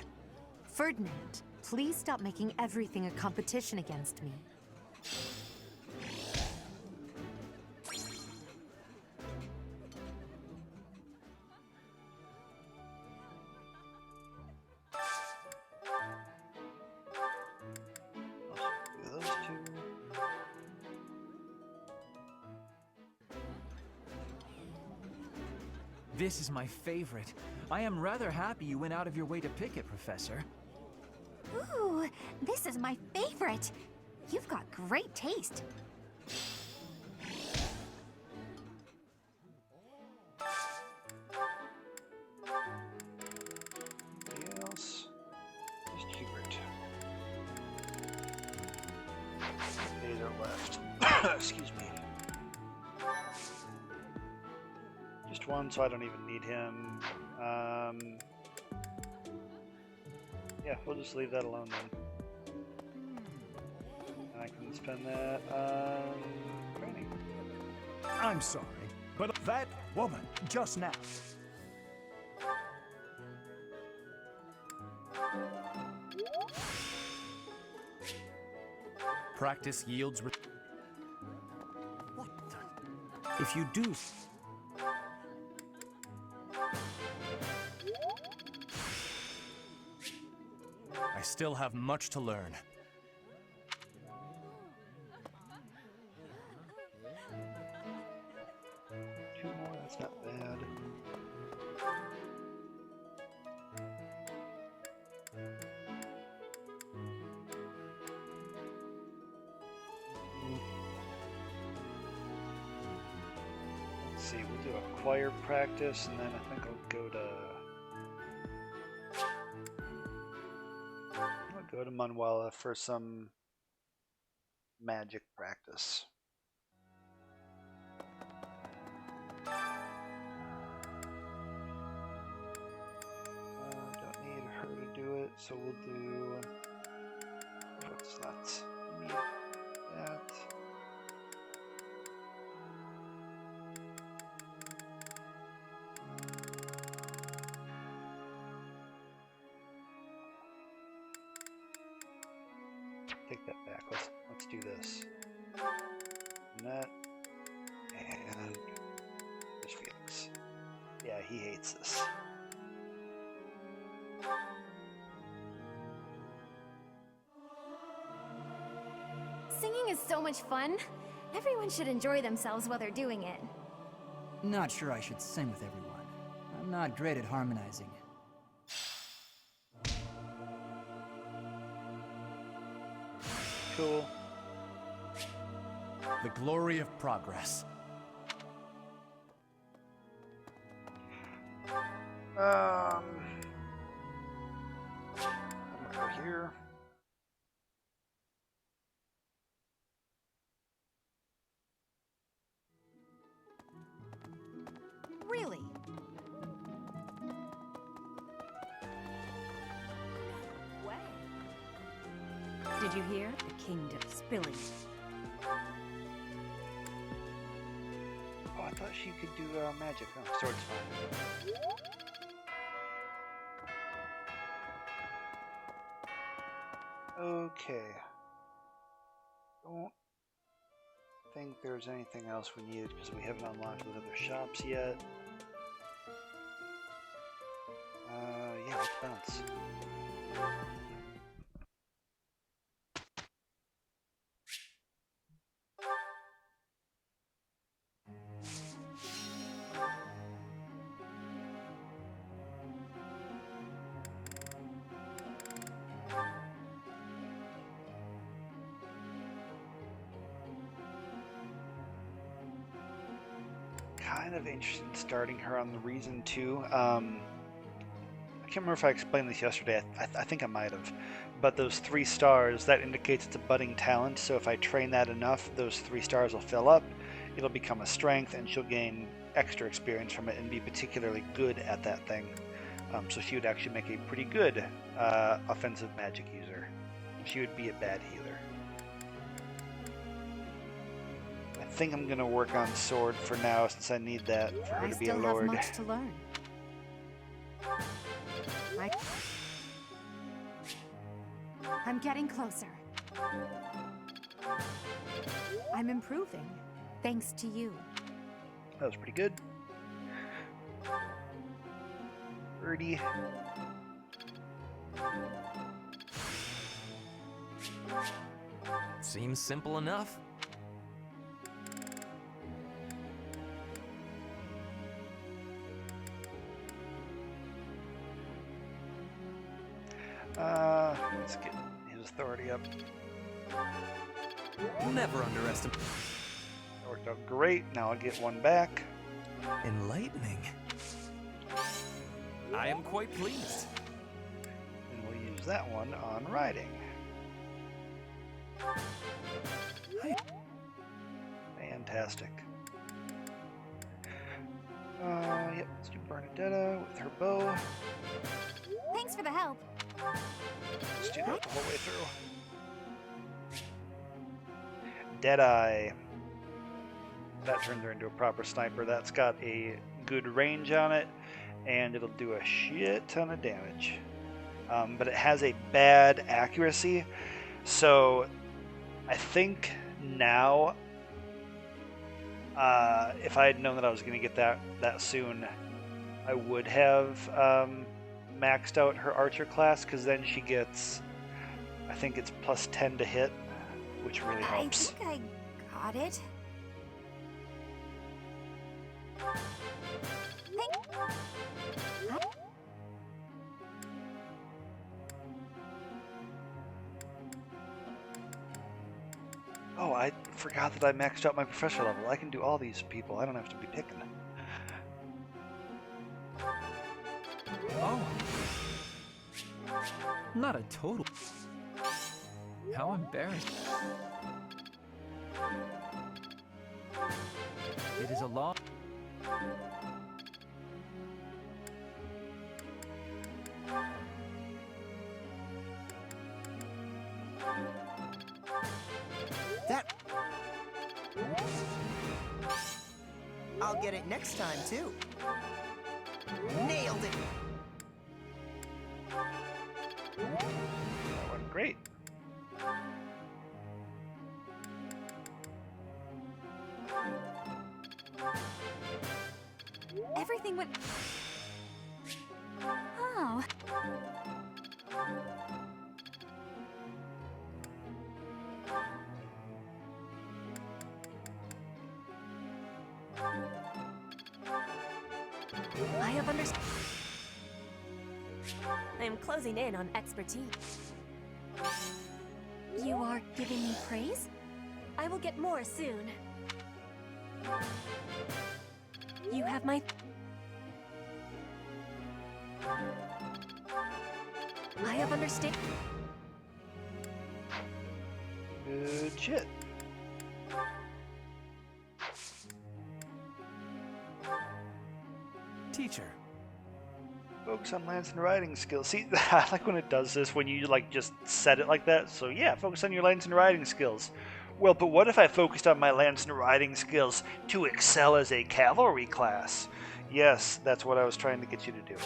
Ferdinand, please stop making everything a competition against me. Those two. This is my favorite. I am rather happy you went out of your way to pick it, Professor. Ooh, this is my favorite. You've got great taste. Anything else? Just Hubert. Days are left. Excuse me. Just one, so I don't even need him. Yeah, we'll just leave that alone then. I can spend that on training. I'm sorry, but that woman just now. Practice yields. What the? If you do. I still have much to learn. Two more, that's not bad. Let's see, we'll do a choir practice, and then I think I'll go to Manuela for some magic practice. Don't need her to do it, so we'll do. What's that? Need that. Take that back. Let's do this. And that. And there's Felix. Yeah, he hates this. Singing is so much fun. Everyone should enjoy themselves while they're doing it. Not sure I should sing with everyone. I'm not great at harmonizing. Cool. The glory of progress. I'm gonna go here. Really? Did you hear? The kingdom spilling. Oh, I thought she could do magic. Oh, sword's fine. Okay. Don't think there's anything else we needed because we haven't unlocked those other shops yet. Yeah, let's bounce. Kind of interested in starting her on the Reason 2. I can't remember if I explained this yesterday. I think I might have. But those 3 stars, that indicates it's a budding talent. So if I train that enough, those 3 stars will fill up. It'll become a strength, and she'll gain extra experience from it and be particularly good at that thing. So she would actually make a pretty good offensive magic user. She would be a bad healer. I think I'm gonna work on sword for now since I need that for her to be a lord. I still have much to learn. I'm getting closer. I'm improving, thanks to you. That was pretty good. Birdie. Seems simple enough. Let's get his authority up. Never underestimate. That worked out great. Now I'll get one back. Enlightening. I am quite pleased. And we'll use that one on riding. Fantastic. Yep, let's do Bernadetta with her bow. Thanks for the help. Let's do that the whole way through. Deadeye. That turns her into a proper sniper. That's got a good range on it, and it'll do a shit ton of damage. But it has a bad accuracy, so I think now, if I had known that I was going to get that soon, I would have maxed out her archer class, because then she gets, I think it's plus 10 to hit, which really helps. I think I got it. Oh, I forgot that I maxed out my professor level. I can do all these people. I don't have to be picking them. Oh. Not a total. How embarrassing. It is a long. That... I'll get it next time, too. Nailed it! That went great. Everything went... Oh. I have understood. I am closing in on expertise. You are giving me praise? I will get more soon. You have my... I have understood. Good shit. Teacher. Focus on lance and riding skills. See, I like when it does this, when you like just set it like that. So yeah, focus on your lance and riding skills. Well, but what if I focused on my lance and riding skills to excel as a cavalry class? Yes, that's what I was trying to get you to do.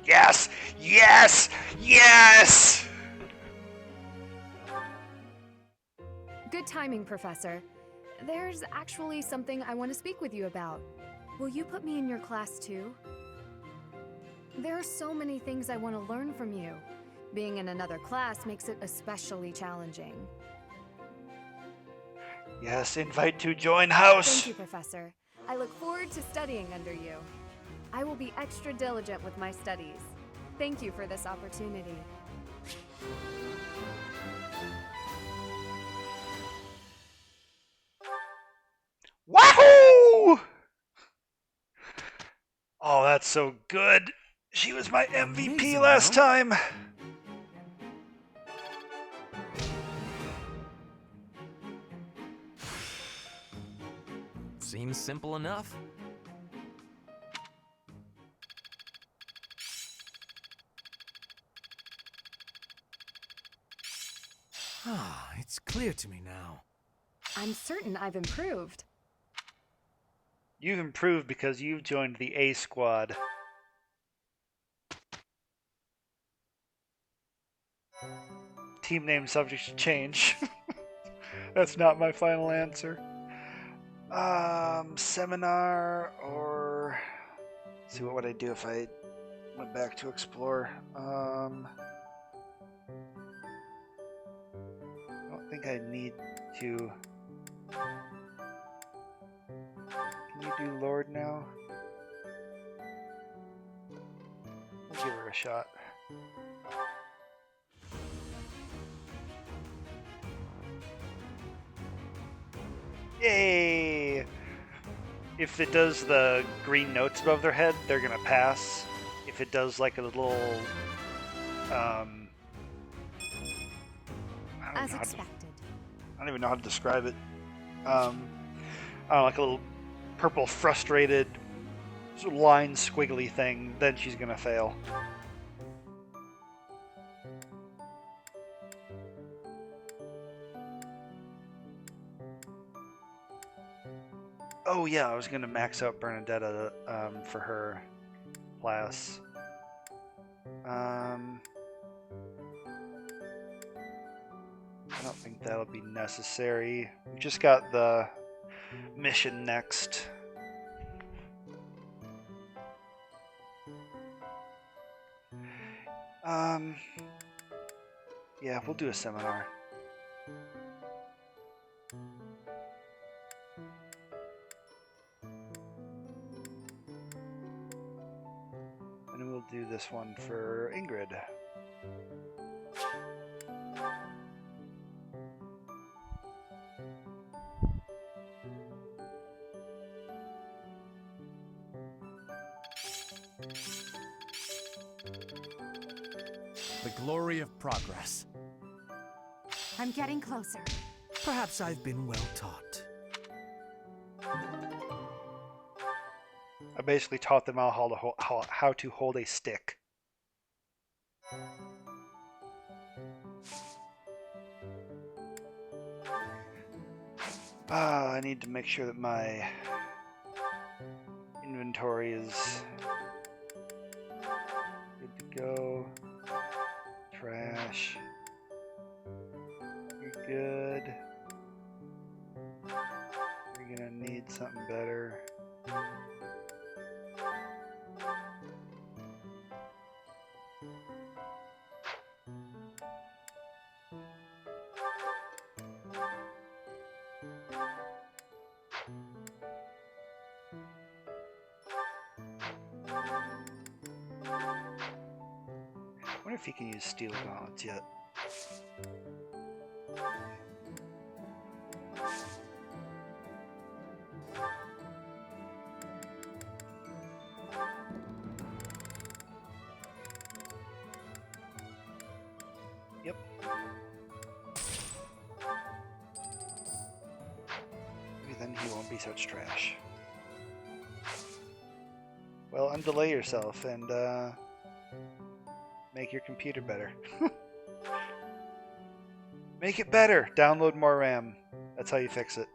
Yes! Yes! Yes! Good timing, Professor. There's actually something I want to speak with you about. Will you put me in your class too? There are so many things I want to learn from you. Being in another class makes it especially challenging. Yes, invite to join house! Thank you, Professor. I look forward to studying under you. I will be extra diligent with my studies. Thank you for this opportunity. Wahoo! Oh, that's so good. She was my MVP Amazing, last no? time. Seems simple enough. Ah, it's clear to me now. I'm certain I've improved. You've improved because you've joined the A squad. Team name subject to change. That's not my final answer. Seminar or... Let's see, what would I do if I went back to explore? I don't think I need to... Can you do Lord now? We'll give her a shot. Yay! If it does the green notes above their head, they're gonna pass. If it does like a little, As expected. don't even know how to describe it. I don't know, like a little purple frustrated sort of line squiggly thing, then she's gonna fail. Oh yeah, I was gonna max out Bernadetta for her class. I don't think that'll be necessary. We just got the mission next. Yeah, we'll do a seminar. And we'll do this one for Ingrid. The glory of progress. I'm getting closer. Perhaps I've been well taught. I basically taught them all how to hold a stick. I need to make sure that my inventory is good to go. Trash. You're good. You're gonna need something better. I wonder if he can use steel gauntlets yet. Yep. Maybe then he won't be such trash. Well, undelay yourself and make your computer better. Make it better! Download more RAM. That's how you fix it.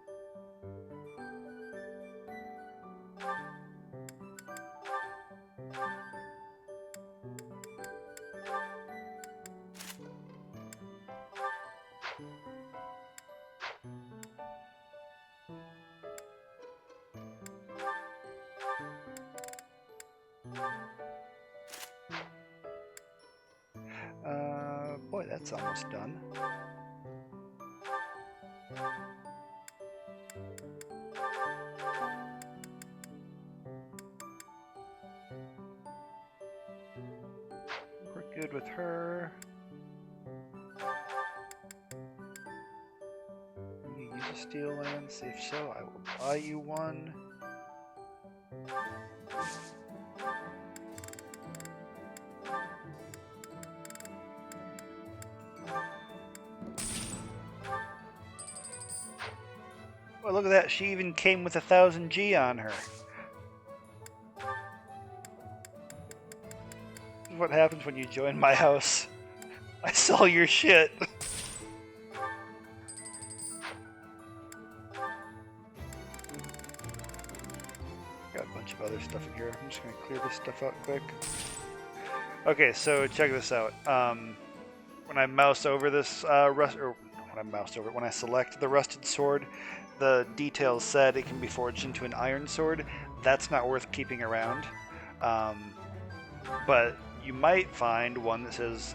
Boy, that's almost done. We're good with her. You use a steel lance? If so, I will buy you one. Oh, look at that. She even came with 1000 G on her. This is what happens when you join my house. I sell your shit. Got a bunch of other stuff in here. I'm just going to clear this stuff out quick. Okay, so check this out. When I mouse over this when I select the rusted sword, the details said it can be forged into an iron sword. That's not worth keeping around. But you might find one that says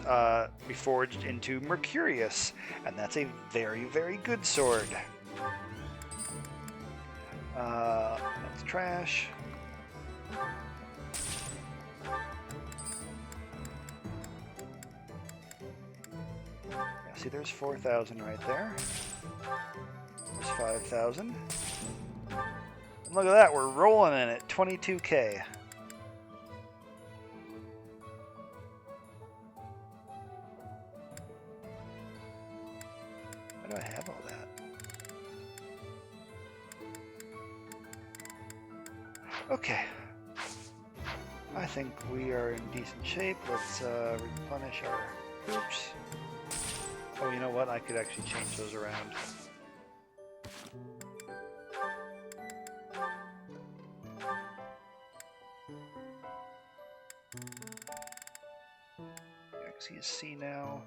be forged into Mercurius, and that's a very, very good sword. That's trash. Yeah, see, there's 4,000 right there. There's 5,000. And look at that, we're rolling in it. 22K. Why do I have all that? Okay. I think we are in decent shape. Let's replenish our troops. Oh, you know what? I could actually change those around. Yeah, 'cause he's C now.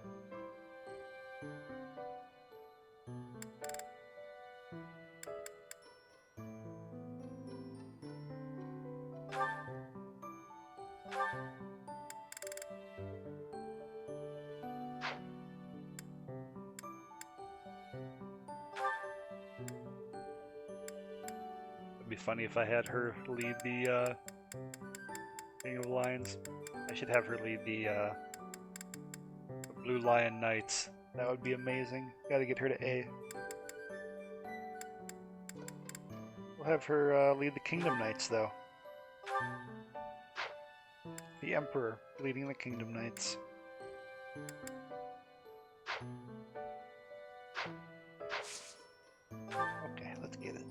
It'd be funny if I had her lead the King of Lions. I should have her lead the Blue Lion Knights. That would be amazing. Gotta get her to A. We'll have her lead the Kingdom Knights, though. The Emperor leading the Kingdom Knights. Okay, let's get it.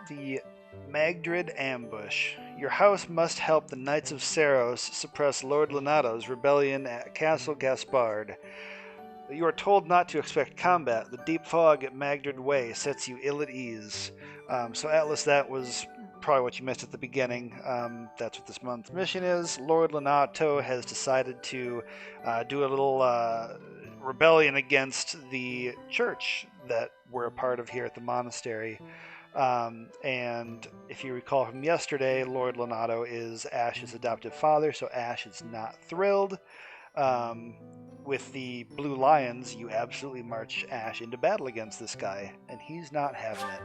The Magdrid Ambush. Your house must help the Knights of Saros suppress Lord Lenato's rebellion at Castle Gaspard. You are told not to expect combat. The deep fog at Magdrid Way sets you ill at ease. So Atlas, that was probably what you missed at the beginning. That's what this month's mission is. Lord Lenato has decided to do a little rebellion against the church that we're a part of here at the monastery. And if you recall from yesterday, Lord Lenato is Ash's adoptive father, so Ash is not thrilled. With the Blue Lions, you absolutely march Ash into battle against this guy, and he's not having it.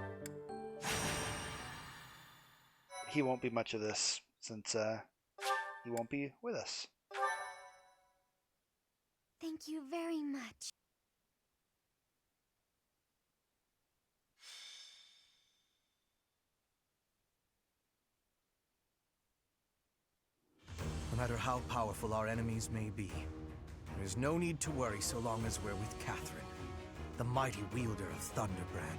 He won't be much of this, since he won't be with us. Thank you very much. No matter how powerful our enemies may be, there's no need to worry so long as we're with Catherine, the mighty wielder of Thunderbrand.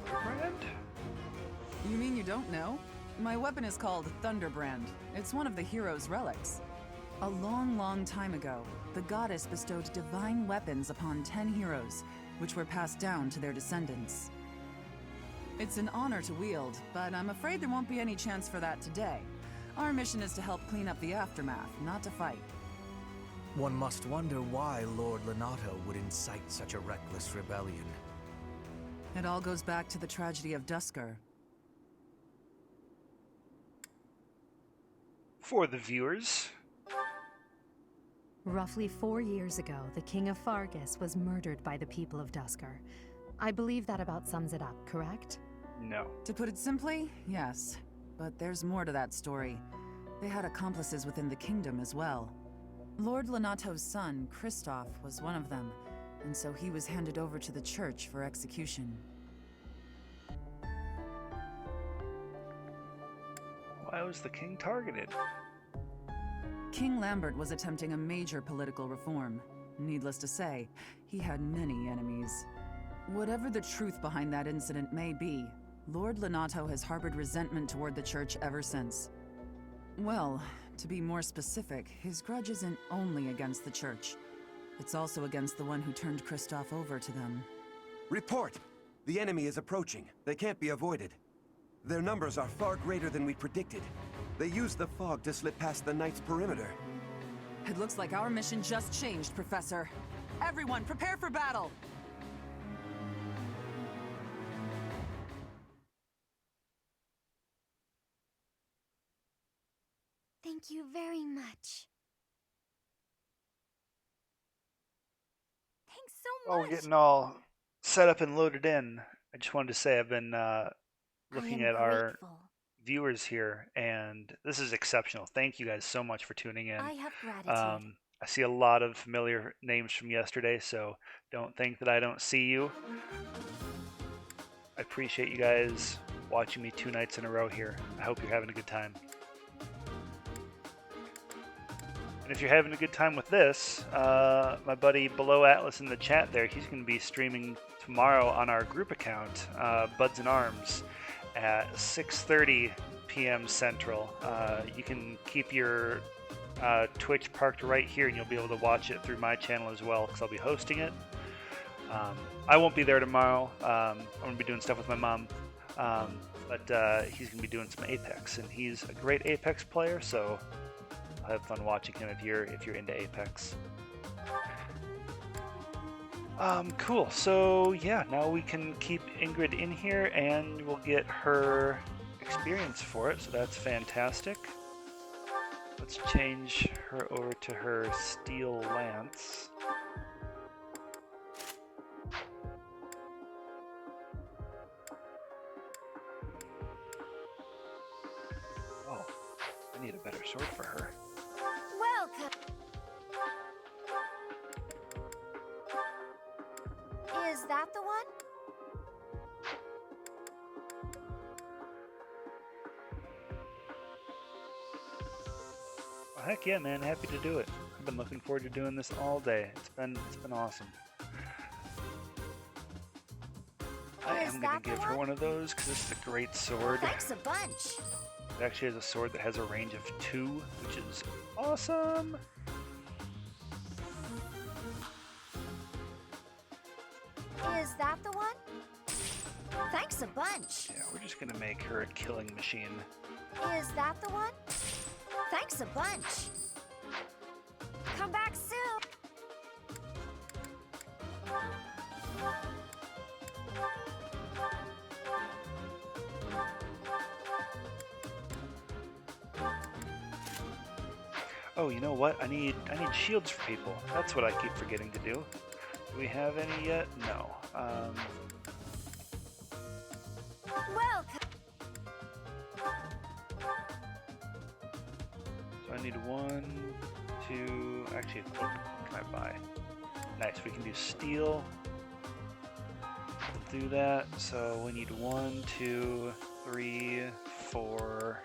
Thunderbrand? You mean you don't know? My weapon is called Thunderbrand. It's one of the hero's relics. A long, long time ago, the goddess bestowed divine weapons upon 10 heroes, which were passed down to their descendants. It's an honor to wield, but I'm afraid there won't be any chance for that today. Our mission is to help clean up the aftermath, not to fight. One must wonder why Lord Lenato would incite such a reckless rebellion. It all goes back to the tragedy of Dusker. For the viewers. Roughly 4 years ago, the King of Fargus was murdered by the people of Dusker. I believe that about sums it up, correct? No. To put it simply, yes. But there's more to that story. They had accomplices within the kingdom as well. Lord Lenato's son, Kristoff, was one of them, and so he was handed over to the church for execution. Why was the king targeted? King Lambert was attempting a major political reform. Needless to say, he had many enemies. Whatever the truth behind that incident may be, Lord Lenato has harbored resentment toward the church ever since. Well, to be more specific, his grudge isn't only against the church. It's also against the one who turned Kristoff over to them. Report! The enemy is approaching. They can't be avoided. Their numbers are far greater than we predicted. They used the fog to slip past the Knight's perimeter. It looks like our mission just changed, Professor. Everyone, prepare for battle! Thank you very much. Thanks so much. Oh, we're getting all set up and loaded in. I just wanted to say I've been looking at our viewers here, and this is exceptional. Thank you guys so much for tuning in. I have gratitude. I see a lot of familiar names from yesterday, so don't think that I don't see you. I appreciate you guys watching me 2 nights in a row here. I hope you're having a good time. And And if you're having a good time with this, my buddy Below Atlas in the chat there, he's going to be streaming tomorrow on our group account, Buds and Arms, at 6:30 p.m. Central. You can keep your Twitch parked right here, and you'll be able to watch it through my channel as well, because I'll be hosting it. I won't be there tomorrow. I'm going to be doing stuff with my mom. But he's going to be doing some Apex, and he's a great Apex player, so I'll have fun watching him if you're into Apex. Cool. So yeah, now we can keep Ingrid in here, and we'll get her experience for it. So that's fantastic. Let's change her over to her Steel Lance. Oh, I need a better sword for her. Welcome. Is that the one? Well, heck yeah, man! Happy to do it. I've been looking forward to doing this all day. It's been awesome. I am gonna give her one of those because this is a great sword. Thanks a bunch. It actually has a sword that has a range of 2, which is awesome. Is that the one? Thanks a bunch. Yeah, we're just gonna make her a killing machine. Is that the one? Thanks a bunch. Come back soon. Oh, you know what? I need shields for people. That's what I keep forgetting to do. Do we have any yet? No. Welcome. So I need 1, 2. Actually, what can I buy? Nice. We can do steel. We'll do that. So we need 1, 2, 3, 4.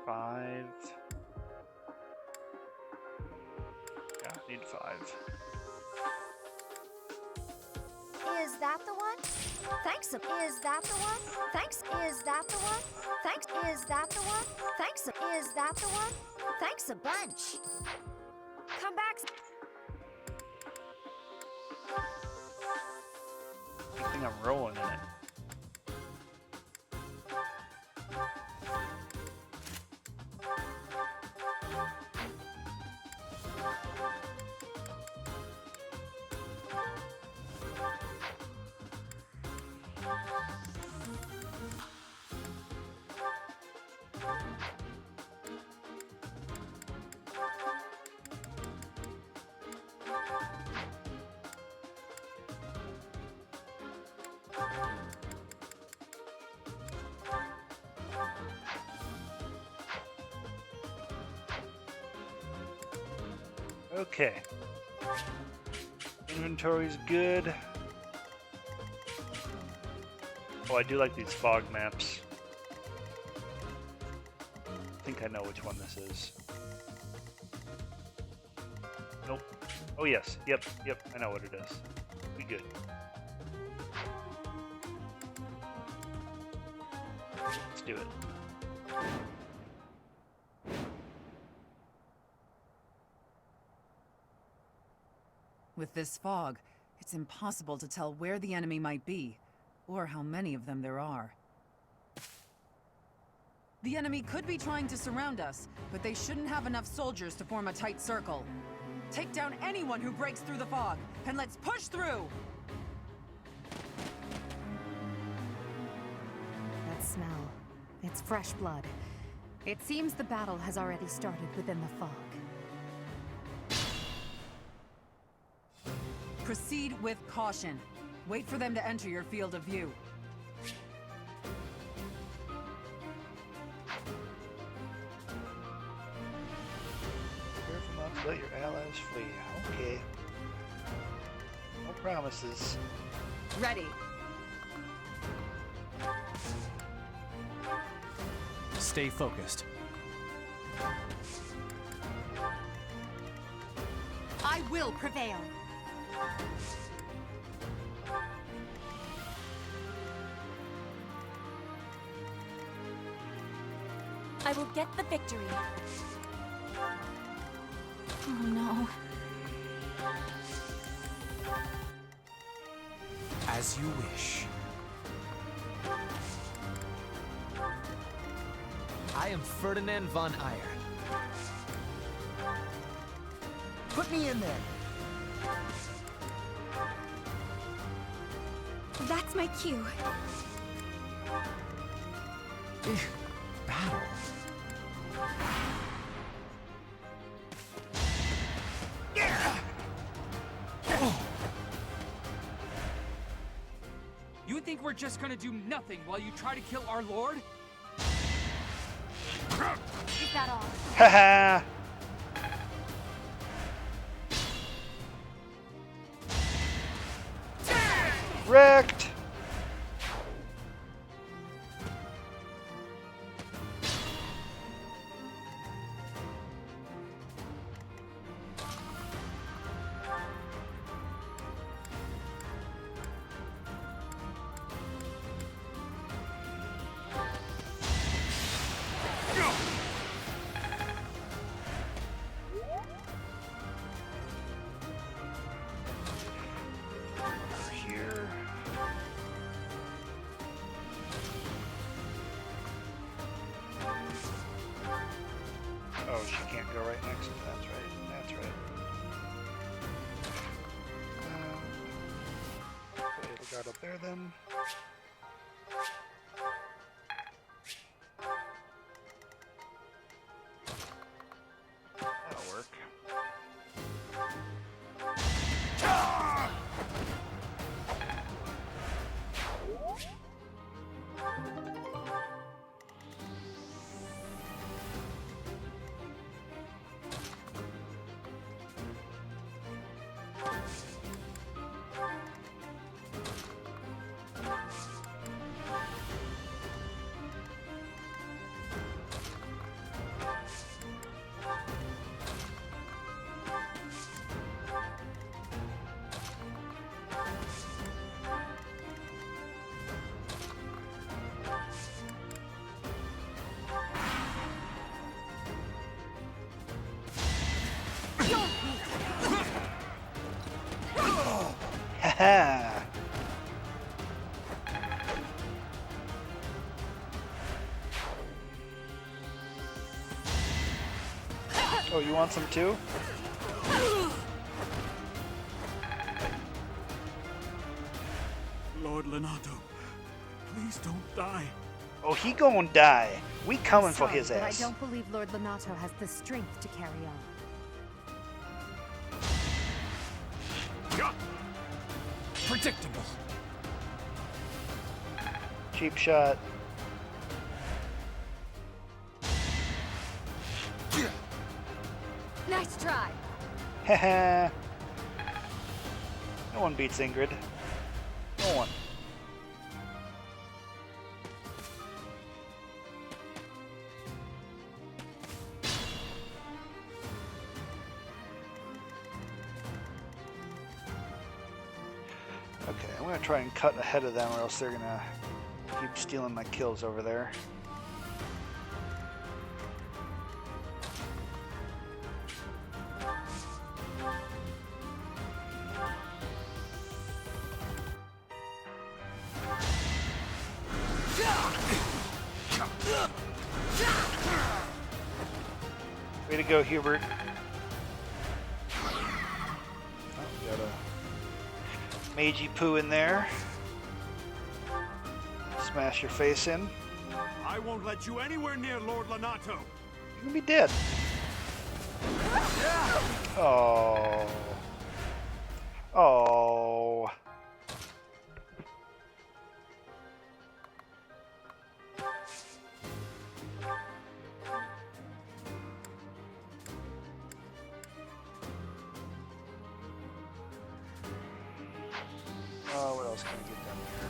5. Yeah, I need 5. Is that the one? Thanks a Is that the one? Thanks. Is that the one? Thanks. Is that the one? Thanks. Is that the one? Thanks a bunch. Come back. I think I'm rolling in it. Okay. Inventory's good. Oh, I do like these fog maps. I think I know which one this is. Nope. Oh yes. Yep. I know what it is. Be good. Let's do it. With this fog, it's impossible to tell where the enemy might be, or how many of them there are. The enemy could be trying to surround us, but they shouldn't have enough soldiers to form a tight circle. Take down anyone who breaks through the fog, and let's push through! That smell. It's fresh blood. It seems the battle has already started within the fog. Proceed with caution. Wait for them to enter your field of view. Careful not to let your allies flee. Okay. No promises. Ready. Stay focused. I will prevail. I will get the victory. Oh no. As you wish. I am Ferdinand von Eyre. Put me in there. That's my cue. Battle. You think we're just gonna do nothing while you try to kill our lord? Is that all? Haha! Wrecked! Here. Oh, she can't go right next to it. That's right. That's right. Put the guard up there then. That'll work. Haha! Oh, you want some too? Lord Lenato, please don't die. Oh, he gonna die. We coming for Sorry, his but ass. I don't believe Lord Lenato has the strength to carry on. Predictable. Cheap shot. Nice try. Haha. No one beats Ingrid. No one. Okay, I'm gonna try and cut ahead of them or else they're gonna keep stealing my kills over there. Way to go, Hubert. Oh, we got a Meiji poo in there. Smash your face in. I won't let you anywhere near Lord Lenato. You're gonna be dead. Oh. Oh. Oh, what else can we get done here?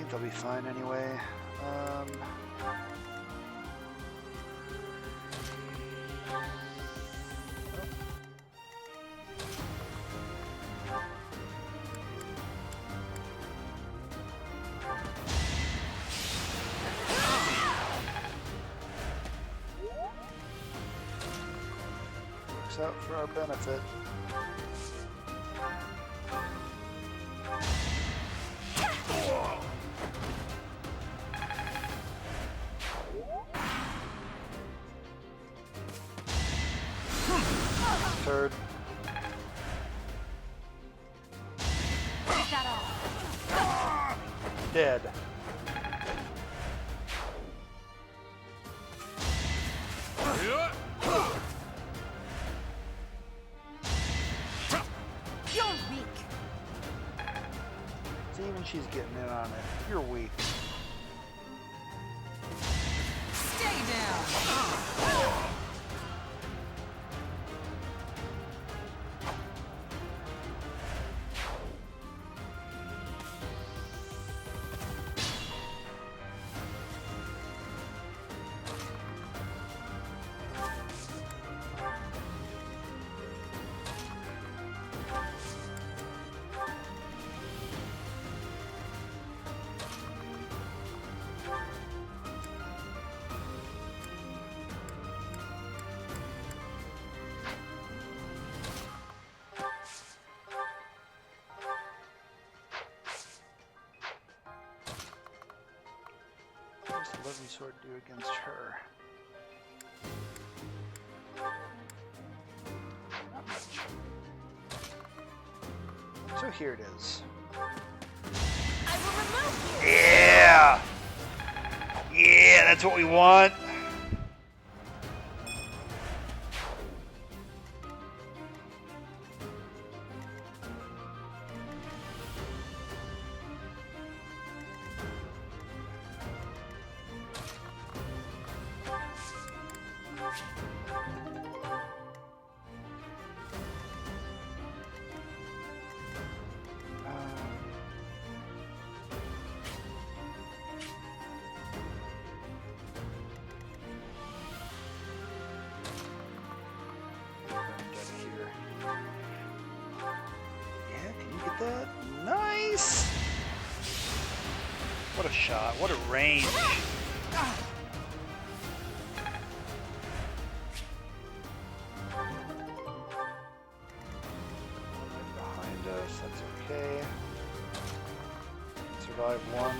think they'll be fine anyway. Works out for our benefit. Turd. Is that all? Dead. You're weak. See, even she's getting in on it. You're weak. Stay down! What does the Living Sword do against her? Not much. So here it is. I will remove you. Yeah! Yeah, that's what we want. That nice. What a shot! What a range! Behind us. That's okay. Survive one.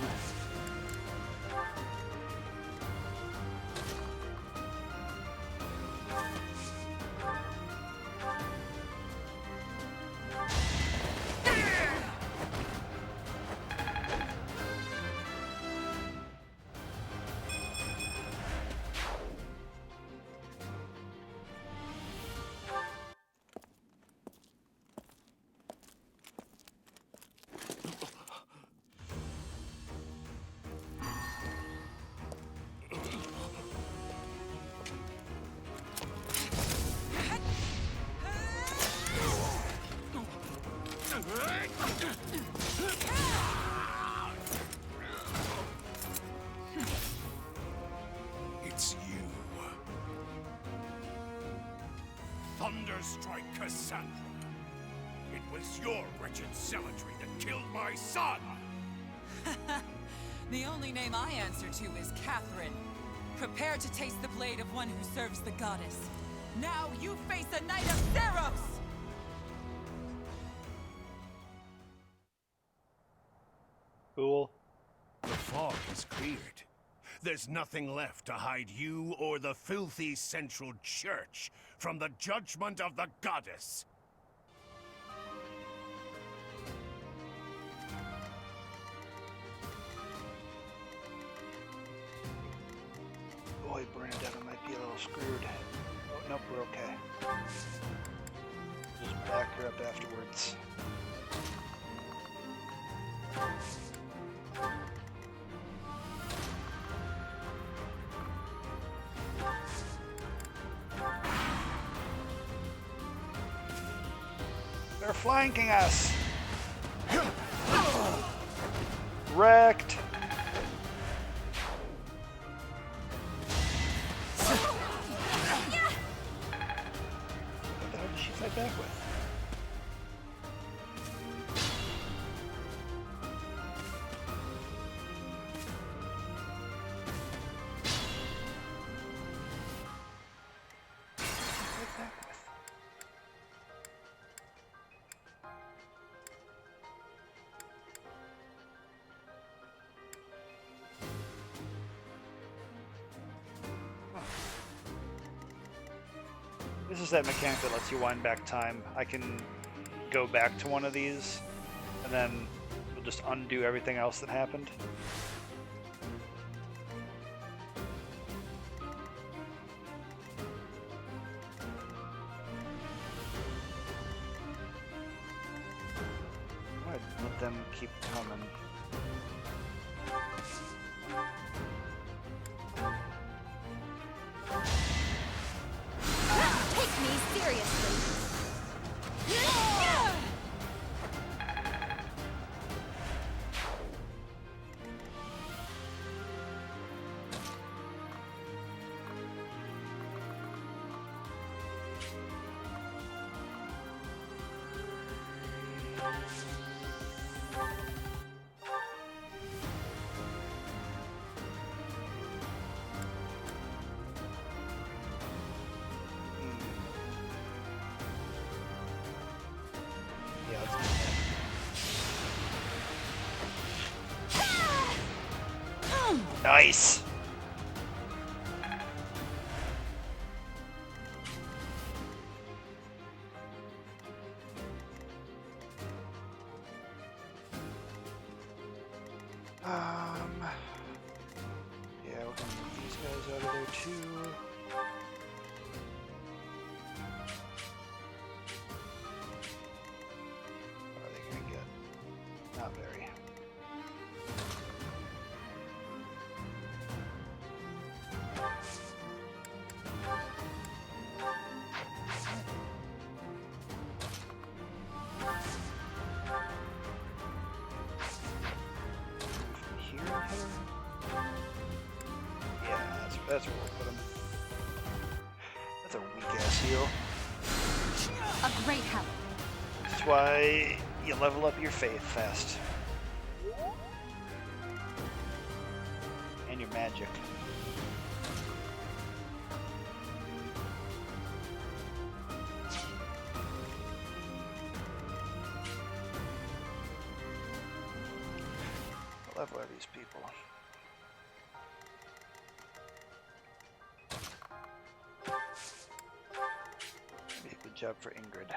It's you. Thunderstrike Cassandra. It was your wretched zealotry that killed my son! The only name I answer to is Catherine. Prepare to taste the blade of one who serves the goddess. Now you face a Knight of Theros! Cool. The fog is cleared. There's nothing left to hide you or the filthy Central Church from the judgment of the goddess. Boy, Bernadetta might be a little screwed. Oh, nope, we're okay. Just back her up afterwards. They're flanking us! Wrecked! This is that mechanic that lets you wind back time. I can go back to one of these, and then we'll just undo everything else that happened. I'd let them keep coming. Take me seriously. Yeah, let's do that. Nice! Yeah, we're gonna move these guys out of there too. What are they gonna get? Not very. Here, yeah, that's where we'll put him. That's a weak ass heal. A great help. That's why you level up your faith fast. And your magic. What level are these people? Maybe a good job for Ingrid.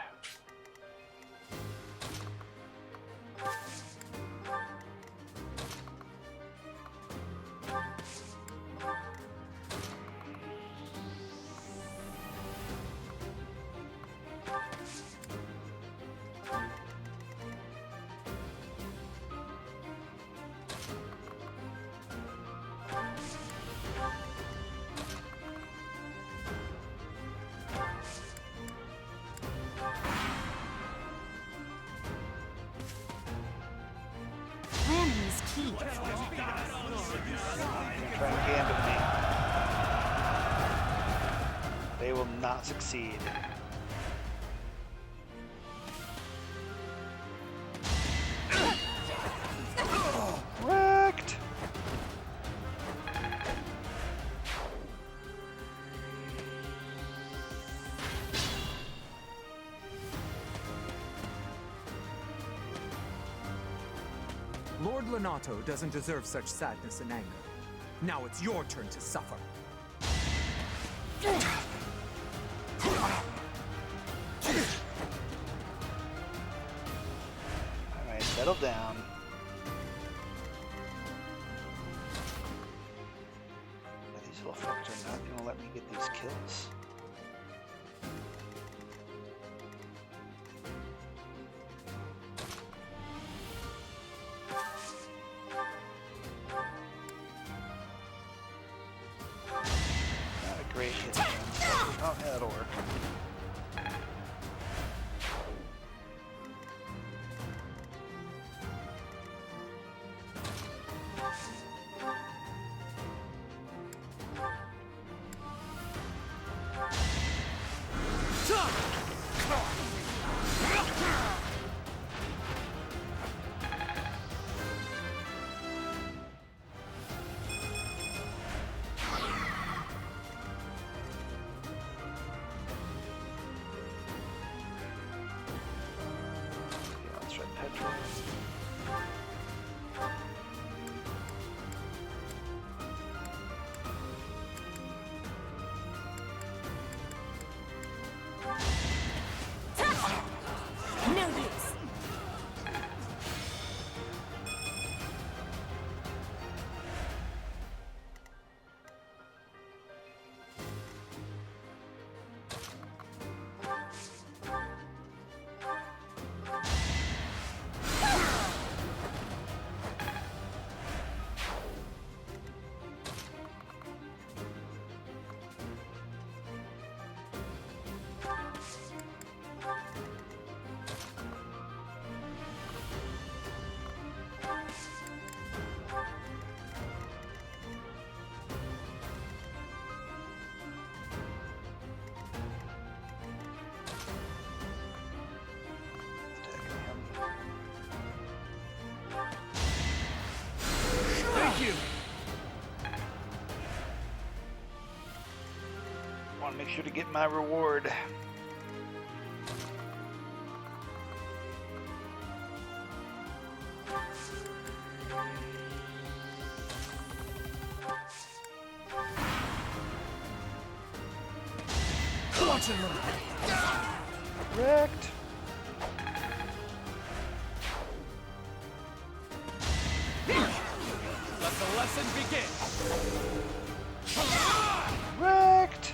Planning is key. Try and gambit me. They will not succeed. Wrecked! Lord Lenato doesn't deserve such sadness and anger. Now it's your turn to suffer. Alright, settle down. These little fuckers are not gonna let me get these kills. Not a great hit. Oh, yeah, that'll work. make sure to get my reward. Watch it, little. Wrecked. Let the lesson begin. Wrecked.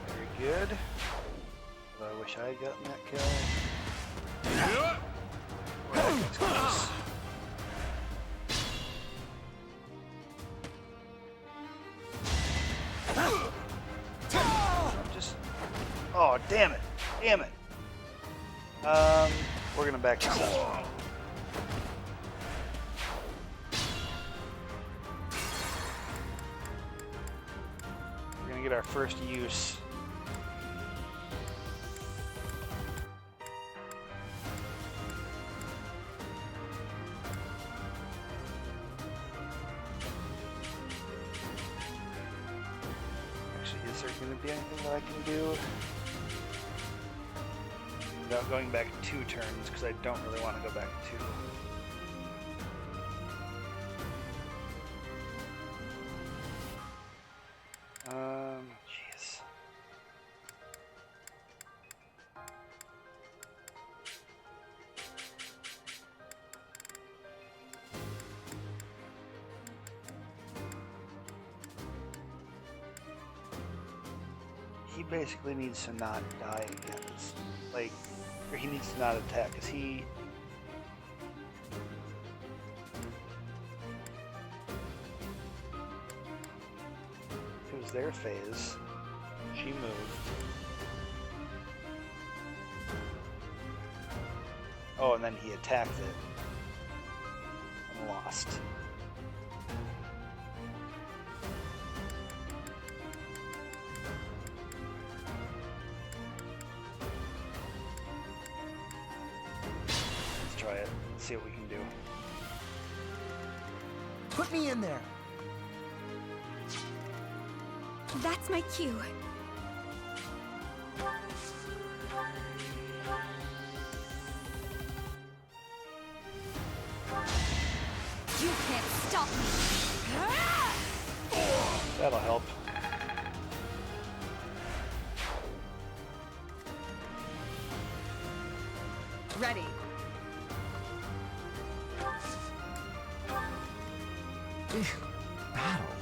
Very good. Although I wish I had gotten that kill. Well, that's close. Oh, damn it. Damn it. We're gonna back this up. We're gonna get our first use. Actually, is there gonna be anything that I can do without going back 2 turns, because I don't really want to go back 2. Jeez. He basically needs to not die again. It's like, or he needs to not attack, because he... It was their phase. She moved. Oh, and then he attacked it. And lost. Try it. Let's see what we can do. Put me in there. That's my cue. You can't stop me. That'll help. Ready. Battle.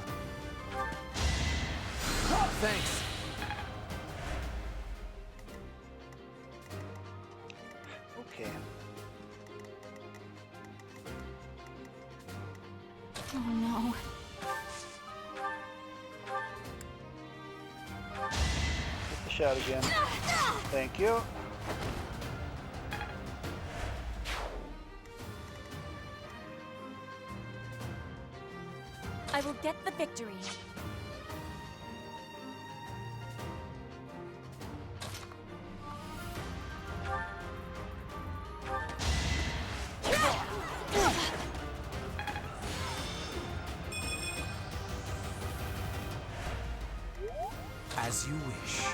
Thanks. Okay. Oh no. Get the shot again. Thank you. I will get the victory. As you wish.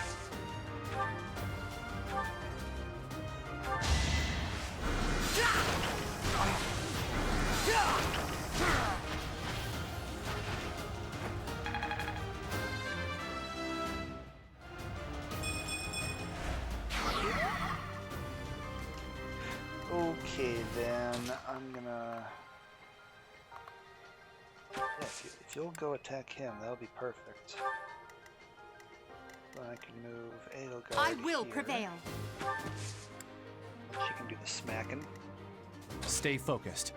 Okay, then I'm gonna... Yeah, if you'll go attack him, that'll be perfect. Then I can move Edelgard I will here. prevail. She can do the smacking. Stay focused.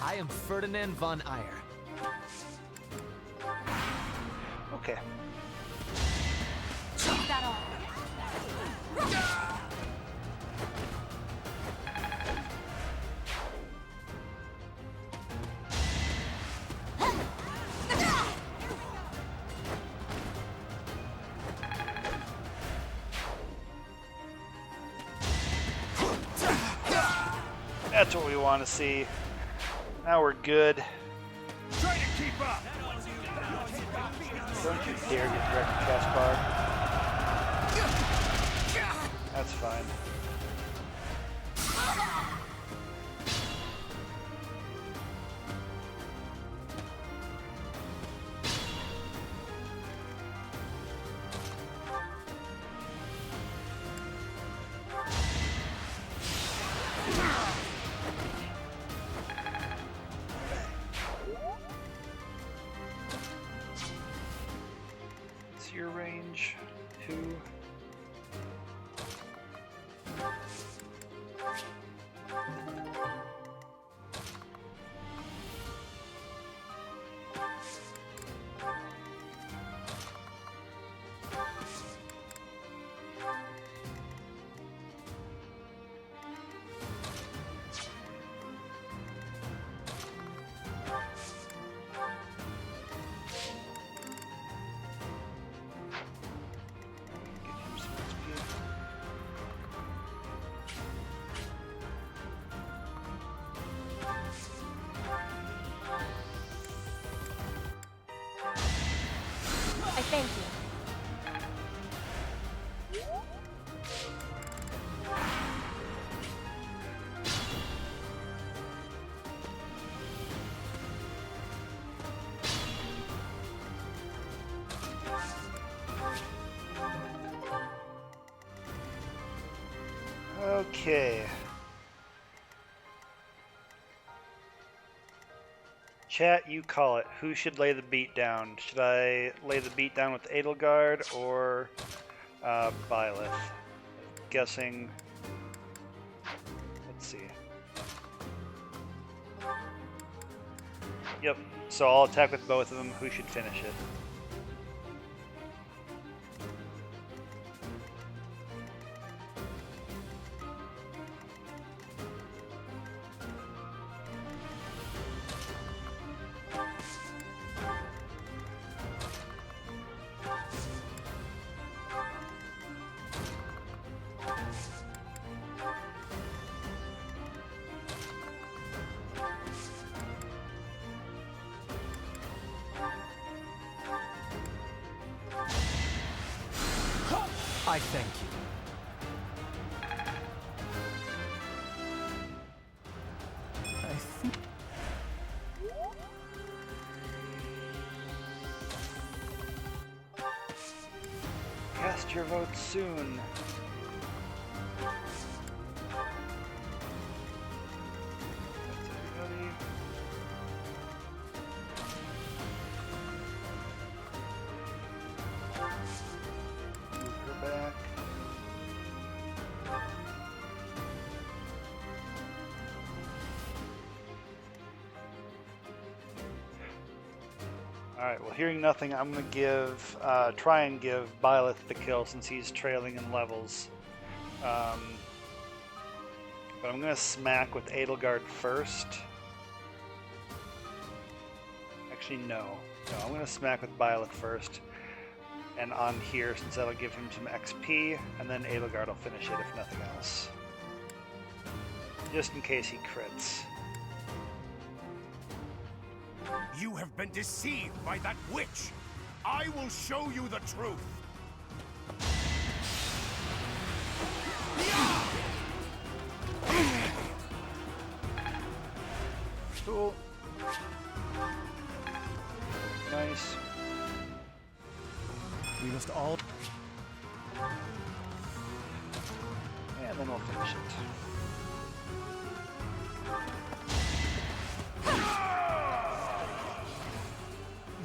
I am Ferdinand von Eyre. Okay. Is that all? That's what we want to see. Now we're good. Try to keep up. Don't you dare get direct cast bar. That's fine. What's your range? 2. I thank you. Okay. Chat, you call it. Who should lay the beat down? Should I lay the beat down with Edelgard or Byleth? Guessing. Let's see. Yep. So I'll attack with both of them. Who should finish it? I thank you. I think... Cast your vote soon. That's everybody. Move her back. Alright, well, hearing nothing, I'm going to try and give Byleth the kill since he's trailing in levels. But I'm going to smack with Edelgard first. Actually, no. No, I'm going to smack with Byleth first. And on here, since that'll give him some XP, and then Edelgard will finish it if nothing else. Just in case he crits. You have been deceived by that witch. I will show you the truth. Cool. Nice. We must all... And then we'll finish it.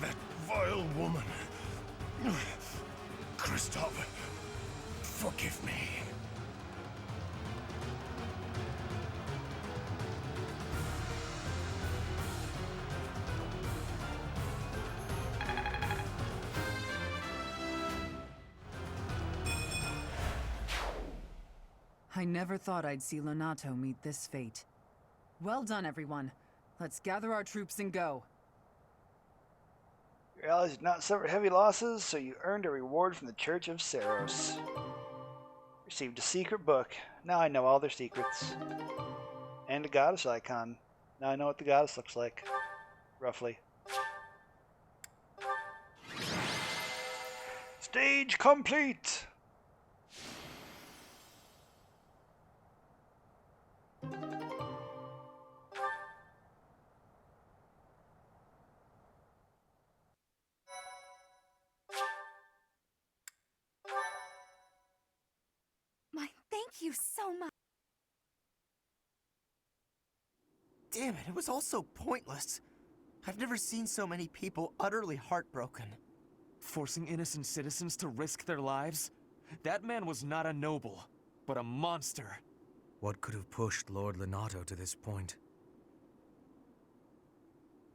That vile woman. Kristoff, forgive me. I never thought I'd see Lonato meet this fate. Well done, everyone. Let's gather our troops and go. Your allies did not suffer heavy losses, so you earned a reward from the Church of Saros. Received a secret book. Now I know all their secrets. And a goddess icon. Now I know what the goddess looks like, roughly. Stage complete! Thank you so much. Damn it, it was all so pointless. I've never seen so many people utterly heartbroken. Forcing innocent citizens to risk their lives? That man was not a noble, but a monster. What could have pushed Lord Lenato to this point?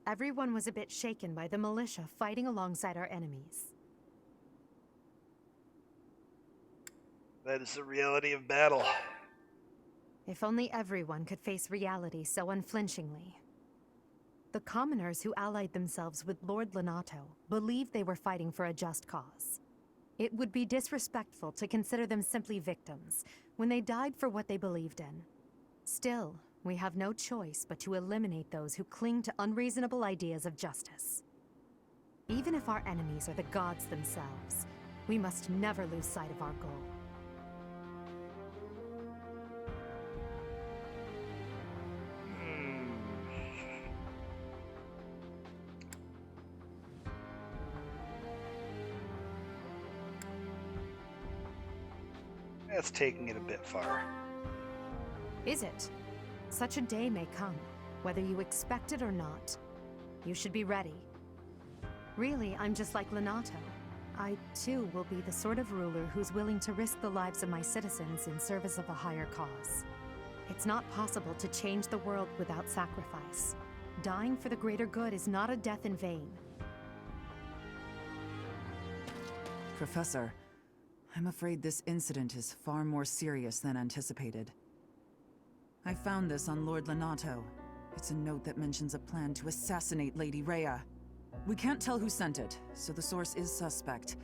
Everyone was a bit shaken by the militia fighting alongside our enemies. That is the reality of battle. If only everyone could face reality so unflinchingly. The commoners who allied themselves with Lord Lenato believed they were fighting for a just cause. It would be disrespectful to consider them simply victims when they died for what they believed in. Still, we have no choice but to eliminate those who cling to unreasonable ideas of justice. Even if our enemies are the gods themselves, we must never lose sight of our goal. That's taking it a bit far. Is it? Such a day may come, whether you expect it or not. You should be ready. Really, I'm just like Lenato. I, too, will be the sort of ruler who's willing to risk the lives of my citizens in service of a higher cause. It's not possible to change the world without sacrifice. Dying for the greater good is not a death in vain. Professor, I'm afraid this incident is far more serious than anticipated. I found this on Lord Lenato. It's a note that mentions a plan to assassinate Lady Rhea. We can't tell who sent it, so the source is suspect,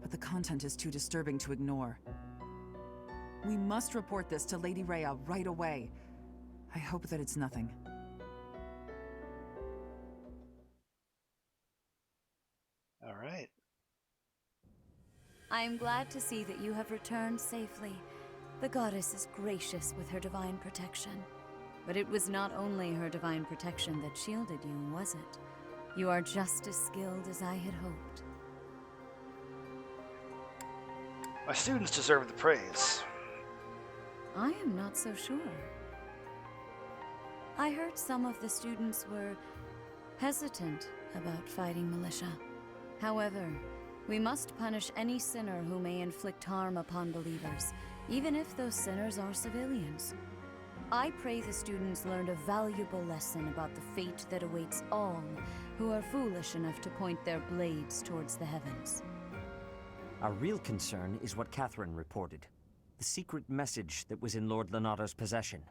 but the content is too disturbing to ignore. We must report this to Lady Rhea right away. I hope that it's nothing. All right. I am glad to see that you have returned safely. The goddess is gracious with her divine protection. But it was not only her divine protection that shielded you, was it? You are just as skilled as I had hoped. My students deserve the praise. I am not so sure. I heard some of the students were hesitant about fighting militia. However, we must punish any sinner who may inflict harm upon believers, even if those sinners are civilians. I pray the students learned a valuable lesson about the fate that awaits all who are foolish enough to point their blades towards the heavens. Our real concern is what Catherine reported. The secret message that was in Lord Lenato's possession.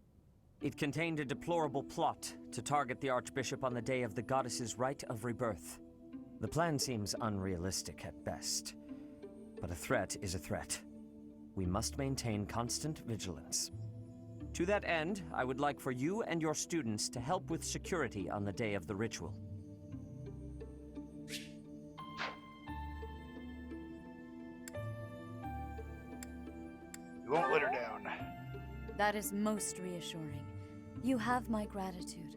It contained a deplorable plot to target the Archbishop on the day of the goddess's rite of rebirth. The plan seems unrealistic at best, but a threat is a threat. We must maintain constant vigilance. To that end, I would like for you and your students to help with security on the day of the ritual. You won't let her down. That is most reassuring. You have my gratitude.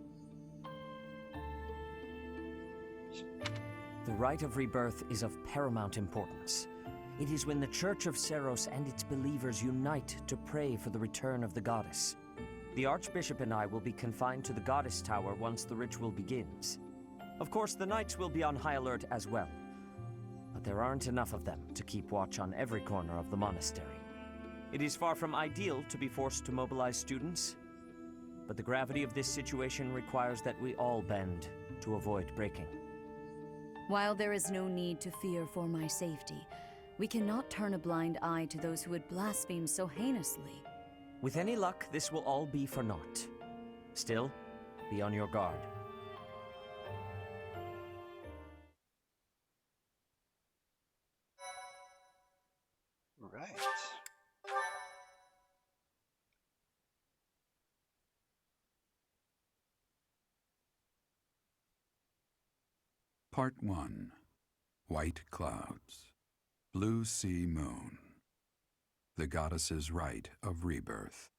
The rite of rebirth is of paramount importance. It is when the Church of Seros and its believers unite to pray for the return of the goddess. The Archbishop and I will be confined to the Goddess Tower once the ritual begins. Of course, the knights will be on high alert as well, but there aren't enough of them to keep watch on every corner of the monastery. It is far from ideal to be forced to mobilize students, but the gravity of this situation requires that we all bend to avoid breaking. While there is no need to fear for my safety, we cannot turn a blind eye to those who would blaspheme so heinously. With any luck, this will all be for naught. Still, be on your guard. Right. Part 1. White Clouds. Blue Sea Moon. The Goddess's Rite of Rebirth.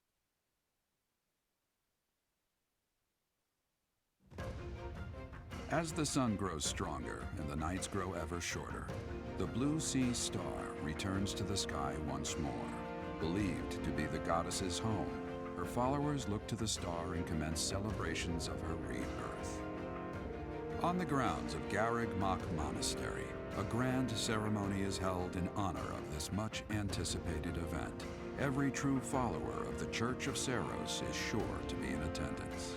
As the sun grows stronger and the nights grow ever shorter, the Blue Sea Star returns to the sky once more. Believed to be the goddess's home, her followers look to the star and commence celebrations of her rebirth. On the grounds of Garreg Mach Monastery, a grand ceremony is held in honor of this much-anticipated event. Every true follower of the Church of Seiros is sure to be in attendance.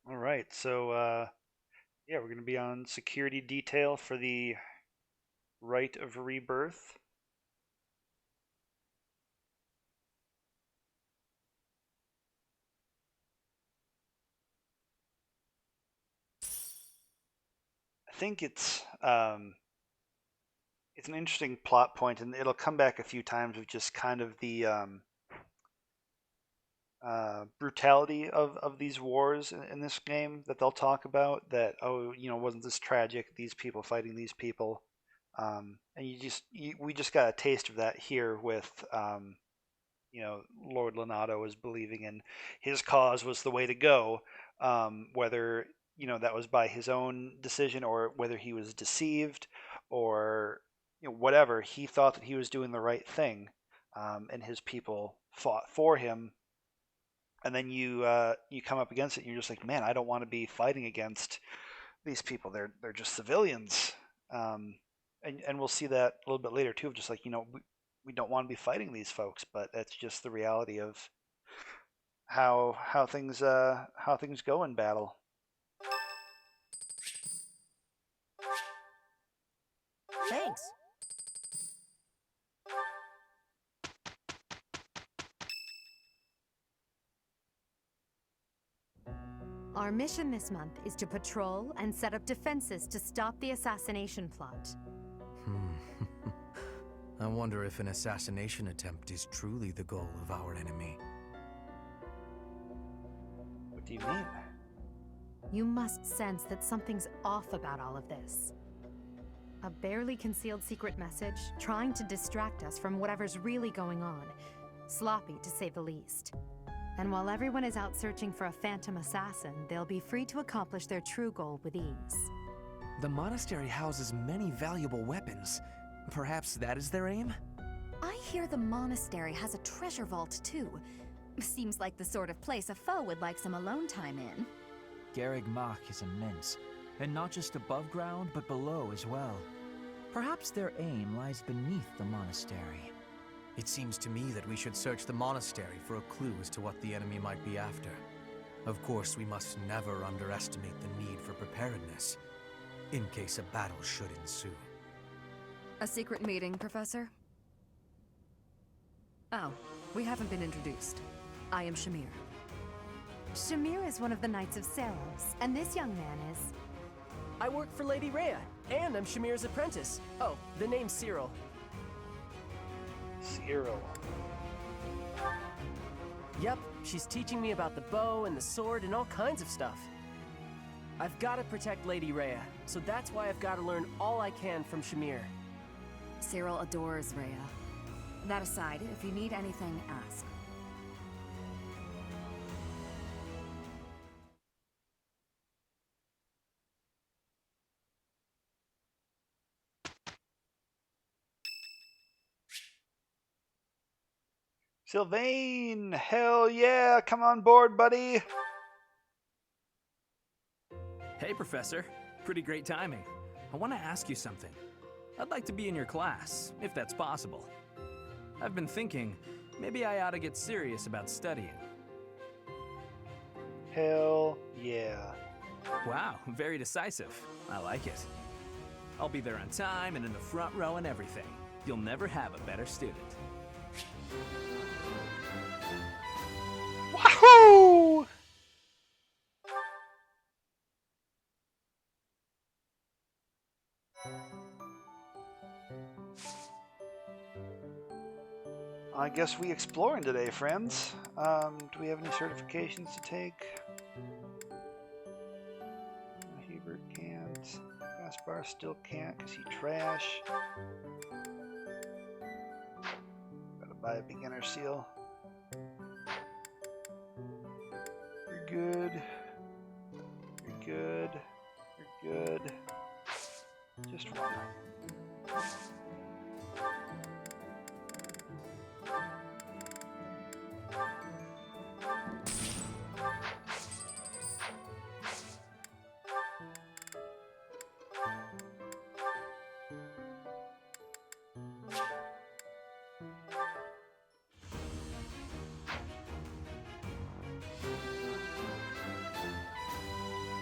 All right, so yeah, we're going to be on security detail for the Rite of Rebirth. I think it's an interesting plot point, and it'll come back a few times of just kind of the brutality of these wars in this game that they'll talk about. That, oh, you know, wasn't this tragic? These people fighting these people, and we just got a taste of that here with you know, Lord Lonato was believing in his cause was the way to go, whether, you know, that was by his own decision or whether he was deceived or, you know, whatever. He thought that he was doing the right thing, and his people fought for him. And then you come up against it, and you're just like, man, I don't want to be fighting against these people. They're just civilians. And we'll see that a little bit later too, of just like, you know, we don't want to be fighting these folks, but that's just the reality of how things go in battle. Thanks. Our mission this month is to patrol and set up defenses to stop the assassination plot. I wonder if an assassination attempt is truly the goal of our enemy. What do you mean? You must sense that something's off about all of this. A barely concealed secret message trying to distract us from whatever's really going on. Sloppy, to say the least. And while everyone is out searching for a phantom assassin, they'll be free to accomplish their true goal with ease. The monastery houses many valuable weapons. Perhaps that is their aim? I hear the monastery has a treasure vault, too. Seems like the sort of place a foe would like some alone time in. Garreg Mach is immense, and not just above ground, but below as well. Perhaps their aim lies beneath the monastery. It seems to me that we should search the monastery for a clue as to what the enemy might be after. Of course, we must never underestimate the need for preparedness, in case a battle should ensue. A secret meeting, Professor? Oh, we haven't been introduced. I am Shamir. Shamir is one of the Knights of Seiros, and this young man is... I work for Lady Rhea, and I'm Shamir's apprentice. Oh, the name's Cyril. Cyril. Yep, she's teaching me about the bow and the sword and all kinds of stuff. I've got to protect Lady Rhea, so that's why I've got to learn all I can from Shamir. Cyril adores Rhea. That aside, if you need anything, ask. Sylvain! Hell yeah! Come on board, buddy! Hey, Professor. Pretty great timing. I want to ask you something. I'd like to be in your class, if that's possible. I've been thinking, maybe I ought to get serious about studying. Hell yeah. Wow, very decisive. I like it. I'll be there on time and in the front row and everything. You'll never have a better student. Wahoo! I guess we exploring today, friends. Do we have any certifications to take? Hebert can't. Gaspar still can't because he trash. Gotta buy a beginner seal. You're good. You're good. You're good. Just one.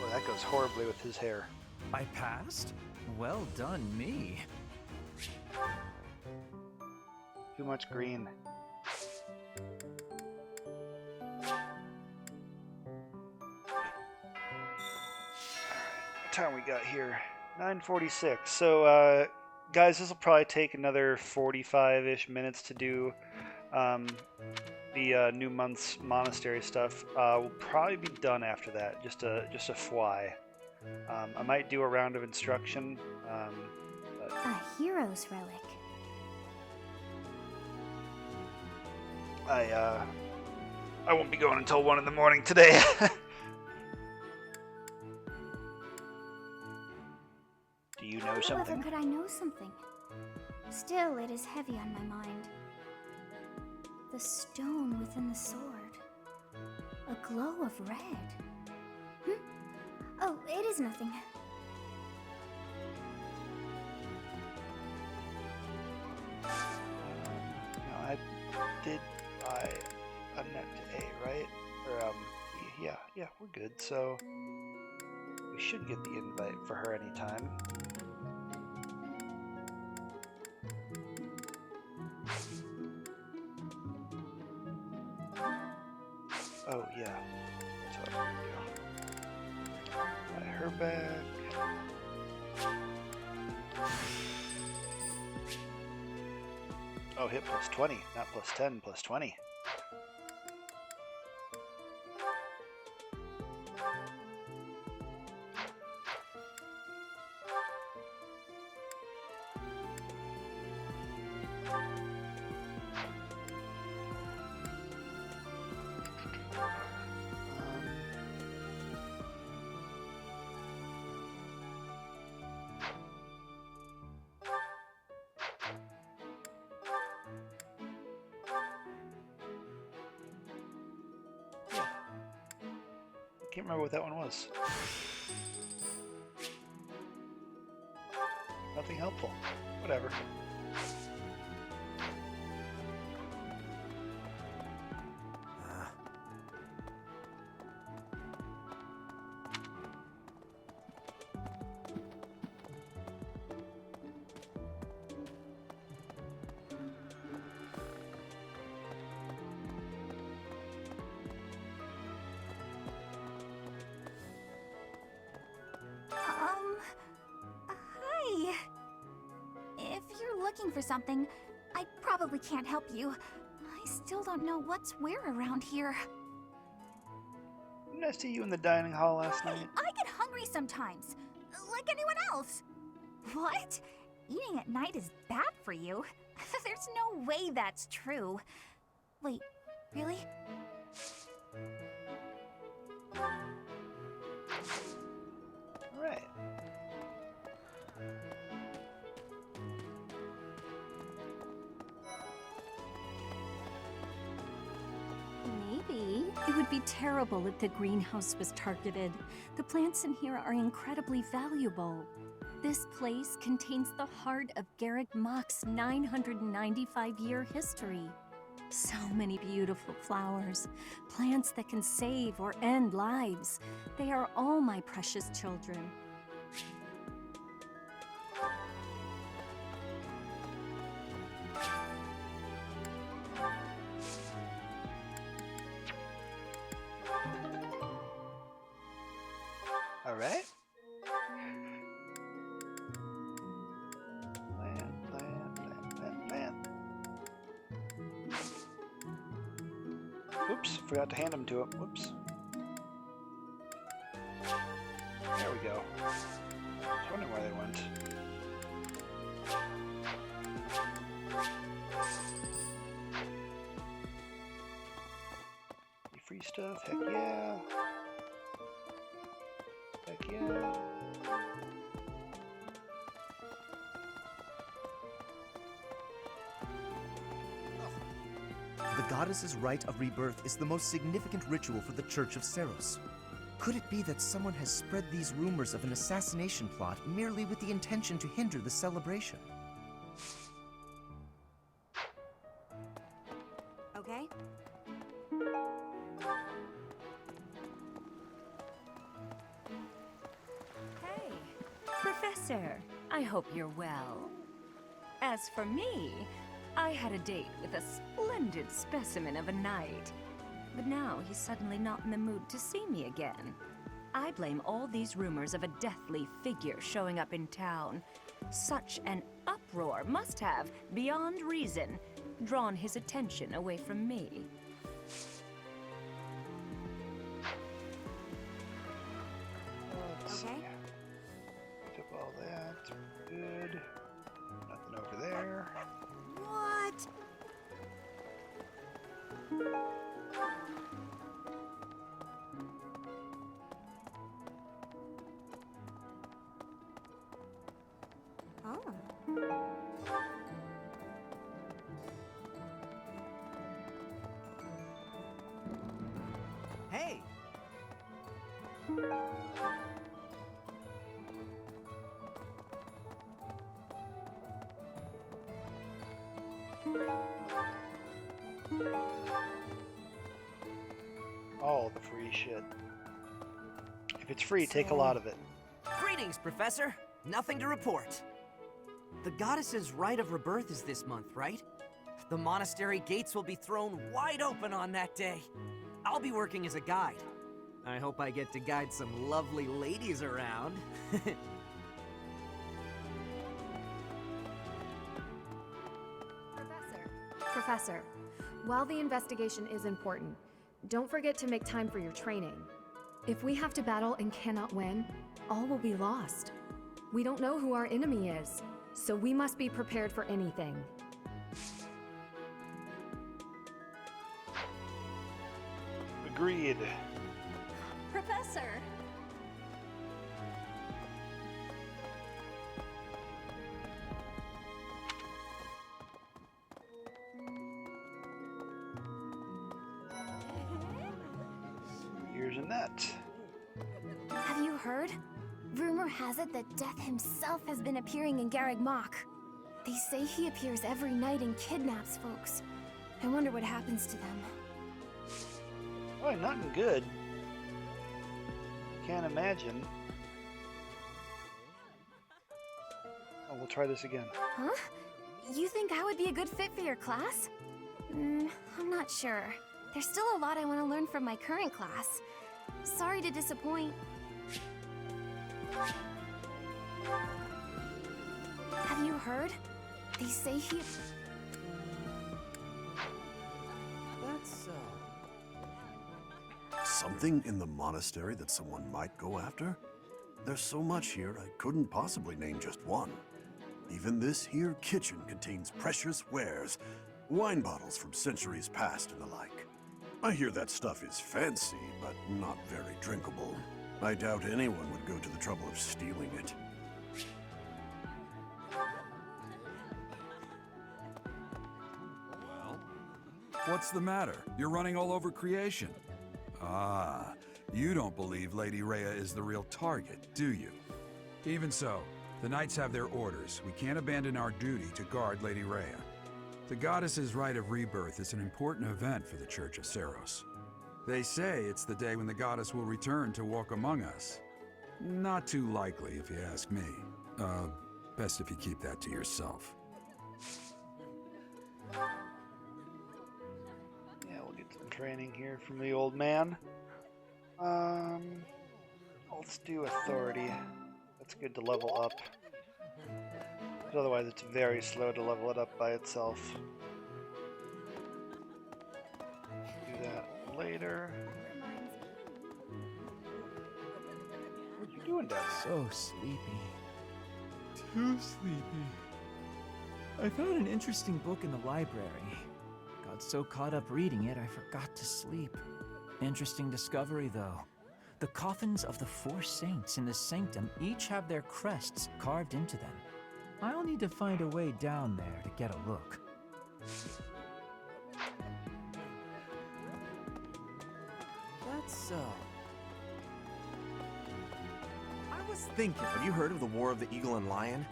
Well, that goes horribly with his hair. I passed? Well done, me. Too much green. What time we got here? 9:46. So, guys, this will probably take another 45-ish minutes to do the new month's monastery stuff. We'll probably be done after that. Just a FYI. I might do a round of instruction. But A hero's relic. I won't be going until 1 in the morning today. Do you know something? However, could I know something? Still, it is heavy on my mind. The stone within the sword. A glow of red. Oh, it is nothing. No, I did buy a net to A, right? Or yeah, we're good. So we should get the invite for her anytime. Oh yeah, that's what I'm gonna do. Buy her back. Oh, hit plus 20, not plus 10, plus 20. Can't remember what that one was. Nothing helpful. Whatever. Hi. If you're looking for something, I probably can't help you. I still don't know what's where around here. Didn't I see you in the dining hall last night? I get hungry sometimes, like anyone else. What? Eating at night is bad for you? There's no way that's true. Wait, really? Right. Maybe. It would be terrible if the greenhouse was targeted. The plants in here are incredibly valuable. This place contains the heart of Garrick Mach's 995-year history. So many beautiful flowers, plants that can save or end lives. They are all my precious children. All right. Plan. Oops, forgot to hand them to him. Whoops. There we go. I was wondering where they went. Free stuff, heck yeah. Heck yeah. The goddess's rite of rebirth is the most significant ritual for the Church of Seros. Could it be that someone has spread these rumors of an assassination plot merely with the intention to hinder the celebration? Okay? Hey, Professor, I hope you're well. As for me, I had a date with a splendid specimen of a knight. But now he's suddenly not in the mood to see me again. I blame all these rumors of a deathly figure showing up in town. Such an uproar must have, beyond reason, drawn his attention away from me. Okay. Pick up all that. Good. Nothing over there. What? Oh. Hey! All the free shit. If it's free, take a lot of it. Greetings, Professor. Nothing to report. The goddess's rite of rebirth is this month, right? The monastery gates will be thrown wide open on that day. I'll be working as a guide. I hope I get to guide some lovely ladies around. Professor, while the investigation is important, don't forget to make time for your training. If we have to battle and cannot win, all will be lost. We don't know who our enemy is, so we must be prepared for anything. Agreed. Professor! Here's a net. Have you heard? Rumor has it that Death himself has been appearing in Garreg Mach. They say he appears every night and kidnaps folks. I wonder what happens to them. Oh, nothing good. Can't imagine. Oh, we'll try this again. Huh? You think I would be a good fit for your class? I'm not sure. There's still a lot I want to learn from my current class. Sorry to disappoint. Have you heard? They say he... That's, Something in the monastery that someone might go after? There's so much here, I couldn't possibly name just one. Even this here kitchen contains precious wares, wine bottles from centuries past and the like. I hear that stuff is fancy, but not very drinkable. I doubt anyone would go to the trouble of stealing it. What's the matter? You're running all over creation. Ah, you don't believe Lady Rhea is the real target, do you? Even so, the Knights have their orders. We can't abandon our duty to guard Lady Rhea. The Goddess's Rite of Rebirth is an important event for the Church of Seros. They say it's the day when the Goddess will return to walk among us. Not too likely, if you ask me. Best if you keep that to yourself. Yeah, we'll get some training here from the old man. Let's do authority. That's good to level up. But otherwise, it's very slow to level it up by itself. Do that. later. What you doing down there? So sleepy. Too sleepy. I found an interesting book in the library. Got so caught up reading it, I forgot to sleep. Interesting discovery, though. The coffins of the 4 saints in the sanctum each have their crests carved into them. I'll need to find a way down there to get a look. That's so. I was thinking, have you heard of the War of the Eagle and Lion?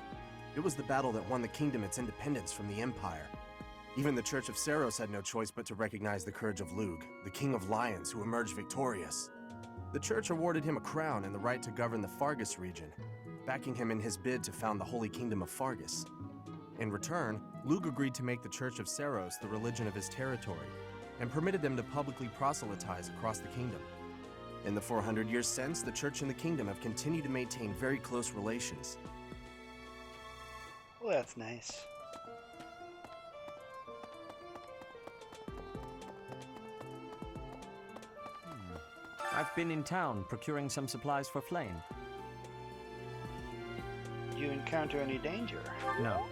It was the battle that won the kingdom its independence from the Empire. Even the Church of Seros had no choice but to recognize the courage of Lug, the King of Lions who emerged victorious. The Church awarded him a crown and the right to govern the Fargus region, backing him in his bid to found the Holy Kingdom of Fargus. In return, Lug agreed to make the Church of Seros the religion of his territory, and permitted them to publicly proselytize across the kingdom. In the 400 years since, the Church and the kingdom have continued to maintain very close relations. Well, that's nice. I've been in town procuring some supplies for Flame. Did you encounter any danger? No,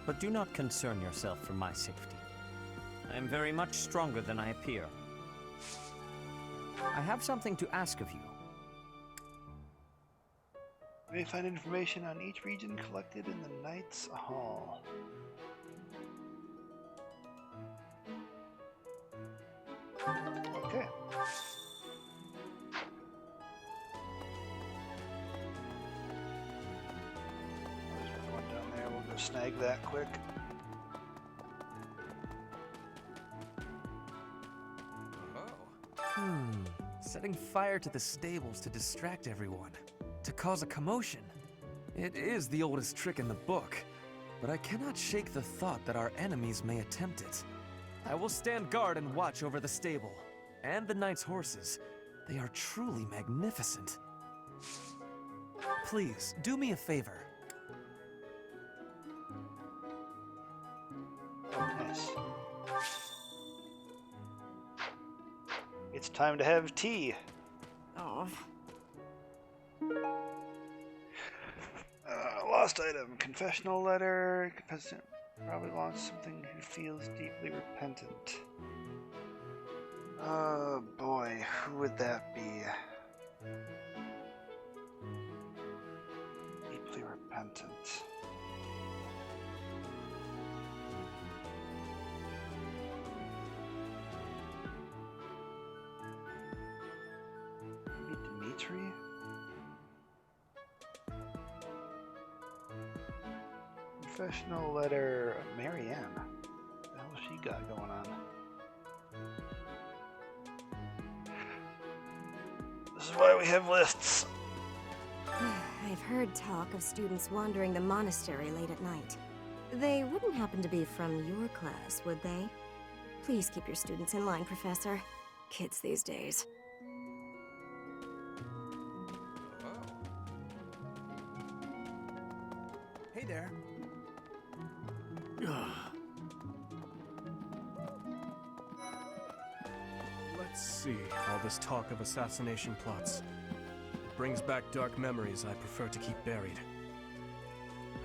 but do not concern yourself for my safety. I am very much stronger than I appear. I have something to ask of you. You may find information on each region collected in the Knight's Hall. Okay. There's one down there. We'll go snag that quick. Setting fire to the stables to distract everyone, to cause a commotion. It is the oldest trick in the book, but I cannot shake the thought that our enemies may attempt it. I will stand guard and watch over the stable, and the knight's horses. They are truly magnificent. Please, do me a favor. Oh, nice. It's time to have tea. Oh. Lost item. Confessional letter. Confessant probably lost something who feels deeply repentant. Oh boy, who would that be? Deeply repentant. Dimitri? Confessional letter, Marianne. What the hell she got going on? This is why we have lists. I've heard talk of students wandering the monastery late at night. They wouldn't happen to be from your class, would they? Please keep your students in line, Professor. Kids these days. Hey there. Let's see. All this talk of assassination plots. It brings back dark memories I prefer to keep buried.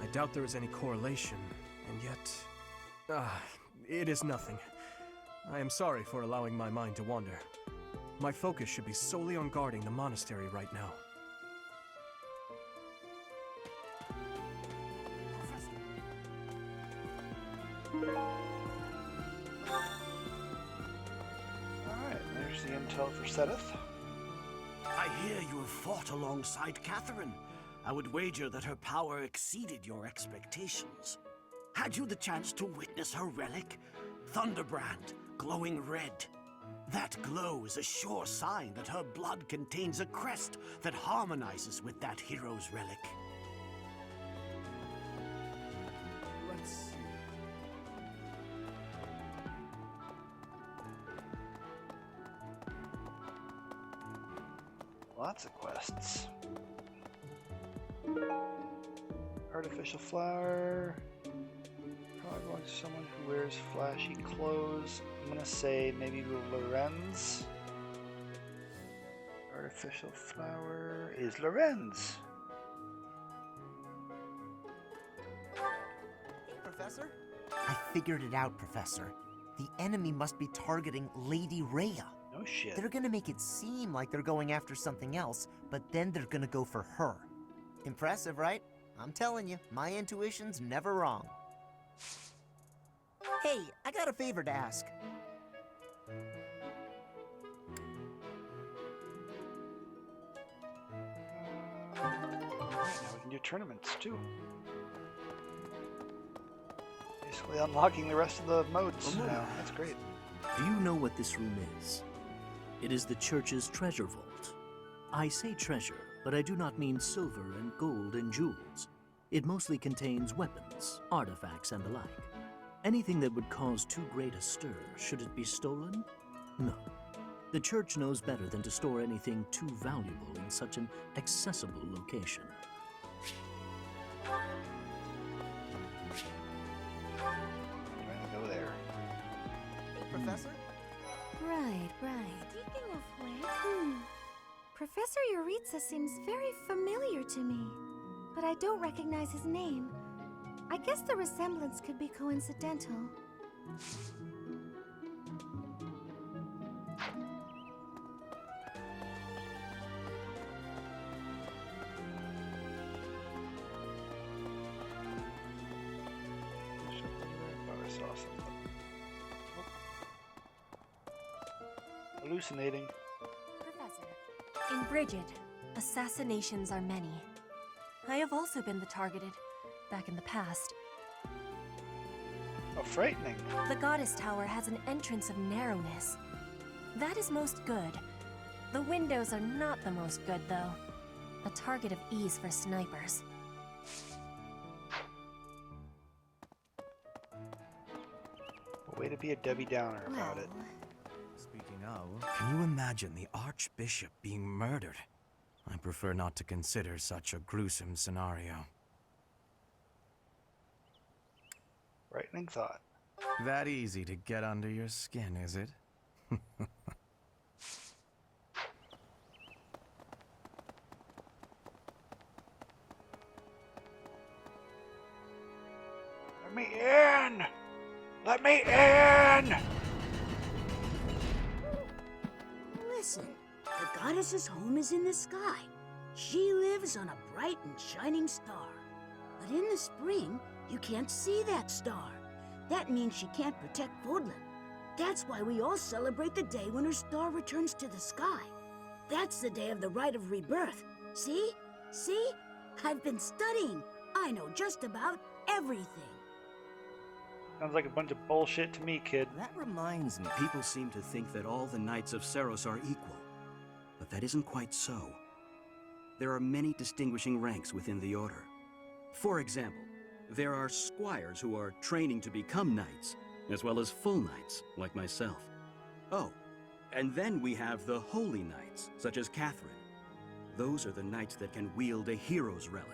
I doubt there is any correlation, and yet... it is nothing. I am sorry for allowing my mind to wander. My focus should be solely on guarding the monastery right now. Alright, there's the intel for Sedith. I hear you have fought alongside Catherine. I would wager that her power exceeded your expectations. Had you the chance to witness her relic? Thunderbrand, glowing red. That glow is a sure sign that her blood contains a crest that harmonizes with that hero's relic. Let's see. Lots of quests. Artificial flower. Probably belongs to someone who wears flashy clothes. I'm gonna say maybe Lorenz. Artificial flower is Lorenz. Hey, Professor. I figured it out, Professor. The enemy must be targeting Lady Rhea. No shit. They're gonna make it seem like they're going after something else, but then they're gonna go for her. Impressive, right? I'm telling you, my intuition's never wrong. Hey, I got a favor to ask. Now we can do tournaments too. Basically unlocking the rest of the modes now. That's great. Do you know what this room is? It is the church's treasure vault. I say treasure, but I do not mean silver and gold and jewels. It mostly contains weapons, artifacts, and the like. Anything that would cause too great a stir, should it be stolen? No. The church knows better than to store anything too valuable in such an accessible location. Trying to go there. Professor? Right. Speaking of which, Professor Yuritsa seems very familiar to me, but I don't recognize his name. I guess the resemblance could be coincidental. I saw something. Hallucinating. Professor, in Bridget, assassinations are many. I have also been the targeted, back in the past. Oh, frightening. The Goddess Tower has an entrance of narrowness. That is most good. The windows are not the most good, though. A target of ease for snipers. Way to be a Debbie Downer about it. Speaking of, can you imagine the Archbishop being murdered? I prefer not to consider such a gruesome scenario. Frightening thought. That easy to get under your skin, is it? Let me in! Let me in! Listen, the goddess's home is in the sky. She lives on a bright and shining star. But in the spring, you can't see that star. That means she can't protect Fodlan. That's why we all celebrate the day when her star returns to the sky. That's the day of the rite of rebirth. See? See? I've been studying. I know just about everything. Sounds like a bunch of bullshit to me, kid. That reminds me. People seem to think that all the Knights of Seros are equal. But that isn't quite so. There are many distinguishing ranks within the Order. For example, there are squires who are training to become knights, as well as full knights, like myself. Oh, and then we have the holy knights, such as Catherine. Those are the knights that can wield a hero's relic.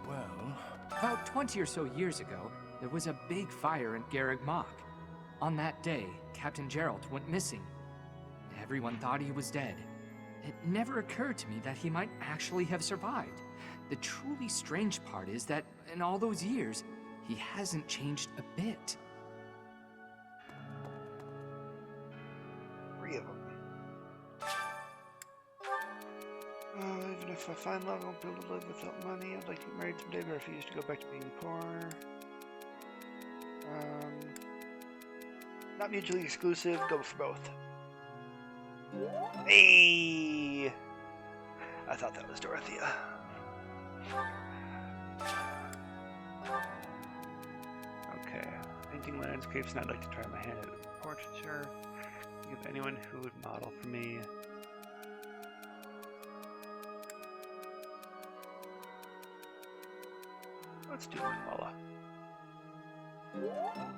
Well, about 20 or so years ago, there was a big fire in Garreg Mach. On that day, Captain Geralt went missing. Everyone thought he was dead. It never occurred to me that he might actually have survived. The truly strange part is that in all those years, he hasn't changed a bit. 3 of them. Even if I find love, I won't be able to live without money. I'd like to get married someday, but I refuse to go back to being poor. Not mutually exclusive. Go for both. Hey! I thought that was Dorothea. Okay. Painting landscapes, and I'd like to try my hand at portraiture. Think of anyone who would model for me. Let's do Winwalla.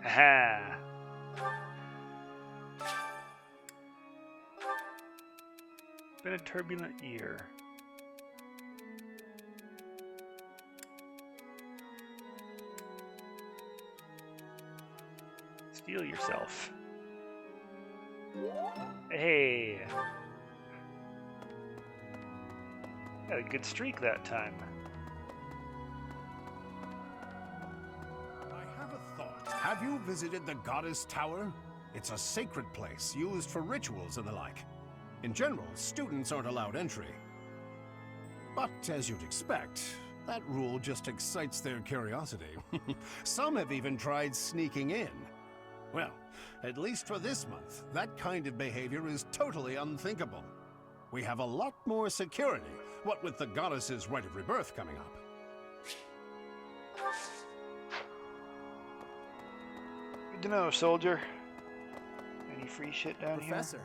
Aha! Been a turbulent year. Steel yourself. Hey! Got a good streak that time. I have a thought. Have you visited the Goddess Tower? It's a sacred place used for rituals and the like. In general, students aren't allowed entry. But as you'd expect, that rule just excites their curiosity. Some have even tried sneaking in. Well, at least for this month, that kind of behavior is totally unthinkable. We have a lot more security, what with the goddess's rite of rebirth coming up. Good to know, soldier. Any free shit down Professor.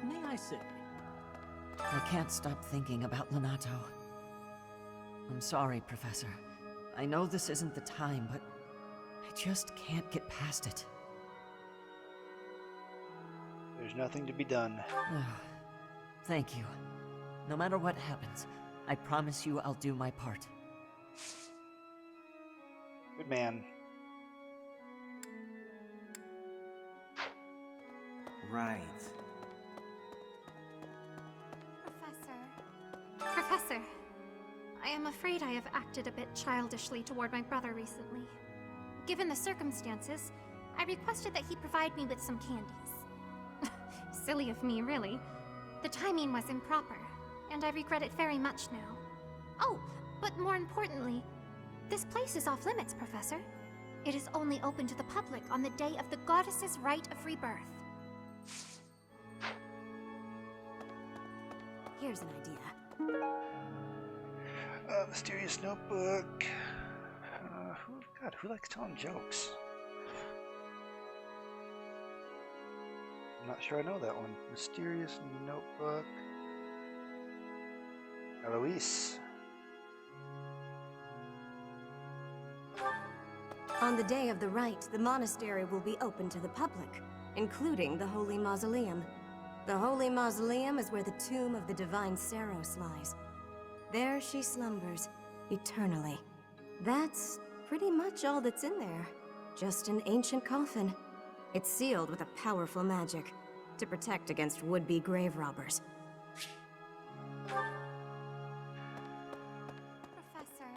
here? May I say? I can't stop thinking about Lonato. I'm sorry, Professor. I know this isn't the time, but I just can't get past it. There's nothing to be done. Thank you. No matter what happens, I promise you I'll do my part. Good man. Right. Professor, I am afraid I have acted a bit childishly toward my brother recently. Given the circumstances, I requested that he provide me with some candies. Silly of me, really. The timing was improper, and I regret it very much now. Oh, but more importantly, this place is off limits, Professor. It is only open to the public on the day of the goddess's rite of rebirth. Here's an idea. Mysterious notebook. Who likes telling jokes? I'm not sure I know that one. Mysterious notebook. Eloise. On the day of the rite, the monastery will be open to the public, including the Holy Mausoleum. The Holy Mausoleum is where the tomb of the divine Saros lies. There she slumbers, eternally. That's pretty much all that's in there. Just an ancient coffin. It's sealed with a powerful magic to protect against would-be grave robbers. Professor.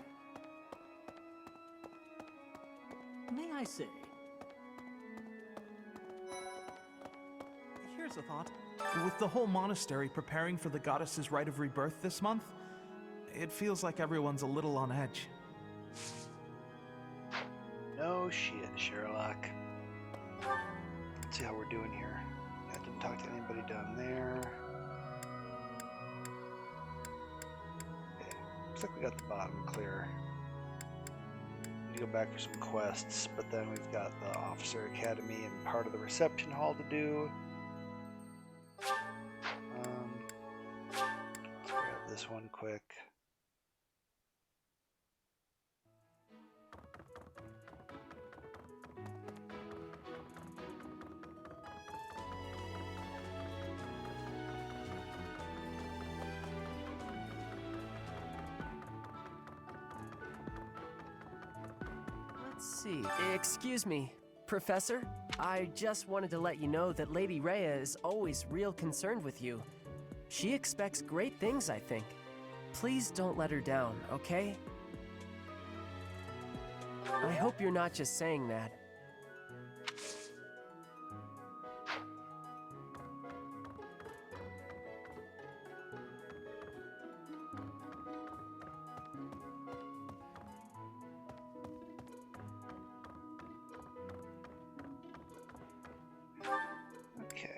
May I say? Here's a thought. With the whole monastery preparing for the goddess's rite of rebirth this month, it feels like everyone's a little on edge. No shit, Sherlock. Let's see how we're doing here. I didn't talk to anybody down there. Okay, looks like we got the bottom clear. Need to go back for some quests, but then we've got the Officer Academy and part of the reception hall to do. Let's grab this one quick. Let's see. Excuse me, Professor? I just wanted to let you know that Lady Rhea is always real concerned with you. She expects great things, I think. Please don't let her down, okay? I hope you're not just saying that. Okay.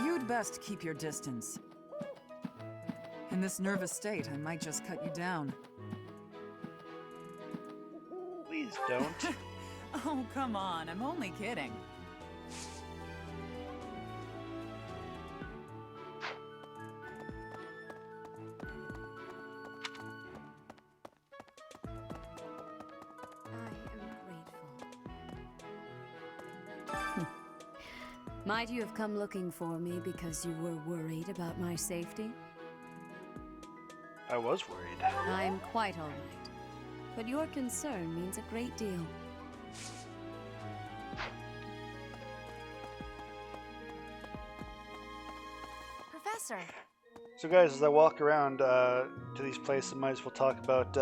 You'd best keep your distance. In this nervous state, I might just cut you down. Please don't. Oh, come on, I'm only kidding. Might you have come looking for me because you were worried about my safety? I was worried. I'm quite all right. But your concern means a great deal. Professor! So guys, as I walk around to these places, I might as well talk about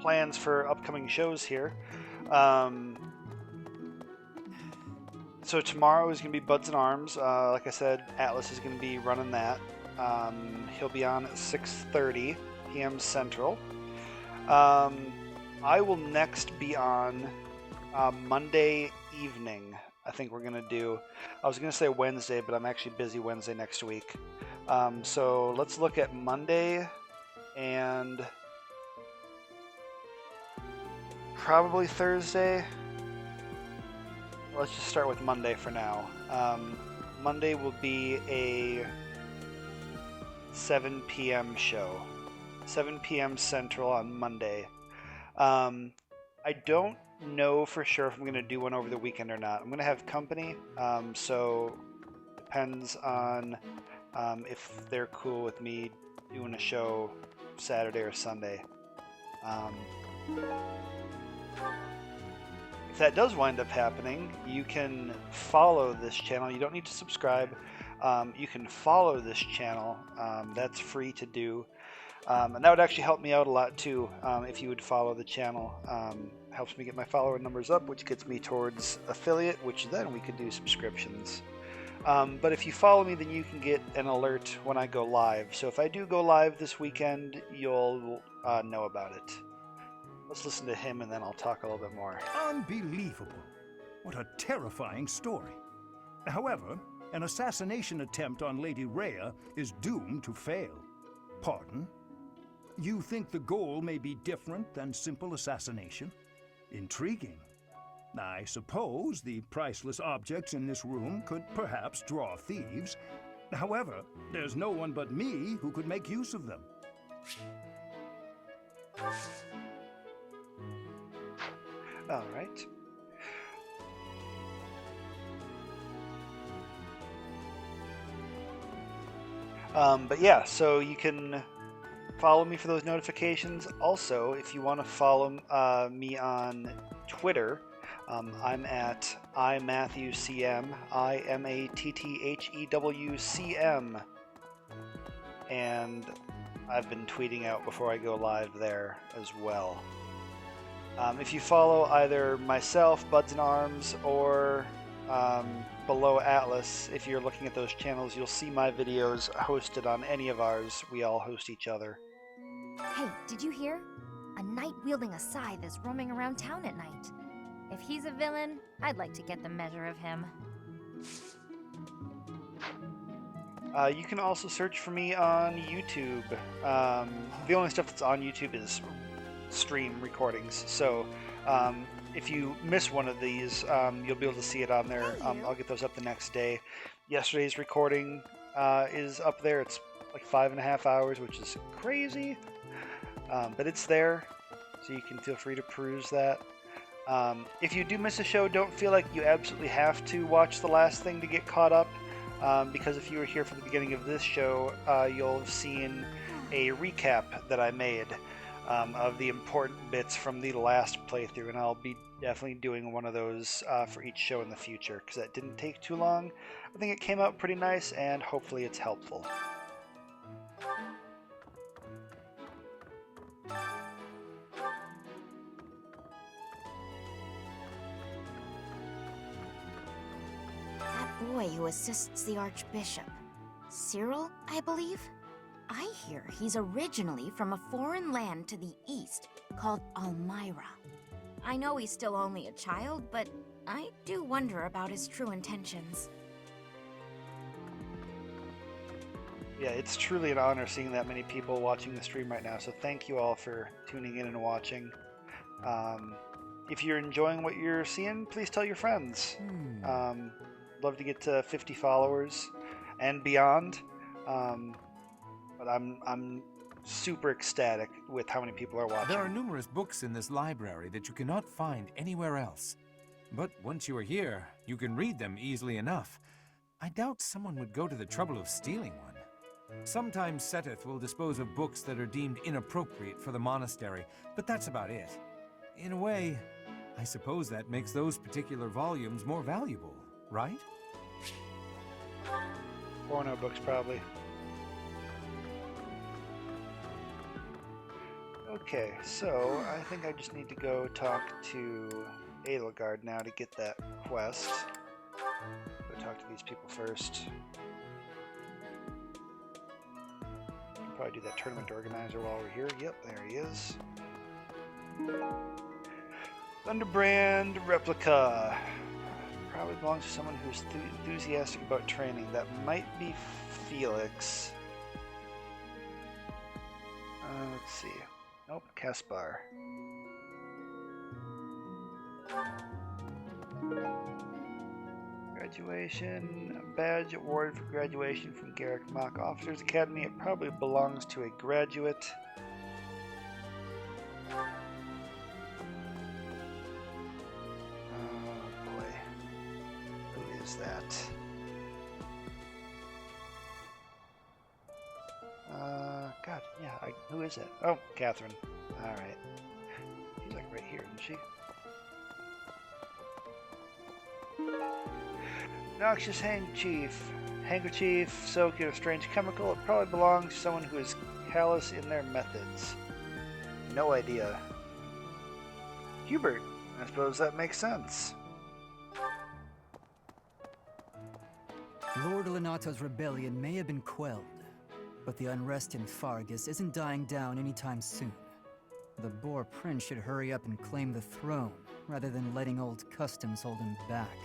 plans for upcoming shows here. So tomorrow is going to be Buds and Arms. Like I said, Atlas is going to be running that. He'll be on at 6:30 p.m. Central. I will next be on Monday evening. I think we're going to do... I was going to say Wednesday, but I'm actually busy Wednesday next week. So let's look at Monday and probably Thursday. Let's just start with Monday for now. Monday will be a 7 p.m. show. 7 p.m. Central on Monday. I don't know for sure if I'm going to do one over the weekend or not. I'm going to have company, so depends on if they're cool with me doing a show Saturday or Sunday. If that does wind up happening, you can follow this channel. You don't need to subscribe. You can follow this channel. That's free to do. And that would actually help me out a lot too, if you would follow the channel. Helps me get my follower numbers up, which gets me towards affiliate, which then we could do subscriptions. But if you follow me, then you can get an alert when I go live. So if I do go live this weekend, you'll know about it. Let's listen to him and then I'll talk a little bit more. Unbelievable. What a terrifying story. However, an assassination attempt on Lady Rhea is doomed to fail. Pardon? You think the goal may be different than simple assassination? Intriguing. I suppose the priceless objects in this room could perhaps draw thieves. However, there's no one but me who could make use of them. All right. But yeah, so you can follow me for those notifications. Also, if you want to follow me on Twitter, I'm at iMatthewCM, IMATTHEWCM, and I've been tweeting out before I go live there as well. If you follow either myself, Buds and Arms, or below Atlas, if you're looking at those channels, you'll see my videos hosted on any of ours. We all host each other. Hey, did you hear? A knight wielding a scythe is roaming around town at night. If he's a villain, I'd like to get the measure of him. You can also search for me on YouTube. The only stuff that's on YouTube is stream recordings, so if you miss one of these, you'll be able to see it on there. I'll get those up the next day. Yesterday's recording is up there. It's like 5.5 hours, which is crazy, but it's there, so you can feel free to peruse that. If you do miss a show, don't feel like you absolutely have to watch the last thing to get caught up, because if you were here for the beginning of this show, you'll have seen a recap that I made of the important bits from the last playthrough, and I'll be definitely doing one of those for each show in the future, because that didn't take too long. I think it came out pretty nice, and hopefully it's helpful. That boy who assists the Archbishop. Cyril, I believe? I hear he's originally from a foreign land to the east called Almyra. I know he's still only a child, but I do wonder about his true intentions. Yeah, it's truly an honor seeing that many people watching the stream right now, so thank you all for tuning in and watching. If you're enjoying what you're seeing, please tell your friends. Love to get to 50 followers and beyond. But I'm super ecstatic with how many people are watching. There are numerous books in this library that you cannot find anywhere else. But once you are here, you can read them easily enough. I doubt someone would go to the trouble of stealing one. Sometimes Seteth will dispose of books that are deemed inappropriate for the monastery, but that's about it. In a way, I suppose that makes those particular volumes more valuable, right? Porno books, probably. Okay, so I think I just need to go talk to Edelgard now to get that quest. Go talk to these people first. Probably do that tournament organizer while we're here. Yep, there he is. Thunderbrand replica. Probably belongs to someone who's enthusiastic about training. That might be Felix. Let's see. Nope, Caspar. Graduation. A badge awarded for graduation from Garrick Mock Officers Academy. It probably belongs to a graduate. That. God, yeah, who is it? Oh, Catherine. Alright. She's like right here, isn't she? Noxious handkerchief soaked in a strange chemical. It probably belongs to someone who is callous in their methods. No idea. Hubert. I suppose that makes sense. Lord Lenato's rebellion may have been quelled, but the unrest in Fargus isn't dying down anytime soon. The Boar Prince should hurry up and claim the throne, rather than letting old customs hold him back.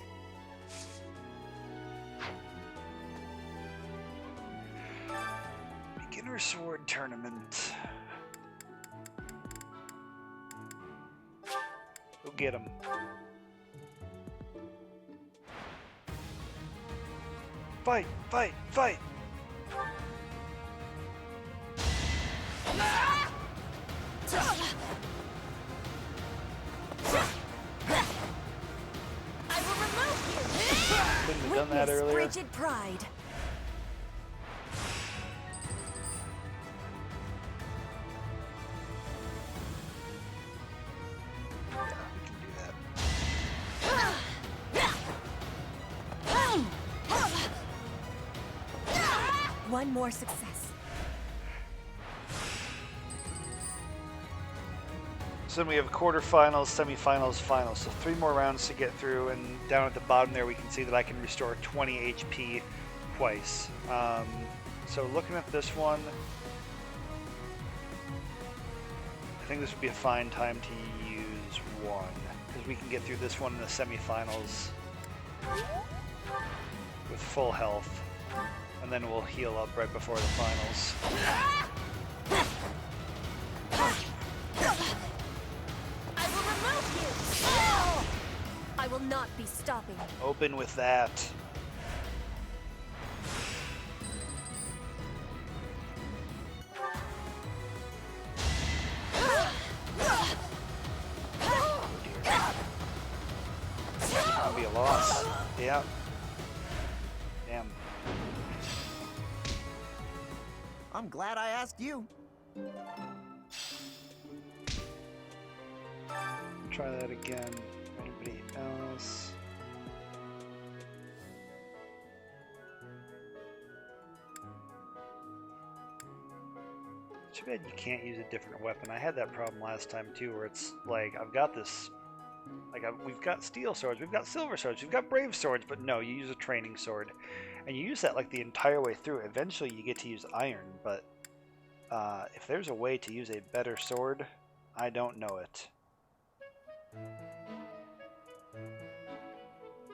Beginner Sword Tournament. Go get him. Fight! Fight! Fight! I will remove you! Couldn't have done that Witness earlier. frigid pride. One more success. So then we have quarterfinals, semifinals, finals. So 3 more rounds to get through, and down at the bottom there we can see that I can restore 20 HP twice. So looking at this one, I think this would be a fine time to use 1, because we can get through this one in the semifinals with full health. And then we'll heal up right before the finals. I will remove you! I will not be stopping. Open with that. That'll be a loss. Yeah. Damn. I'm glad I asked you. Try that again. Anybody else? Too bad you can't use a different weapon. I had that problem last time too, where it's like I've got this, like we've got steel swords, we've got silver swords, we've got brave swords, but no, you use a training sword, and you use that like the entire way through. Eventually, you get to use iron, but if there's a way to use a better sword, I don't know it.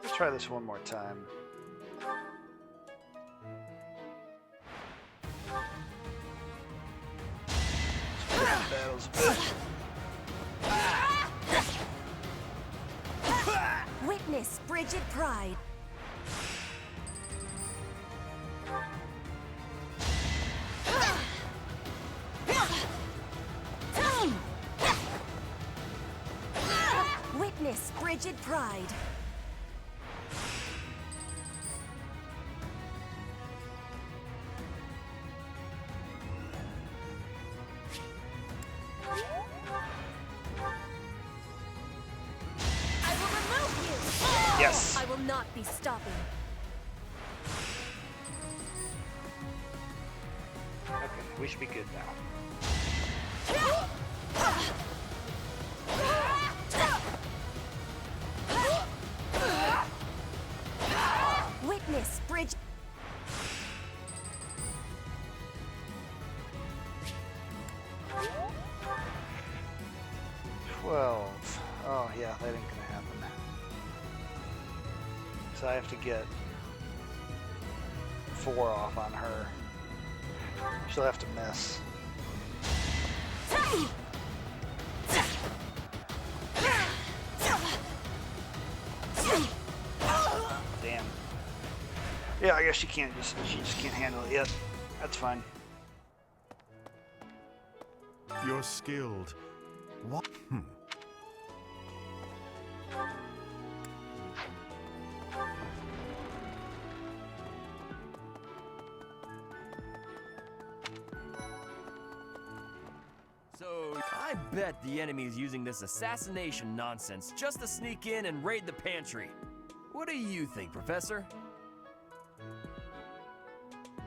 Let's try this one more time. Battles a bit. Witness frigid pride. Witness frigid pride. I will remove you! Yes. I will not be stopping. Okay, we should be good now. Witness bridge. 12. Oh yeah, that ain't gonna happen. So I have to get 4 off on her. She'll have to miss. Damn. Yeah, I guess she just can't handle it yet. That's fine. You're skilled. What? So, I bet the enemy is using this assassination nonsense just to sneak in and raid the pantry. What do you think, Professor?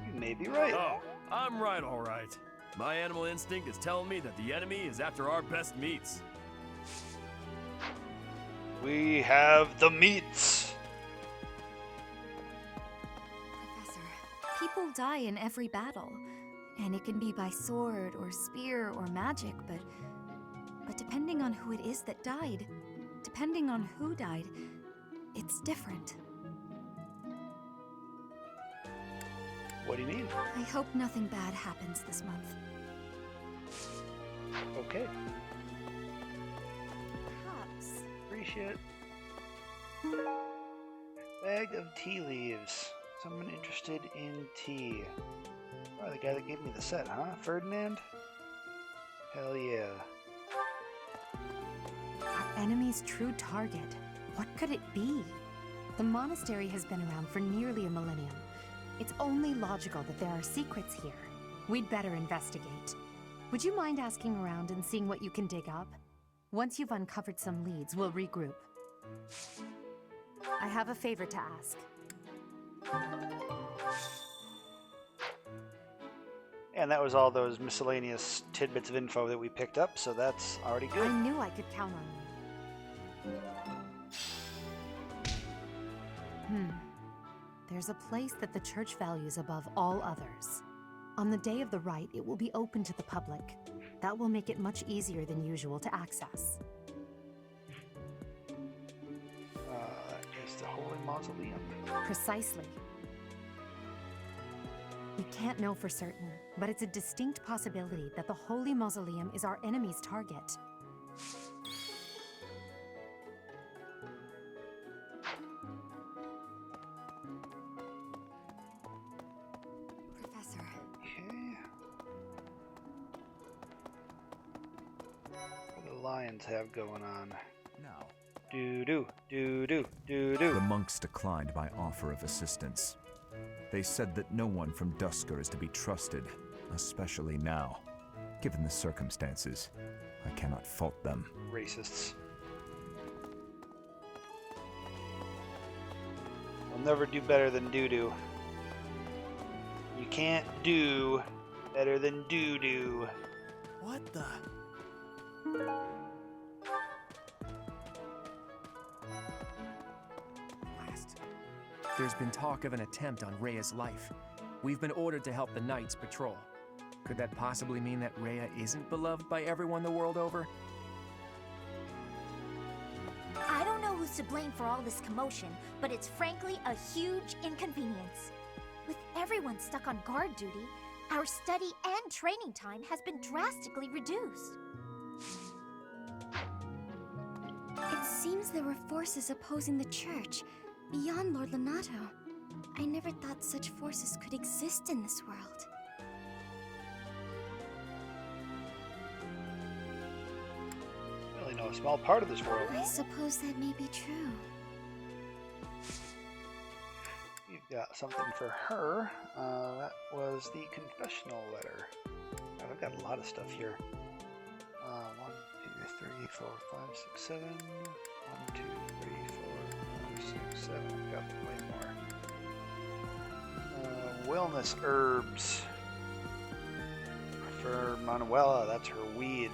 You may be right. Oh, I'm right, all right. My animal instinct is telling me that the enemy is after our best meats. We have the meats. Professor, people die in every battle. And it can be by sword or spear or magic, but depending on who it is that died, depending on who died, it's different. What do you mean? I hope nothing bad happens this month. Okay. Perhaps. Appreciate it. Bag of tea leaves. Someone interested in tea. Oh, the guy that gave me the set, huh? Ferdinand? Hell yeah. Our enemy's true target. What could it be? The monastery has been around for nearly a millennium. It's only logical that there are secrets here. We'd better investigate. Would you mind asking around and seeing what you can dig up? Once you've uncovered some leads, we'll regroup. I have a favor to ask. And that was all those miscellaneous tidbits of info that we picked up, so that's already good. I knew I could count on you. There's a place that the church values above all others. On the day of the rite, it will be open to the public. That will make it much easier than usual to access. It's the Holy Mausoleum. Precisely. We can't know for certain, but it's a distinct possibility that the Holy Mausoleum is our enemy's target. Professor. Okay. What do the lions have going on? Now. Do-do, do-do, do-do. The monks declined my offer of assistance. They said that no one from Dusker is to be trusted, especially now. Given the circumstances, I cannot fault them. Racists. We'll never do better than doo-doo. You can't do better than doo-doo. What the? There's been talk of an attempt on Rhea's life. We've been ordered to help the Knights patrol. Could that possibly mean that Rhea isn't beloved by everyone the world over? I don't know who's to blame for all this commotion, but it's frankly a huge inconvenience. With everyone stuck on guard duty, our study and training time has been drastically reduced. It seems there were forces opposing the church, beyond Lord Lonato. I never thought such forces could exist in this world. I don't really know a small part of this world. I suppose that may be true. You've got something for her. That was the confessional letter. God, I've got a lot of stuff here. 1, 2, 3, 4, 5, 6, 7. 1, 2, 3, 4, 5, 6, 7. I've got way more. Wellness herbs. For Manuela, that's her weed.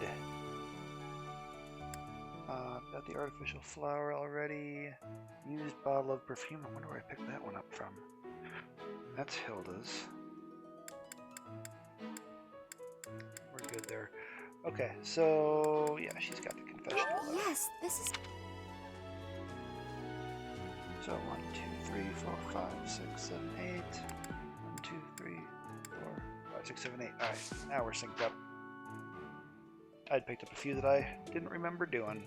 Got the artificial flower already. Used bottle of perfume. I wonder where I picked that one up from. That's Hilda's. We're good there. Okay, so yeah, she's got the confessional letter. Yes, this is... So 1, 2, 3, 4, 5, 6, 7, 8. 1, 2, 3, 4, 5, 6, 7, 8. Alright, now we're synced up. I'd picked up a few that I didn't remember doing.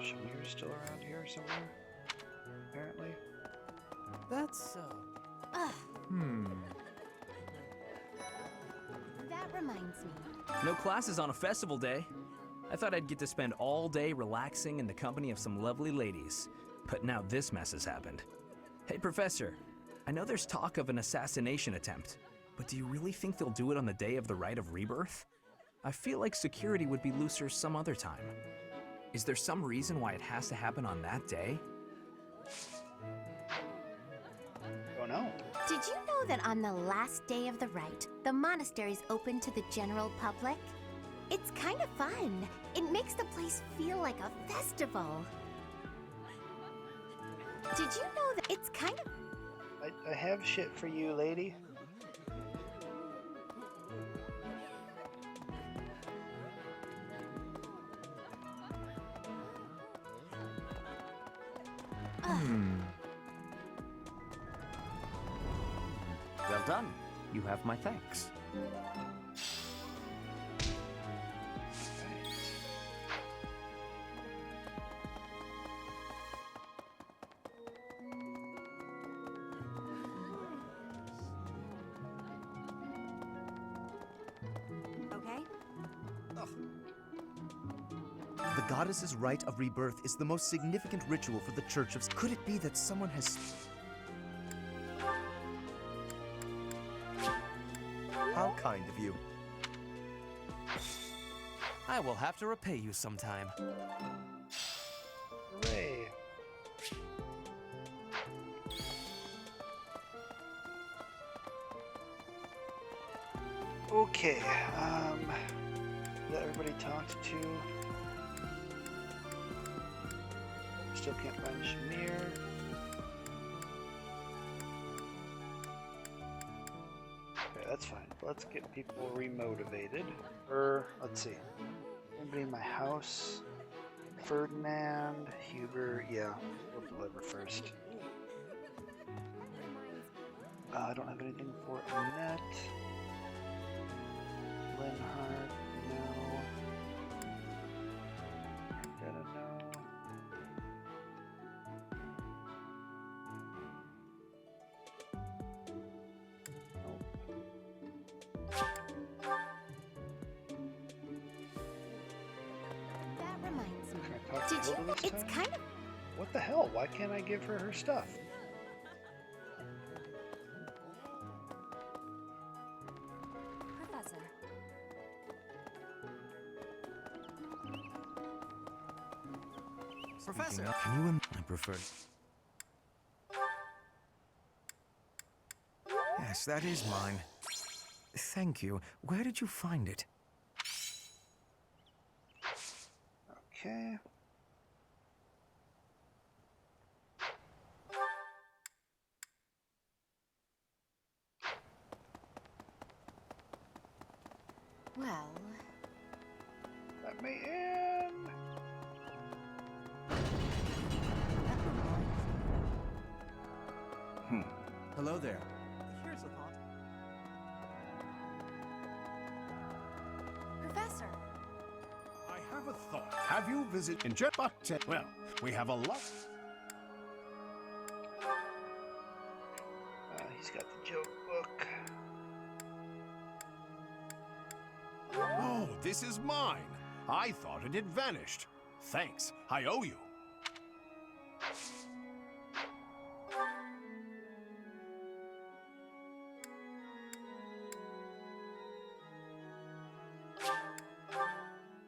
Shamir's still around here somewhere, apparently. That's so. That reminds me. No classes on a festival day. I thought I'd get to spend all day relaxing in the company of some lovely ladies. But now this mess has happened. Hey, Professor. I know there's talk of an assassination attempt, but do you really think they'll do it on the day of the Rite of Rebirth? I feel like security would be looser some other time. Is there some reason why it has to happen on that day? Oh no. Did you know that on the last day of the rite, the monastery's open to the general public? It's kind of fun. It makes the place feel like a festival. Did you know that it's kind of... I have shit for you, lady. Well done. You have my thanks. Okay? The goddess's rite of rebirth is the most significant ritual for the Church of... Could it be that someone has... How kind of you. I will have to repay you sometime. Hooray. Okay, that everybody talked to. Still can't find Shamir. Okay, that's fine. Let's get people remotivated. Let's see. Anybody in my house? Ferdinand, Huber, yeah, we'll deliver first. I don't have anything for Annette. Linhart, no. Ardetta, no. That reminds me. Can I talk to Did you Hilda know this it's time? kind of... What the hell? Why can't I give her her stuff? Professor. Professor, can you? I prefer. Yes, that is mine. Thank you. Where did you find it? Okay. Well... Let me in. Hello there. Here's a thought. Professor. I have a thought. Have you visited but well, we have a lot. He's got the joke book. Oh, this is mine. I thought it had vanished. Thanks, I owe you.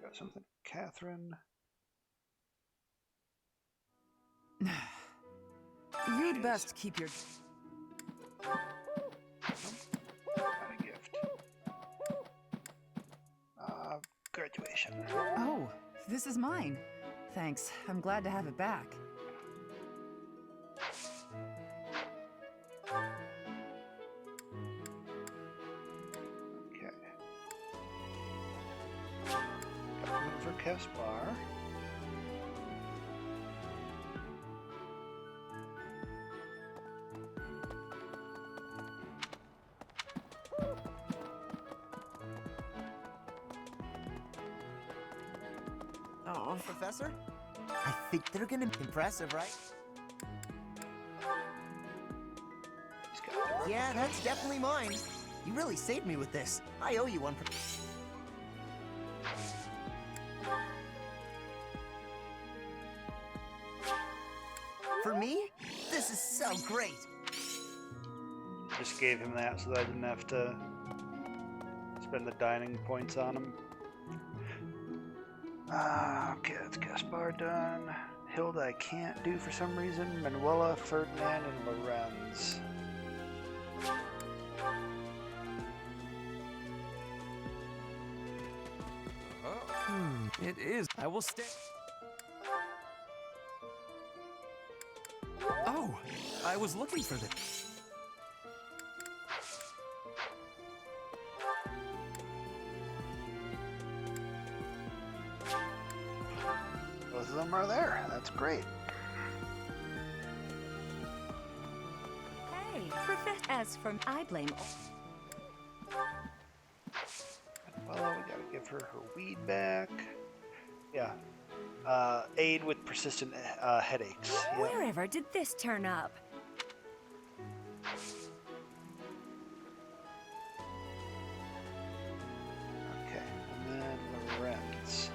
Got something, Catherine. You'd best keep your... Got a gift. Graduation. Oh, this is mine. Thanks. I'm glad to have it back. Okay. Got one for Caspar. Oh, Professor? I think they're gonna be impressive, right? Yeah, that's definitely mine. You really saved me with this. I owe you one. For me? This is so great. Just gave him that so that I didn't have to spend the dining points on him. Okay, that's Gaspar done. Hilda I can't do for some reason. Manuela, Ferdinand, and Lorenz. It is. I will stay. Oh, I was looking for this. Both of them are there. That's great. Hey, Professor S from I blame. Well, we gotta give her her weed back. Yeah. Aid with persistent headaches. Yep. Wherever did this turn up? Okay, and then Lorenz.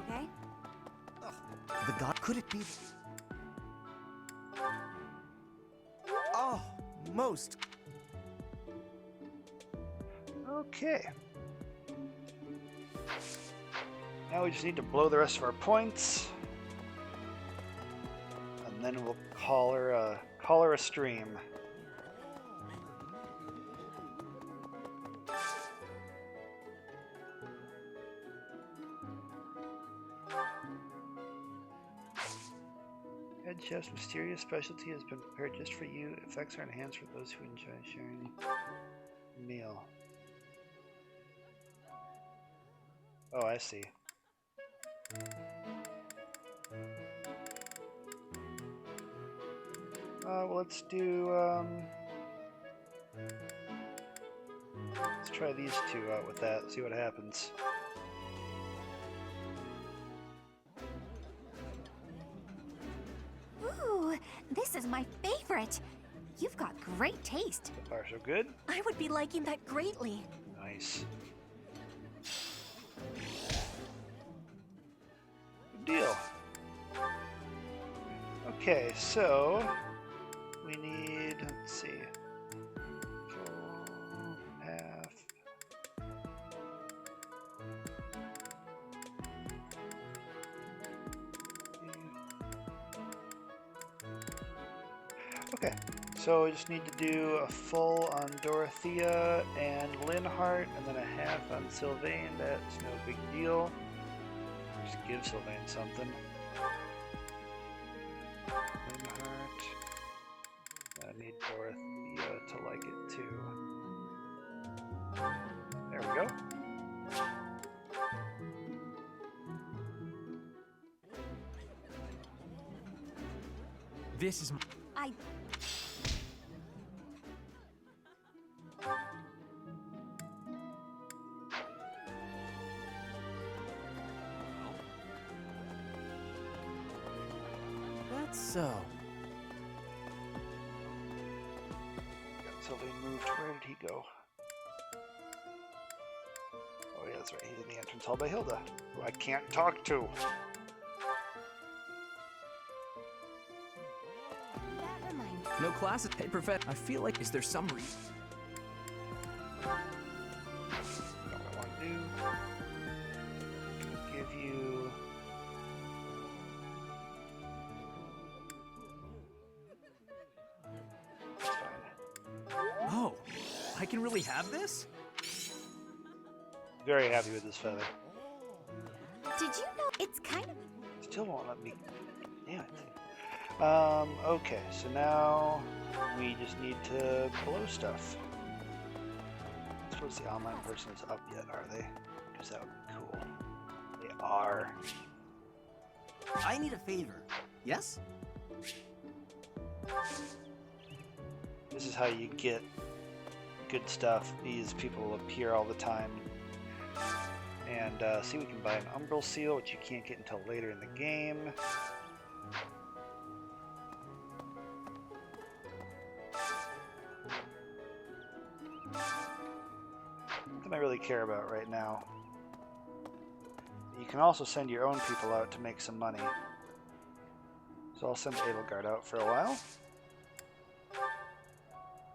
Okay. The god, could it be? Oh, most. Okay. Now we just need to blow the rest of our points, and then we'll call her a stream. Head chef's mysterious specialty has been prepared just for you. Effects are enhanced for those who enjoy sharing a meal. Oh, I see. Well, let's do, let's try these two out with that, see what happens. Ooh, this is my favorite. You've got great taste. So far, so good. I would be liking that greatly. Nice. Good deal. Okay, so we need, let's see, full, half. Okay, so we just need to do a full on Dorothea and Linhart, and then a half on Sylvain. That's no big deal. Just give Sylvain something. Linhart. I need Dorothea to like it too. There we go. This is. That's so. So we moved. Where did he go? Oh yeah, that's right. He's in the entrance hall by Hilda, who I can't talk to. That reminds No classes. Hey, Professor, I feel like, is there some reason? What I want to do. Give you. That's fine. Oh, I can really have this? Very happy with this feather. Did you know it's kind of... Still won't let me. Damn it. Okay, so now we just need to blow stuff. I suppose the online person is up yet, are they? Because that would be cool. They are. I need a favor. Yes? This is how you get good stuff. These people will appear all the time. And see, we can buy an umbral seal, which you can't get until later in the game. Nothing I really care about right now. You can also send your own people out to make some money. So I'll send Edelgard out for a while.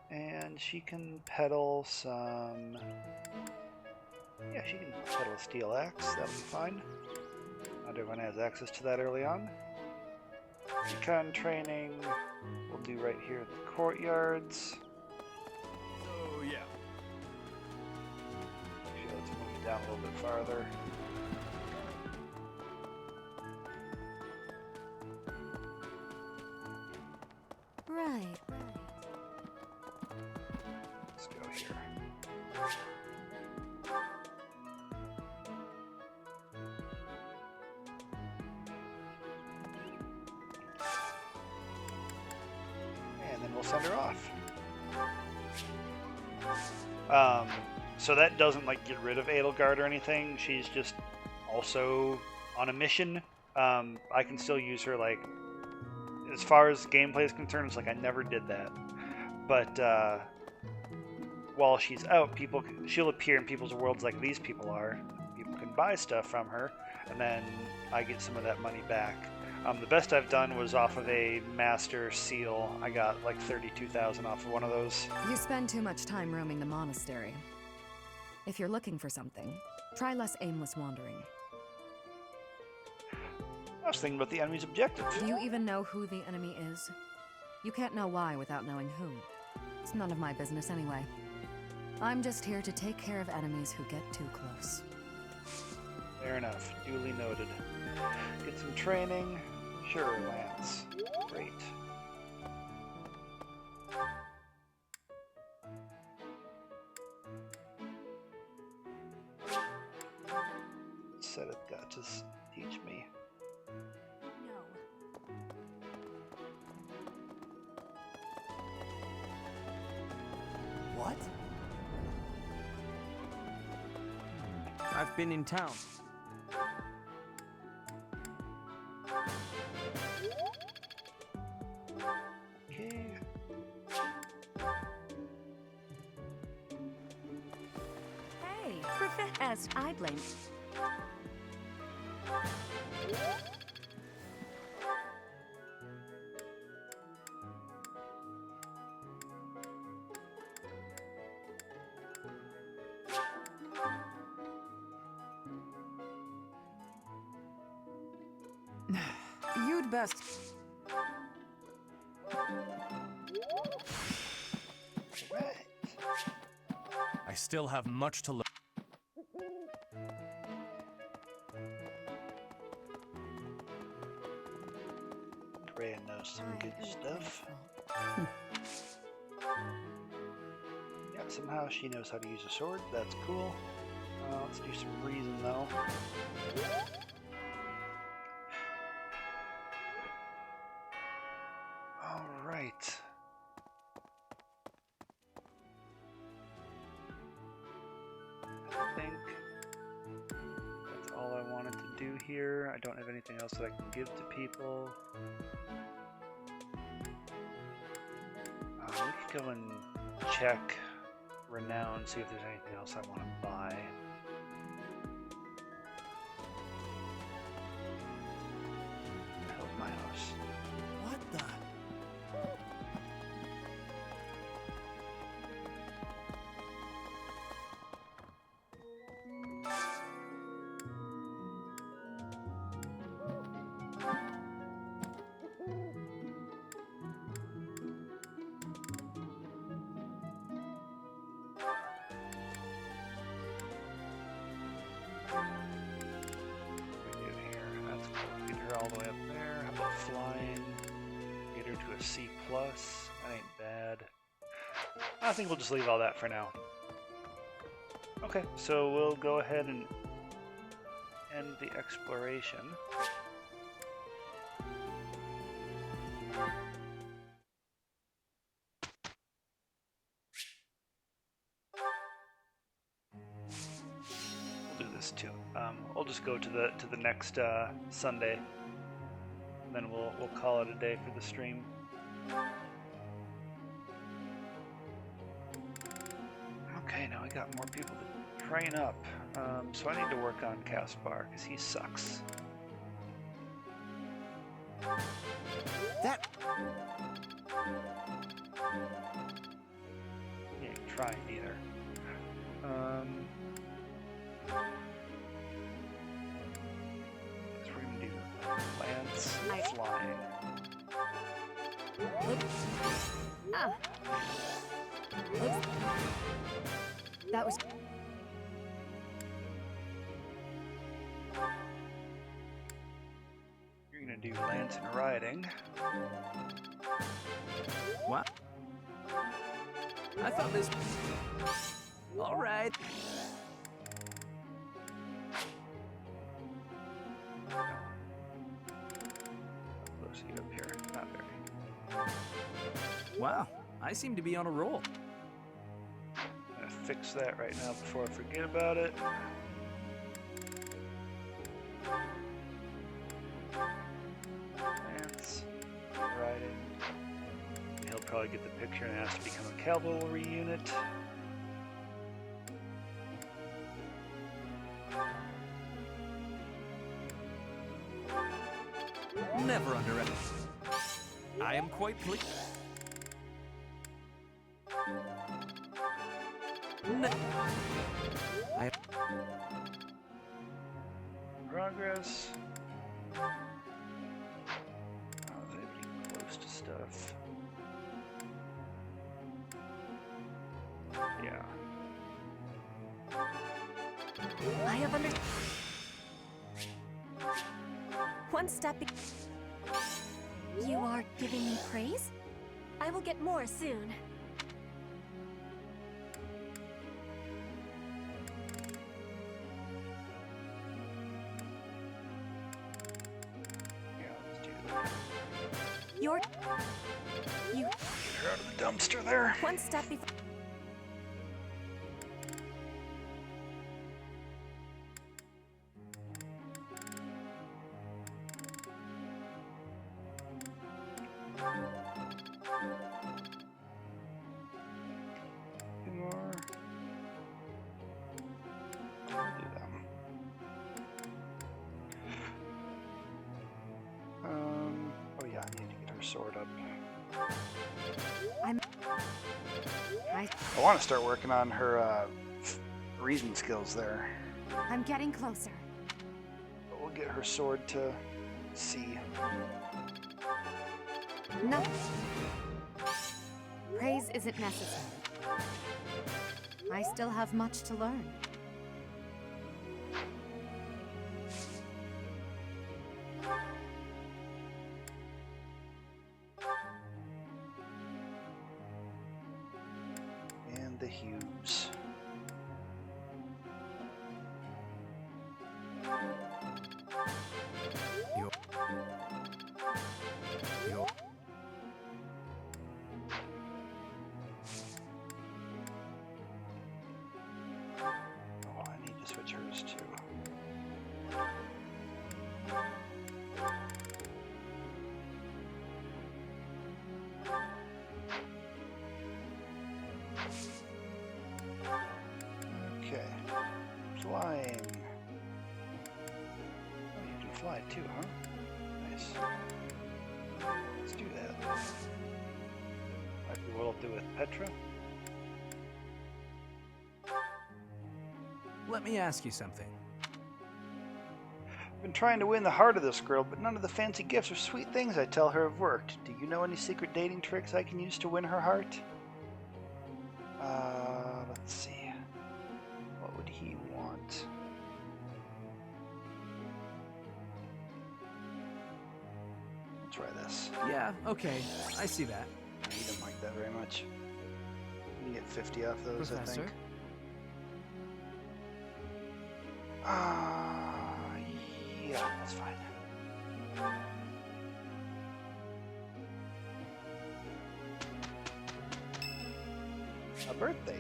And she can peddle some... Yeah, she can peddle a steel axe, that'll be fine. Not everyone has access to that early on. Recon training, we'll do right here at the courtyards. So, yeah. Actually, let's move it down a little bit farther. Right. Let's go here. And then we'll send her off. So that doesn't like get rid of Edelgard or anything. She's just also on a mission. I can still use her like, as far as gameplay is concerned, it's like I never did that. But while she's out, she'll appear in people's worlds like these people are. People can buy stuff from her, and then I get some of that money back. The best I've done was off of a master seal. I got like 32,000 off of one of those. You spend too much time roaming the monastery. If you're looking for something, try less aimless wandering. I was thinking about the enemy's objective. Do you even know who the enemy is? You can't know why without knowing who. It's none of my business anyway. I'm just here to take care of enemies who get too close. Fair enough. Duly noted. Get some training. Sure, Lance. Great. Said it got to teach me. What? I've been in town. Okay. Hey, Professor, I blame. You'd best... I still have much to learn. Rhea knows some good stuff. Yeah, somehow she knows how to use a sword. That's cool. Let's do some reason though. Alright. I think that's all I wanted to do here. I don't have anything else that I can give to people. We could go and check Renown, see if there's anything else I want to buy. Help my house. What the? All the way up there. How about flying? Get her to a C+. That ain't bad. I think we'll just leave all that for now. Okay, so we'll go ahead and end the exploration. We'll do this too. I'll just go to the next Sunday. And then we'll call it a day for the stream. Okay, now we got more people to train up. So I need to work on Caspar because he sucks. That. He ain't trying either. Lance flying. That was. You're gonna do Lance and riding. What? I thought this. All right. Up here, not very. Wow, I seem to be on a roll. I'm gonna fix that right now before I forget about it. Lance, riding. He'll probably get the picture and ask to become a cavalry unit. Never underestimate. I am quite pleased. Progress. Oh, they're getting close to stuff. Yeah. I have under. One step. You are giving me praise? I will get more soon. Yeah, let's do that. You. Get her out of the dumpster there. One step before. Sword up. I want to start working on her reason skills there. I'm getting closer. But we'll get her sword to C. No. Praise isn't necessary. I still have much to learn. The Hughes. Oh, I need to switch hers too. flying. Oh, you can fly too, huh? Nice. Let's do that. Might be what I'll do with Petra. Let me ask you something. I've been trying to win the heart of this girl, but none of the fancy gifts or sweet things I tell her have worked. Do you know any secret dating tricks I can use to win her heart? Let's see. What would he want? I'll try this. Yeah, okay. I see that. He didn't like that very much. You can get 50 off those, Professor? I think. Yeah, that's fine. A birthday.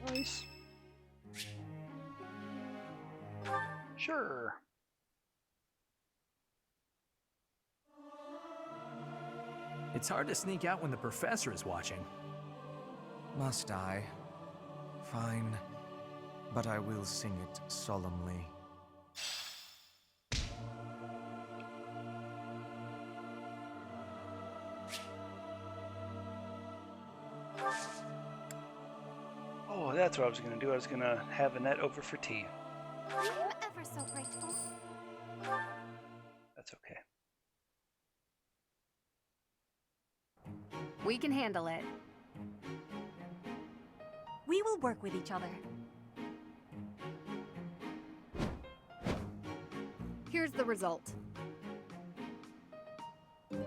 Nice. Sure. It's hard to sneak out when the professor is watching. Must I? Fine. But I will sing it solemnly. Oh, that's what I was going to do. I was going to have Annette over for tea. I'm ever so grateful. That's okay. We can handle it. We will work with each other. Here's the result. All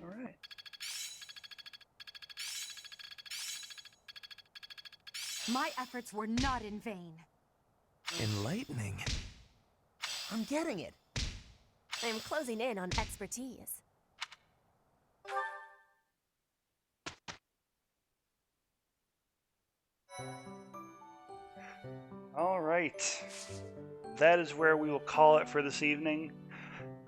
right. My efforts were not in vain. Enlightening. I'm getting it. I'm closing in on expertise. All right. That is where we will call it for this evening.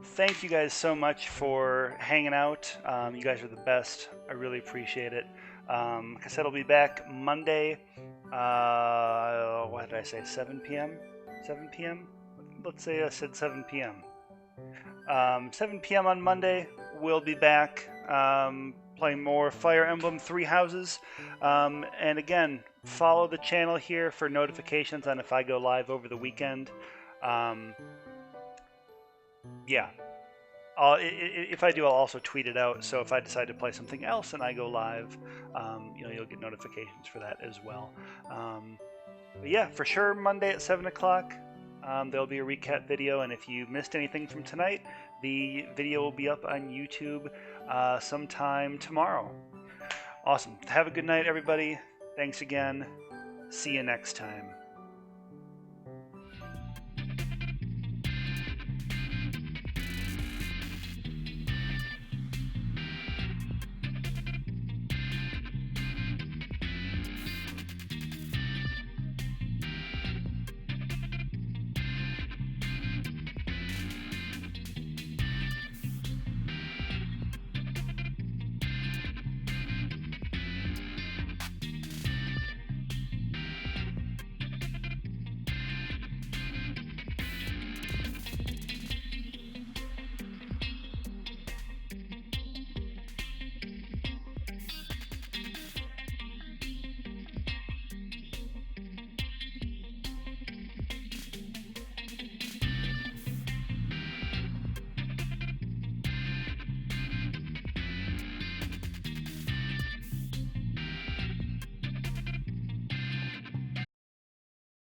Thank you guys so much for hanging out. You guys are the best. I really appreciate it. Like I said, I'll be back Monday. What did I say? 7 p.m.? 7 p.m.? Let's say I said 7 p.m. 7 p.m. on Monday, we'll be back playing more Fire Emblem Three Houses. And again, follow the channel here for notifications on if I go live over the weekend. Yeah. If I do, I'll also tweet it out. So if I decide to play something else and I go live, you'll get notifications for that as well. But yeah, for sure, Monday at 7 o'clock, there'll be a recap video. And if you missed anything from tonight, the video will be up on YouTube sometime tomorrow. Awesome. Have a good night, everybody. Thanks again. See you next time.